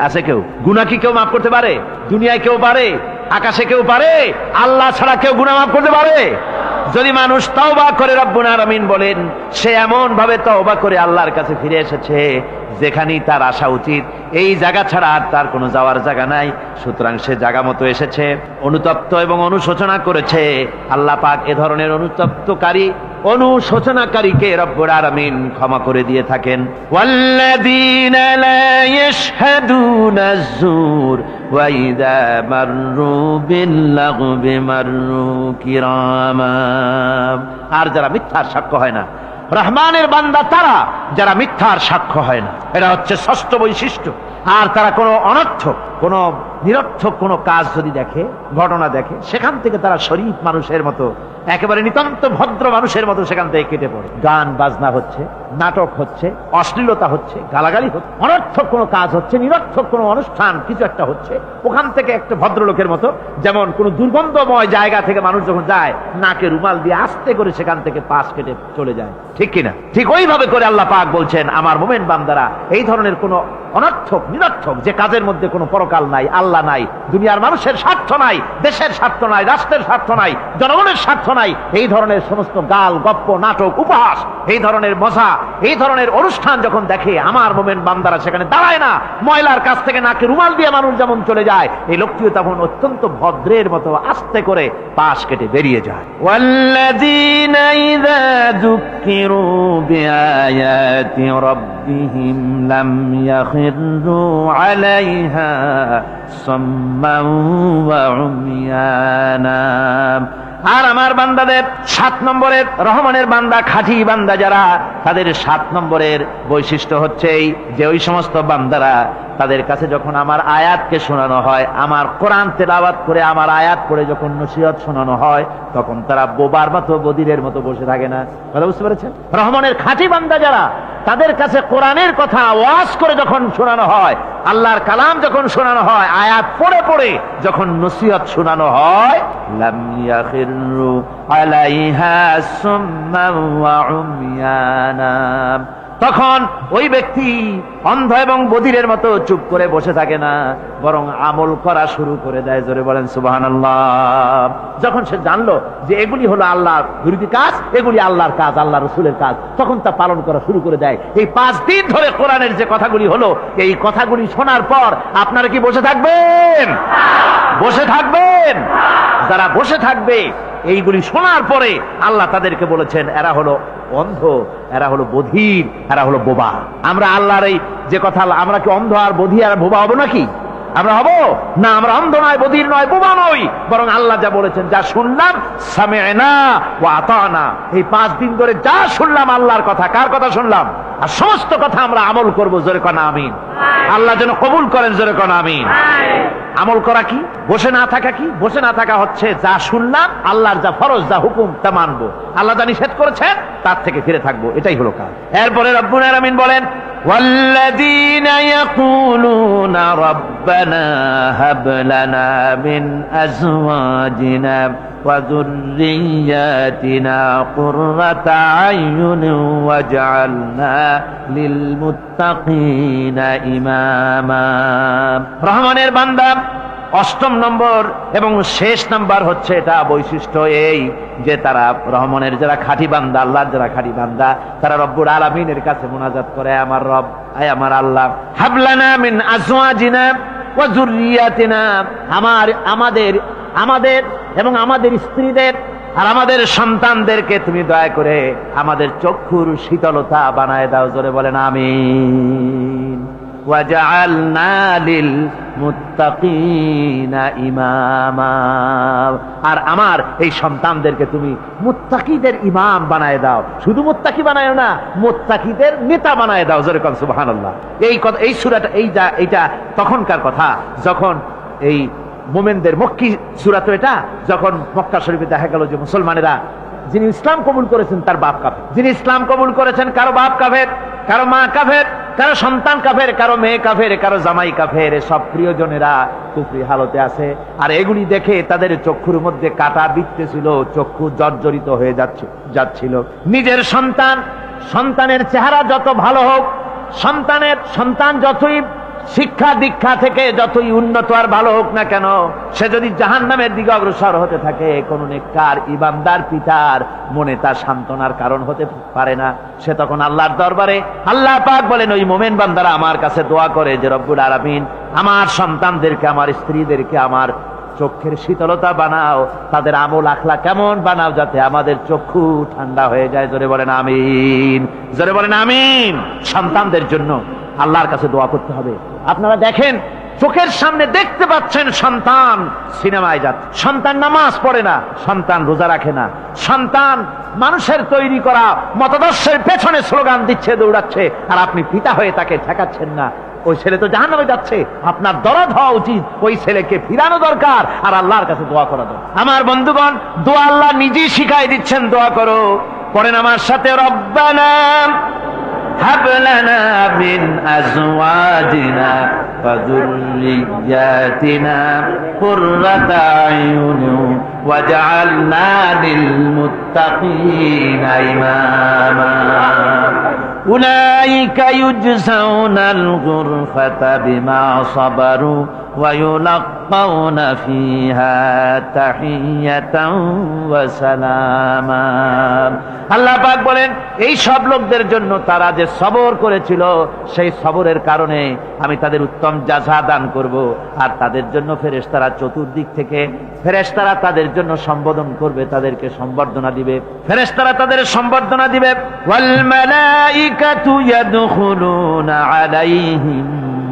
A: আছে কেউ? গুনাহ কি কেউ মাফ করতে পারে? দুনিয়ায় কেউ পারে? আকাশে কেউ পারে? আল্লাহ ছাড়া কেউ গুনাহ মাফ করতে পারে? যদি মানুষ তওবা করে, রব্বুল আলামিন বলেন সে এমন ভাবে তওবা করে আল্লাহর কাছে ফিরে এসেছে যেখানেই তার আসা উচিত, এই জায়গা ছাড়া আর তার কোনো যাওয়ার জায়গা নাই। সুতরাং সে জায়গা মতো এসেছে, অনুতপ্ত এবং অনুশোচনা করেছে। আল্লাহ পাক এ ধরনের অনুতপ্তকারী, অনুশোচনাকারীকে রব্বুল আলামিন ক্ষমা করে দিয়ে থাকেন। ওয়াল্লাযীনা লা ইয়াশহাদুনা আয-যুর ওয়া ইযা মাররু বিল-লাগবি মাররু কিরামা। আর যারা মিথ্যার সাক্ষ্য হয় না, রহমানের বান্দা তারা যারা মিথ্যার সাক্ষ্য হয় না, এটা হচ্ছে ষষ্ঠ বৈশিষ্ট্য। আর তারা কোনো অনর্থক, কোনো নিরর্থক কোনো কাজ যদি দেখে, ঘটনা দেখে, সেখান থেকে তারা শরীফ মানুষের মতো, একেবারে নিতান্ত ভদ্র মানুষের মতো সেখান থেকে কেটে পড়ে। গান বাজনা হচ্ছে, নাটক হচ্ছে, অশ্লীলতা হচ্ছে, গালাগালি হচ্ছে, অনর্থক কোনো কাজ হচ্ছে, নিরর্থক কোনো অনুষ্ঠান কিছু একটা হচ্ছে, ওখান থেকে একটা ভদ্রলোকের মতো, যেমন কোনো দুর্গন্ধময় জায়গা থেকে মানুষ যখন যায় নাকে রুমাল দিয়ে আস্তে করে সেখান থেকে পাশ কেটে চলে যায়, ঠিক কিনা? ঠিক ওইভাবে করে আল্লাহ পাক বলছেন আমার মুমিন বান্দারা এই ধরনের কোনো অনর্থক, নিরর্থক যে কাজের মধ্যে কোনো পরকাল নাই, আল্লাহ নাই, দুনিয়ার মানুষের স্বার্থ নাই, দেশের স্বার্থ নাই, রাষ্ট্রের স্বার্থ নাই, জনগণের স্বার্থ নাই, এই ধরনের সমস্ত গাল গপ্প, নাটক, উপহাস, এই ধরনের মজা, এই ধরনের অনুষ্ঠান যখন দেখে আমার মুমিন বান্দারা সেখানে দাঁড়ায় না। ময়লার কাছ থেকে নাকে রুমাল দিয়ে মানুষ যেমন চলে যায়, এই লোকটিও তখন অত্যন্ত ভদ্রের মতো আস্তে করে পাশ কেটে বেরিয়ে যায়। ওয়াল্লাযীনা ইযা যুক্কিরু বিআয়াতি রাব্বিহিম লাম ইয়াখিরু আলাইহা সাম্মান ওয়া উমিয়ানা। আর আমার বান্দাদের 7 নম্বরের, রহমানের বান্দা, খাঁটি বান্দা যারা, তাদের 7 নম্বরের বৈশিষ্ট্য হচ্ছে এই যে ওই সমস্ত বান্দারা
B: তাদের কাছে যখন আমার আয়াতকে শোনানো হয়, আমার কোরআন তেলাওয়াত করে আমার আয়াত পড়ে যখন নসিহত শোনানো হয়, তখন তারা বোবার মতো বদিরের মতো বসে থাকে না। কথা বুঝতে পেরেছেন? রহমানের খাঁটি বান্দা যারা, তাদের কাছে কোরআনের কথা ওয়াজ করে যখন শোনানো হয়, আল্লাহর কালাম যখন শোনানো হয়, আয়াত পড়ে পড়ে যখন নসিহত শোনানো হয়, লাম ইয়াখিরু আলাইহা সুম্মান ওয়া উময়ানা, তখন ওই ব্যক্তি অন্ধ এবং বধিরের মতো চুপ করে বসে থাকে না, বরং আমল করা শুরু করে দেয়। জোরে বলেন সুবহানাল্লাহ। যখন সে জানলো যে এগুলি হলো আল্লাহর বিরোধী কাজ, এগুলি আল্লাহর কাজ, আল্লাহ রসুলের কাজ, তখন তা পালন করা শুরু করে দেয়। এই 5 দিন ধরে কোরআনের যে কথাগুলি হলো, এই কথাগুলি শোনার পর আপনারা কি বসে থাকবেন? বসে থাকবেন? যারা বসে থাকবে এইগুলি শোনার পরে আল্লাহ তাদেরকে বলেছেন এরা হলো অন্ধ, এরা হলো বধির, এরা হলো বোবা। আমরা আল্লাহর এই যে কথা, আমরা কি অন্ধ আর বধির আর বোবা হবো নাকি? আমরা হব না। আমরা অন্ধ নয়, বধির নয়, বোবা নই, বরং আল্লাহ যা বলেছেন, যা শুনলাম সামি'না ওয়া আতানা, এই 5 দিন ধরে যা শুনলাম আল্লাহর কথা। কার কথা শুনলাম? আর সমস্ত কথা আমরা আমল করব। জোরে কোন আমিন। আল্লাহ যেন কবুল করেন। জোরে কোন আমিন। আমল করা কি? বসে না থাকা কি? বসে না থাকা হচ্ছে যা শুনলাম, আল্লাহর যা ফরজ, যা হুকুম, তা মানবো। আল্লাহ যা নিষেধ করেছেন তার থেকে ফিরে থাকবো, এটাই হলো কাজ। এরপরে রব্বুল আলামিন বলেন, والذين يقولون ربنا هب لنا من أزواجنا وذرياتنا قرة أعين واجعلنا للمتقين إماما। রহমানের বান্দা 8ম নম্বর এবং শেষ নাম্বার হচ্ছে এটা বৈশিষ্ট্য এই যে তারা রহমানের যারা খাঁটি বান্দা, আল্লাহর যারা খাঁটি বান্দা, তারা রব্বুল আলামিনের কাছে মুনাজাত করে, আমার রব, আয় আমার আল্লাহ, হাবলানা মিন আজওয়াজিনা ওয়া যুররিয়াতিনা, আমাদের এবং আমাদের স্ত্রীদের আর আমাদের সন্তানদেরকে তুমি দয়া করে আমাদের চক্ষুর শীতলতা বানায় দাও। জোরে বলেন আমিন। ওয়াজআলনা লিল মুত্তাকিনা ইমামা, আর আমার এই সন্তানদেরকে তুমি মুত্তাকিদের ইমাম বানায় দাও। শুধু মুত্তাকি বানায় না, মুত্তাকিদের নেতা বানায় দাও। জোরে কোন সুবহানাল্লাহ। এই সূরাটা এইটা তখনকার কথা যখন এই মুমিনদের মক্কি সূরা, তো এটা যখন মক্কা শরীফে দেখা গেল যে মুসলমানেরা, যিনি ইসলাম কবুল করেছেন তার বাপ কাফের, যিনি ইসলাম কবুল করেছেন কারো বাপ কাফের, কারো মা কাফের, কারো সন্তান কাফের, কারো মেয়ে কাফের, কারো জামাই কাফের, সব প্রিয়জনেরা কুফরি হালতে আছে। আর এগুলি দেখে তাদের চক্ষুর মধ্যে কাটা বিঁধতেছিল, চক্ষু জর্জরিত হয়ে যাচ্ছিল। নিজের সন্তানের চেহারা যত ভালো হোক, সন্তান যতই শিক্ষা দীক্ষা থেকে যতই উন্নত আর ভালো হোক না কেন, সে যদি জাহান্নামের দিকে অগ্রসর হতে থাকে, কোন নেককার ইমানদার পিতার মনে তা সান্ত্বনার কারণ হতে পারে না। সে তখন আল্লাহর দরবারে, আল্লাহ পাক বলেন ওই মুমিন বান্দারা আমার কাছে দোয়া করে যে রব্বুল আলামিন আমার সন্তানদেরকে, আমার স্ত্রীদেরকে আমার চোখের শীতলতা বানাও, তাদের আমল আখলা কেমন বানাও, যাতে আমাদের চক্ষু ঠান্ডা হয়ে যায়। জোরে বলেন আমিন। জোরে বলেন আমিন। সন্তানদের জন্য আল্লাহর কাছে দোয়া করতে হবে। আপনারা দেখেন, চোখের সামনে দেখতে পাচ্ছেন সন্তান সিনেমায় যাচ্ছে, সন্তান নামাজ পড়ে না, সন্তান রোজা রাখে না, সন্তান মানুষের তৈরি করা মতাদর্শের পেছনে স্লোগান দিচ্ছে, দৌড়াচ্ছে, আর আপনি পিতা হয়ে তাকে ঠেকাচ্ছেন না। ওই ছেলে তো জাহান্নামে যাচ্ছে, আপনার দরদ হওয়া উচিত, ওই ছেলেকে ফিরানো দরকার আর আল্লাহর কাছে দোয়া করা দরকার। আমার বন্ধুগণ, দোয়া আল্লাহ নিজেই শিখাই দিচ্ছেন, দোয়া করো। পড়েন আমার সাথে, রব্বানা হাব লানা মিন আজওয়াজিনা ওয়া যুররিয়াতিনা কুররাতা আয়ুন ওয়াজআলনা লিল মুত্তাকিনা ইমামা। উলাইকা ইউজজাউনাল গুরফাতা বিমা সাবারু ওয়া ইউলাক্কাউনা ফিহা তাহিয়াতান ওয়া সালামা। আল্লাহ পাক বলেন এই সব লোকদের জন্য তারা যে সবর করেছিল, সেই সবরের কারণে আমি তাদের উত্তম জাযা দান করব। আর তাদের জন্য ফেরেশতারা চতুর্দিক থেকে ফেরেশতারা তাদের জন্য সম্বোধন করবে, তাদেরকে সম্বর্ধনা দিবে, ফেরেশতারা তাদের সম্বর্ধনা দিবে। ওয়াল মালাইকাতু ইয়াদখুলুনা আলাইহিম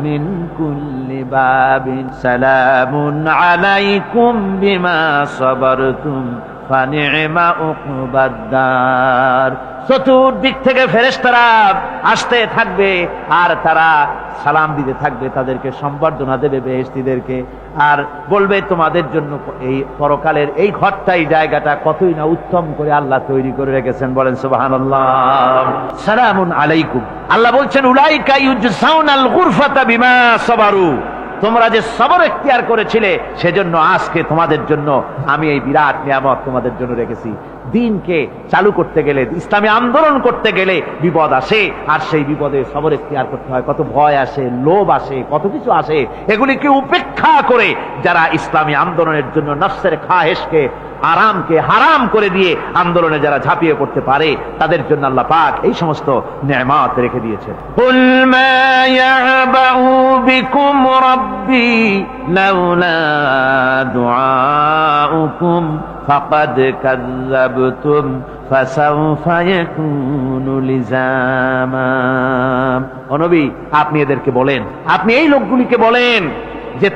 B: মিন কুল্লি বাবিন সালামুন আলাইকুম বিমা সাবারতুম ফানি'মা উকবাদ-দার। চতুর্দিক থেকে ফেরেশতারা আসতে থাকবে আর তারা সালাম দিতে থাকবে, তাদেরকে সম্বর্ধনা দেবে বেহেশতীদেরকে, আর বলবে তোমাদের জন্য এই পরকালের এই ঘরটাই জায়গাটা কতই না উত্তম করে আল্লাহ তৈরি করে রেখেছেন। বলেন সুবহানাল্লাহ। সালামুন আলাইকুম। আল্লাহ বলছেন উলাইকা ইউজসাউনাল গুরফাতা বিমা সাবারু। তোমরা যে সবর এখতিয়ার করেছিলে সেজন্য আজকে তোমাদের জন্য আমি এই বিরাট নিয়ামত তোমাদের জন্য রেখেছি। দিনকে চালু করতে গেলে, ইসলামী আন্দোলন করতে গেলে বিপদ আসে, আর সেই বিপদে সবর এখতিয়ার করতে হয়। কত ভয় আসে, লোভ আসে, কত কিছু আসে। এগুলিকে উপেক্ষা করে যারা ইসলামী আন্দোলনের জন্য নফসের খাহেশকে, আরামকে হারাম করে দিয়ে আন্দোলনে যারা ঝাঁপিয়ে পড়তে পারে, তাদের জন্য আল্লাহ পাক এই সমস্ত নেয়ামত রেখে দিয়েছেন। কুল মা ইয়াবাউ বিকুম রাব্বি লাউলা দুআউকুম ফাকাদ কাযযাবতুম ফাসাউফা ইয়াকুনু লিজামা। ও নবী, আপনি এদেরকে বলেন, আপনি এই লোকগুলিকে বলেন যে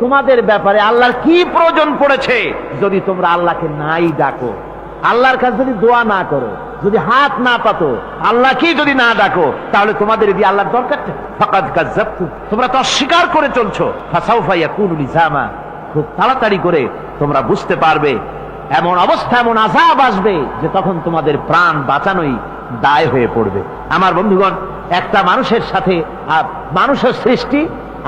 B: তোমাদের ব্যাপারে আল্লাহর কি প্রয়োজন পড়েছে যদি তোমরা আল্লাহকে নাই ডাকো, আল্লাহর কাছে যদি দোয়া না করো, যদি হাত না পাতো, আল্লাহকে যদি না ডাকো, তাহলে তোমাদের দিয়ে আল্লাহর দরকার। ফাকাদ কাযযাবতুম, তোমরা তো অস্বীকার করে চলছো। ফাসাউফা ইয়াকুনু লিজামা, খুব তাড়াতাড়ি করে তোমরা বুঝতে পারবে, এমন অবস্থা, এমন আযাব আসবে যে তখন তোমাদের প্রাণ বাঁচানোই দায় হয়ে পড়বে। আমার বন্ধুগণ, একটা মানুষের সাথে মানুষের সৃষ্টি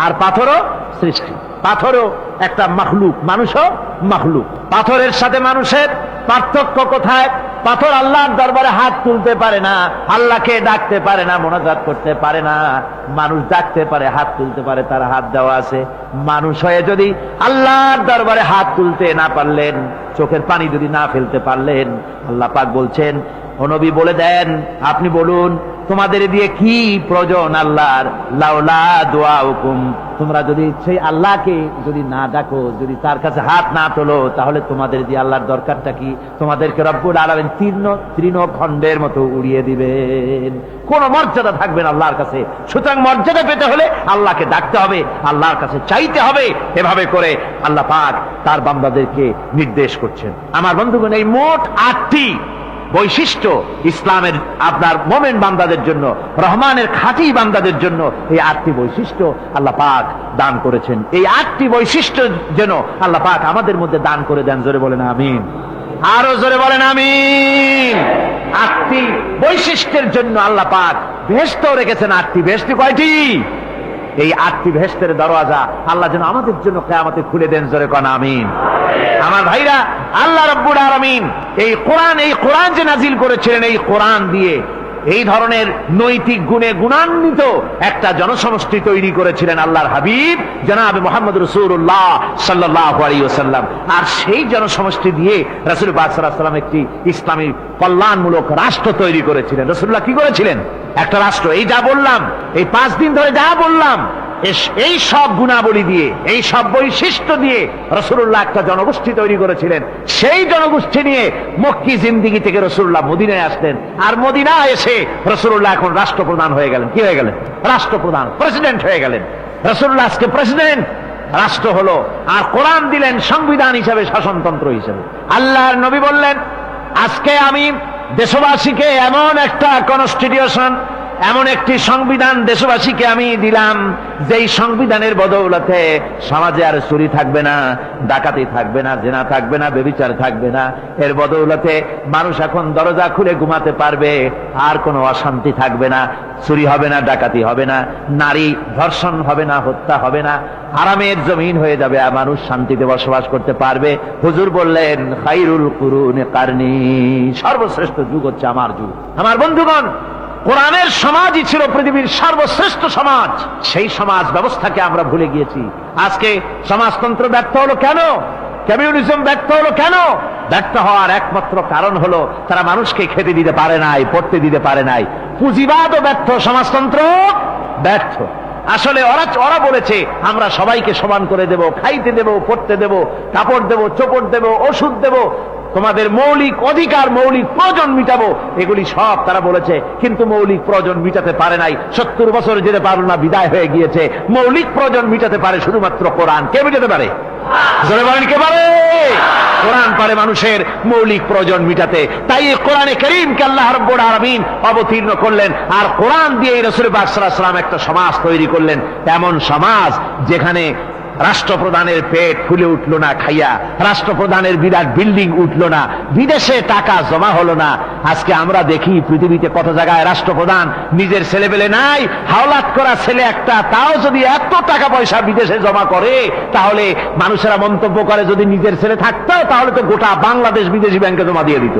B: আর পাথরও সৃষ্টি। পাথরও একটা মাখলুক, মানুষও মাখলুক। পাথরের সাথে মানুষের পার্থক্য কোথায়? পাথর আল্লাহর দরবারে হাত তুলতে পারে না, আল্লাহকে ডাকতে পারে না, মোনাজাত করতে পারে না। মানুষ ডাকতে পারে, হাত তুলতে পারে, তার হাত দেওয়া আছে। মানুষ হয়ে যদি আল্লাহর দরবারে হাত তুলতে না পারলেন, চোখের পানি যদি না ফেলতে পারলেন, আল্লাহ পাক বলছেন, ও নবী বলে দেন, আপনি বলুন তোমাদের দিয়ে কি প্রয়োজন আল্লাহর? লাউলা দুআউকুম, তোমরা যদি সেই আল্লাহকে যদি না ডাকো, যদি তার কাছে হাত না তোলো, তাহলে তোমাদের দিয়ে আল্লাহর দরকারটা কি? তোমাদেরকে রব্বুল আলামিন তৃণখণ্ডের মতো উড়িয়ে দিবেন, কোন মর্যাদা থাকবে না আল্লাহর কাছে। সুতরাং মর্যাদা পেতে হলে আল্লাহকে ডাকতে হবে, আল্লাহর কাছে চাইতে হবে। এভাবে করে আল্লাহ পাক তার বান্দাদেরকে নির্দেশ করছেন। আমার বন্ধুগণ, এই মোট 8টি বৈশিষ্ট্য ইসলামের আপনার মোমেন বান্দাদের জন্য, রহমানের খাঁটি বান্দাদের জন্য এই 8টি বৈশিষ্ট্য আল্লাহ পাক দান করেছেন। এই 8টি বৈশিষ্ট্য যেন আল্লাহ পাক আমাদের মধ্যে দান করে দেন। জোরে বলেন আমিন, আরো জোরে বলেন আমিন। 8টি বৈশিষ্ট্যের জন্য আল্লাহ পাক বেহেশত রেখেছেন। 8টি বেহেশত কয়টি? এই 8টি বেহেশতের দরওয়াজা আল্লাহ যেন আমাদের জন্য কিয়ামতে খুলে দেন। জোরে কোন আমিন। আমার ভাইরা, আল্লাহ রাব্বুল আলামিন এই কোরআন যে নাজিল করেছিলেন, এই কোরআন দিয়ে এই ধরনের নৈতিক গুণে গুণান্বিত একটা জনসমষ্টি তৈরি করেছিলেন আল্লাহর হাবিব জনাবে মুহাম্মদ রাসূলুল্লাহ সাল্লাল্লাহু আলাইহি ওয়াসাল্লাম। আর সেই জনসমষ্টি দিয়ে রাসূল পাক সাল্লাল্লাহু আলাইহি ওয়াসাল্লাম একটি ইসলামী কল্যাণমূলক রাষ্ট্র তৈরি করেছিলেন। রাসূলুল্লাহ কি করেছিলেন? একটা রাষ্ট্র। এই যা বললাম, এই 5 দিন ধরে যা বললাম, এই সব গুণাবলী দিয়ে, এই সব বৈশিষ্ট্য দিয়ে রাসূলুল্লাহ একটা জনগোষ্ঠী তৈরি করেছিলেন। সেই জনগোষ্ঠী নিয়ে মক্কি জিন্দেগি থেকে রাসূলুল্লাহ মদিনায় আসলেন। আর মদিনায় এসে রাসূলুল্লাহ এখন রাষ্ট্রপ্রধান হয়ে গেলেন। কি হয়ে গেলেন? রাষ্ট্রপ্রধান, প্রেসিডেন্ট হয়ে গেলেন। রাসূলুল্লাহ আজকে প্রেসিডেন্ট, রাষ্ট্র হলো। আর কোরআন দিলেন সংবিধান হিসাবে, শাসনতন্ত্র হিসাবে। আল্লাহর নবী বললেন, আজকে আমি দেশবাসীকে এমন একটা কনস্টিটিউশন, এমন একটি সংবিধান দেশবাসীকে আমি দিলাম, যেই সংবিধানের বদৌলতে সমাজে আর চুরি থাকবে না, ডাকাতি থাকবে না, জেনা থাকবে না, ব্যভিচার থাকবে না। এর বদৌলতে মানুষ এখন দরজা খুলে ঘুমাতে পারবে, আর কোনো অশান্তি থাকবে না, চুরি হবে না, ডাকাতি হবে না, নারী ধর্ষণ হবে না, হত্যা হবে না, আরামের জমিন হয়ে যাবে, আর মানুষ শান্তিতে বসবাস করতে পারবে। হুজুর বললেন, খায়রুল কুরুনি কারনি, সর্বশ্রেষ্ঠ যুগ হচ্ছে আমার যুগ। আমার বন্ধুগণ, কোরআনের সমাজই ছিল পৃথিবীর সর্বশ্রেষ্ঠ সমাজ। সেই সমাজ ব্যবস্থাকে আমরা ভুলে গিয়েছি। আজকে সমাজতন্ত্র ব্যর্থ হলো কেন? কমিউনিজম ব্যর্থ হলো কেন? ব্যর্থ হওয়ার একমাত্র কারণ হলো তারা মানুষকে খেতে দিতে পারে নাই, পড়তে দিতে পারে নাই। পুঁজিবাদও ব্যর্থ, সমাজতন্ত্র ব্যর্থ। আসলে ওরা বলেছে আমরা সবাইকে সমান করে দেব, খাইতে দেব, পড়তে দেব, কাপড় দেব, চোপড় দেব, ওষুধ দেব, তোমাদের মৌলিক অধিকার, মৌলিক প্রয়োজন মিটাবো, এগুলি সব তারা বলেছে। কিন্তু মৌলিক প্রয়োজন মিটাতে পারে নাই। 70 বছর যেতে পারল না, বিদায় হয়ে গিয়েছে। মৌলিক প্রয়োজন মিটাতে পারে শুধুমাত্র কোরআন। কে মিটাতে পারে?
A: জোরে বলেন কে পারে? কোরআন পারে মানুষের মৌলিক প্রয়োজন মিটাতে। তাই এই কোরআনে কারীমকে আল্লাহ রাব্বুল আলামিন অবতীর্ণ করলেন, আর কোরআন দিয়ে রাসূল পাক সাল্লাল্লাহু আলাইহি ওয়াসাল্লাম একটা সমাজ তৈরি করলেন, এমন সমাজ যেখানে রাষ্ট্রপ্রধানের পেট ফুলে উঠল না খাইয়া, রাষ্ট্রপ্রধানের বিরাট বিল্ডিং উঠল না, বিদেশে টাকা জমা হলো না। আজকে আমরা দেখি পৃথিবীতে কত জায়গায় রাষ্ট্রপ্রধান নিজের ছেলেবেলে নাই, হাওলাত করা ছেলে একটা, তাও যদি এত টাকা পয়সা বিদেশে জমা করে, তাহলে মানুষেরা মন্তব্য করে যদি নিজের ছেলে থাকতো তাহলে তো গোটা বাংলাদেশ বিদেশি ব্যাংকে জমা দিয়ে দিত।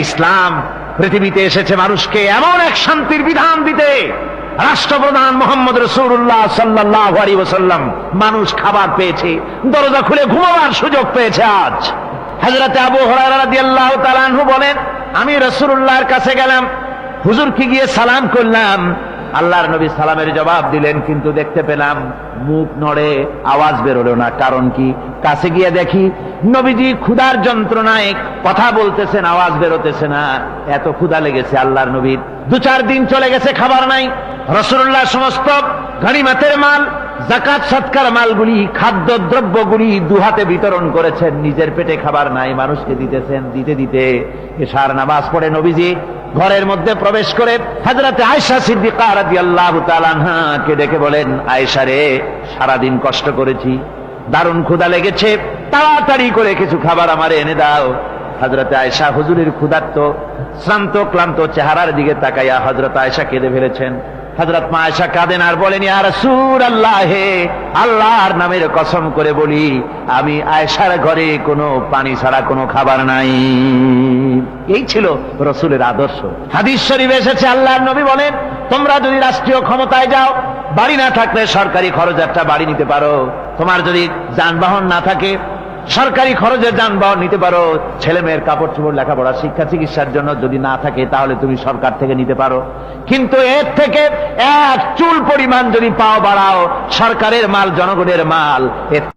A: ইসলাম পৃথিবীতে এসেছে মানুষকে এমন এক শান্তির বিধান দিতে। রাষ্ট্রপ্রধান মুহাম্মদ রাসূলুল্লাহ সাল্লাল্লাহু আলাইহি ওয়াসাল্লাম মানুষ খাবার পেয়েছে, দরজা খুলে ঘুমাবার সুযোগ পেয়েছে। আজ হযরত আবু হুরায়রা রাদিয়াল্লাহু তাআলা আনহু বলেন, আমি রাসূলুল্লাহর কাছে গেলাম, হুজুরকে গিয়ে সালাম করলাম। আল্লাহর নবী সালামের জবাব দিলেন, কিন্তু দেখতে পেলাম মুখ নড়ে, আওয়াজ বেরোলো না। কারণ কি? কাছে গিয়ে দেখি নবীজি ক্ষুধার যন্ত্রণায় কথা বলতেছেন, আওয়াজ বেরোতেছে না। এত ক্ষুধা লেগেছে আল্লাহর নবীর। 2-4 দিন চলে গেছে, খাবার নাই। রাসূলুল্লাহ সমস্ত গনিমতের মাল, যাকাত সদকার মালগুলি, খাদ্য দ্রব্যগুলি দুহাতে বিতরণ করেছেন, নিজের পেটে খাবার নাই, মানুষকে দিতেছেন। দিতে দিতে এশার নামাজ পড়ে নবীজি ঘরের মধ্যে প্রবেশ করে হযরত আয়েশা সিদ্দিকা রাদিয়াল্লাহু তাআলা আনহাকে ডেকে বলেন, আয়েশা রে, সারাদিন কষ্ট করেছি, দারুণ ক্ষুধা লেগেছে, তাড়াতাড়ি করে কিছু খাবার আমারে এনে দাও। হযরত আয়েশা হুজুরের ক্ষুধার্ত শ্রান্ত ক্লান্ত চেহারার দিকে তাকাইয়া হযরত আয়েশা কেঁদে ফেলেছেন। হযরত মা আয়েশা কাঁদেন আর বলেন, ইয়া রাসূলুল্লাহ, হে আল্লাহর নামের কসম করে বলি, আমি আয়েশার ঘরে কোনো পানি ছাড়া কোনো খাবার নাই। এই ছিল রাসূলের আদর্শ। হাদিস শরীফে এসেছে, আল্লাহর নবী বলেন, তোমরা যদি রাষ্ট্রীয় ক্ষমতায় যাও, বাড়ি না থাকলে সরকারি খরচ একটা বাড়ি নিতে পারো। তোমার যদি যানবাহন না থাকে, সরকারি খরচের যানবাহন নিতে পারো। ছেলে মেয়ের কাপড় চোপড়, লেখাপড়া, শিক্ষা চিকিৎসার জন্য যদি না থাকে, তাহলে তুমি সরকার থেকে নিতে পারো। কিন্তু এর থেকে এক চুল পরিমাণ যদি পাও বাড়াও, সরকারের মাল জনগণের মাল,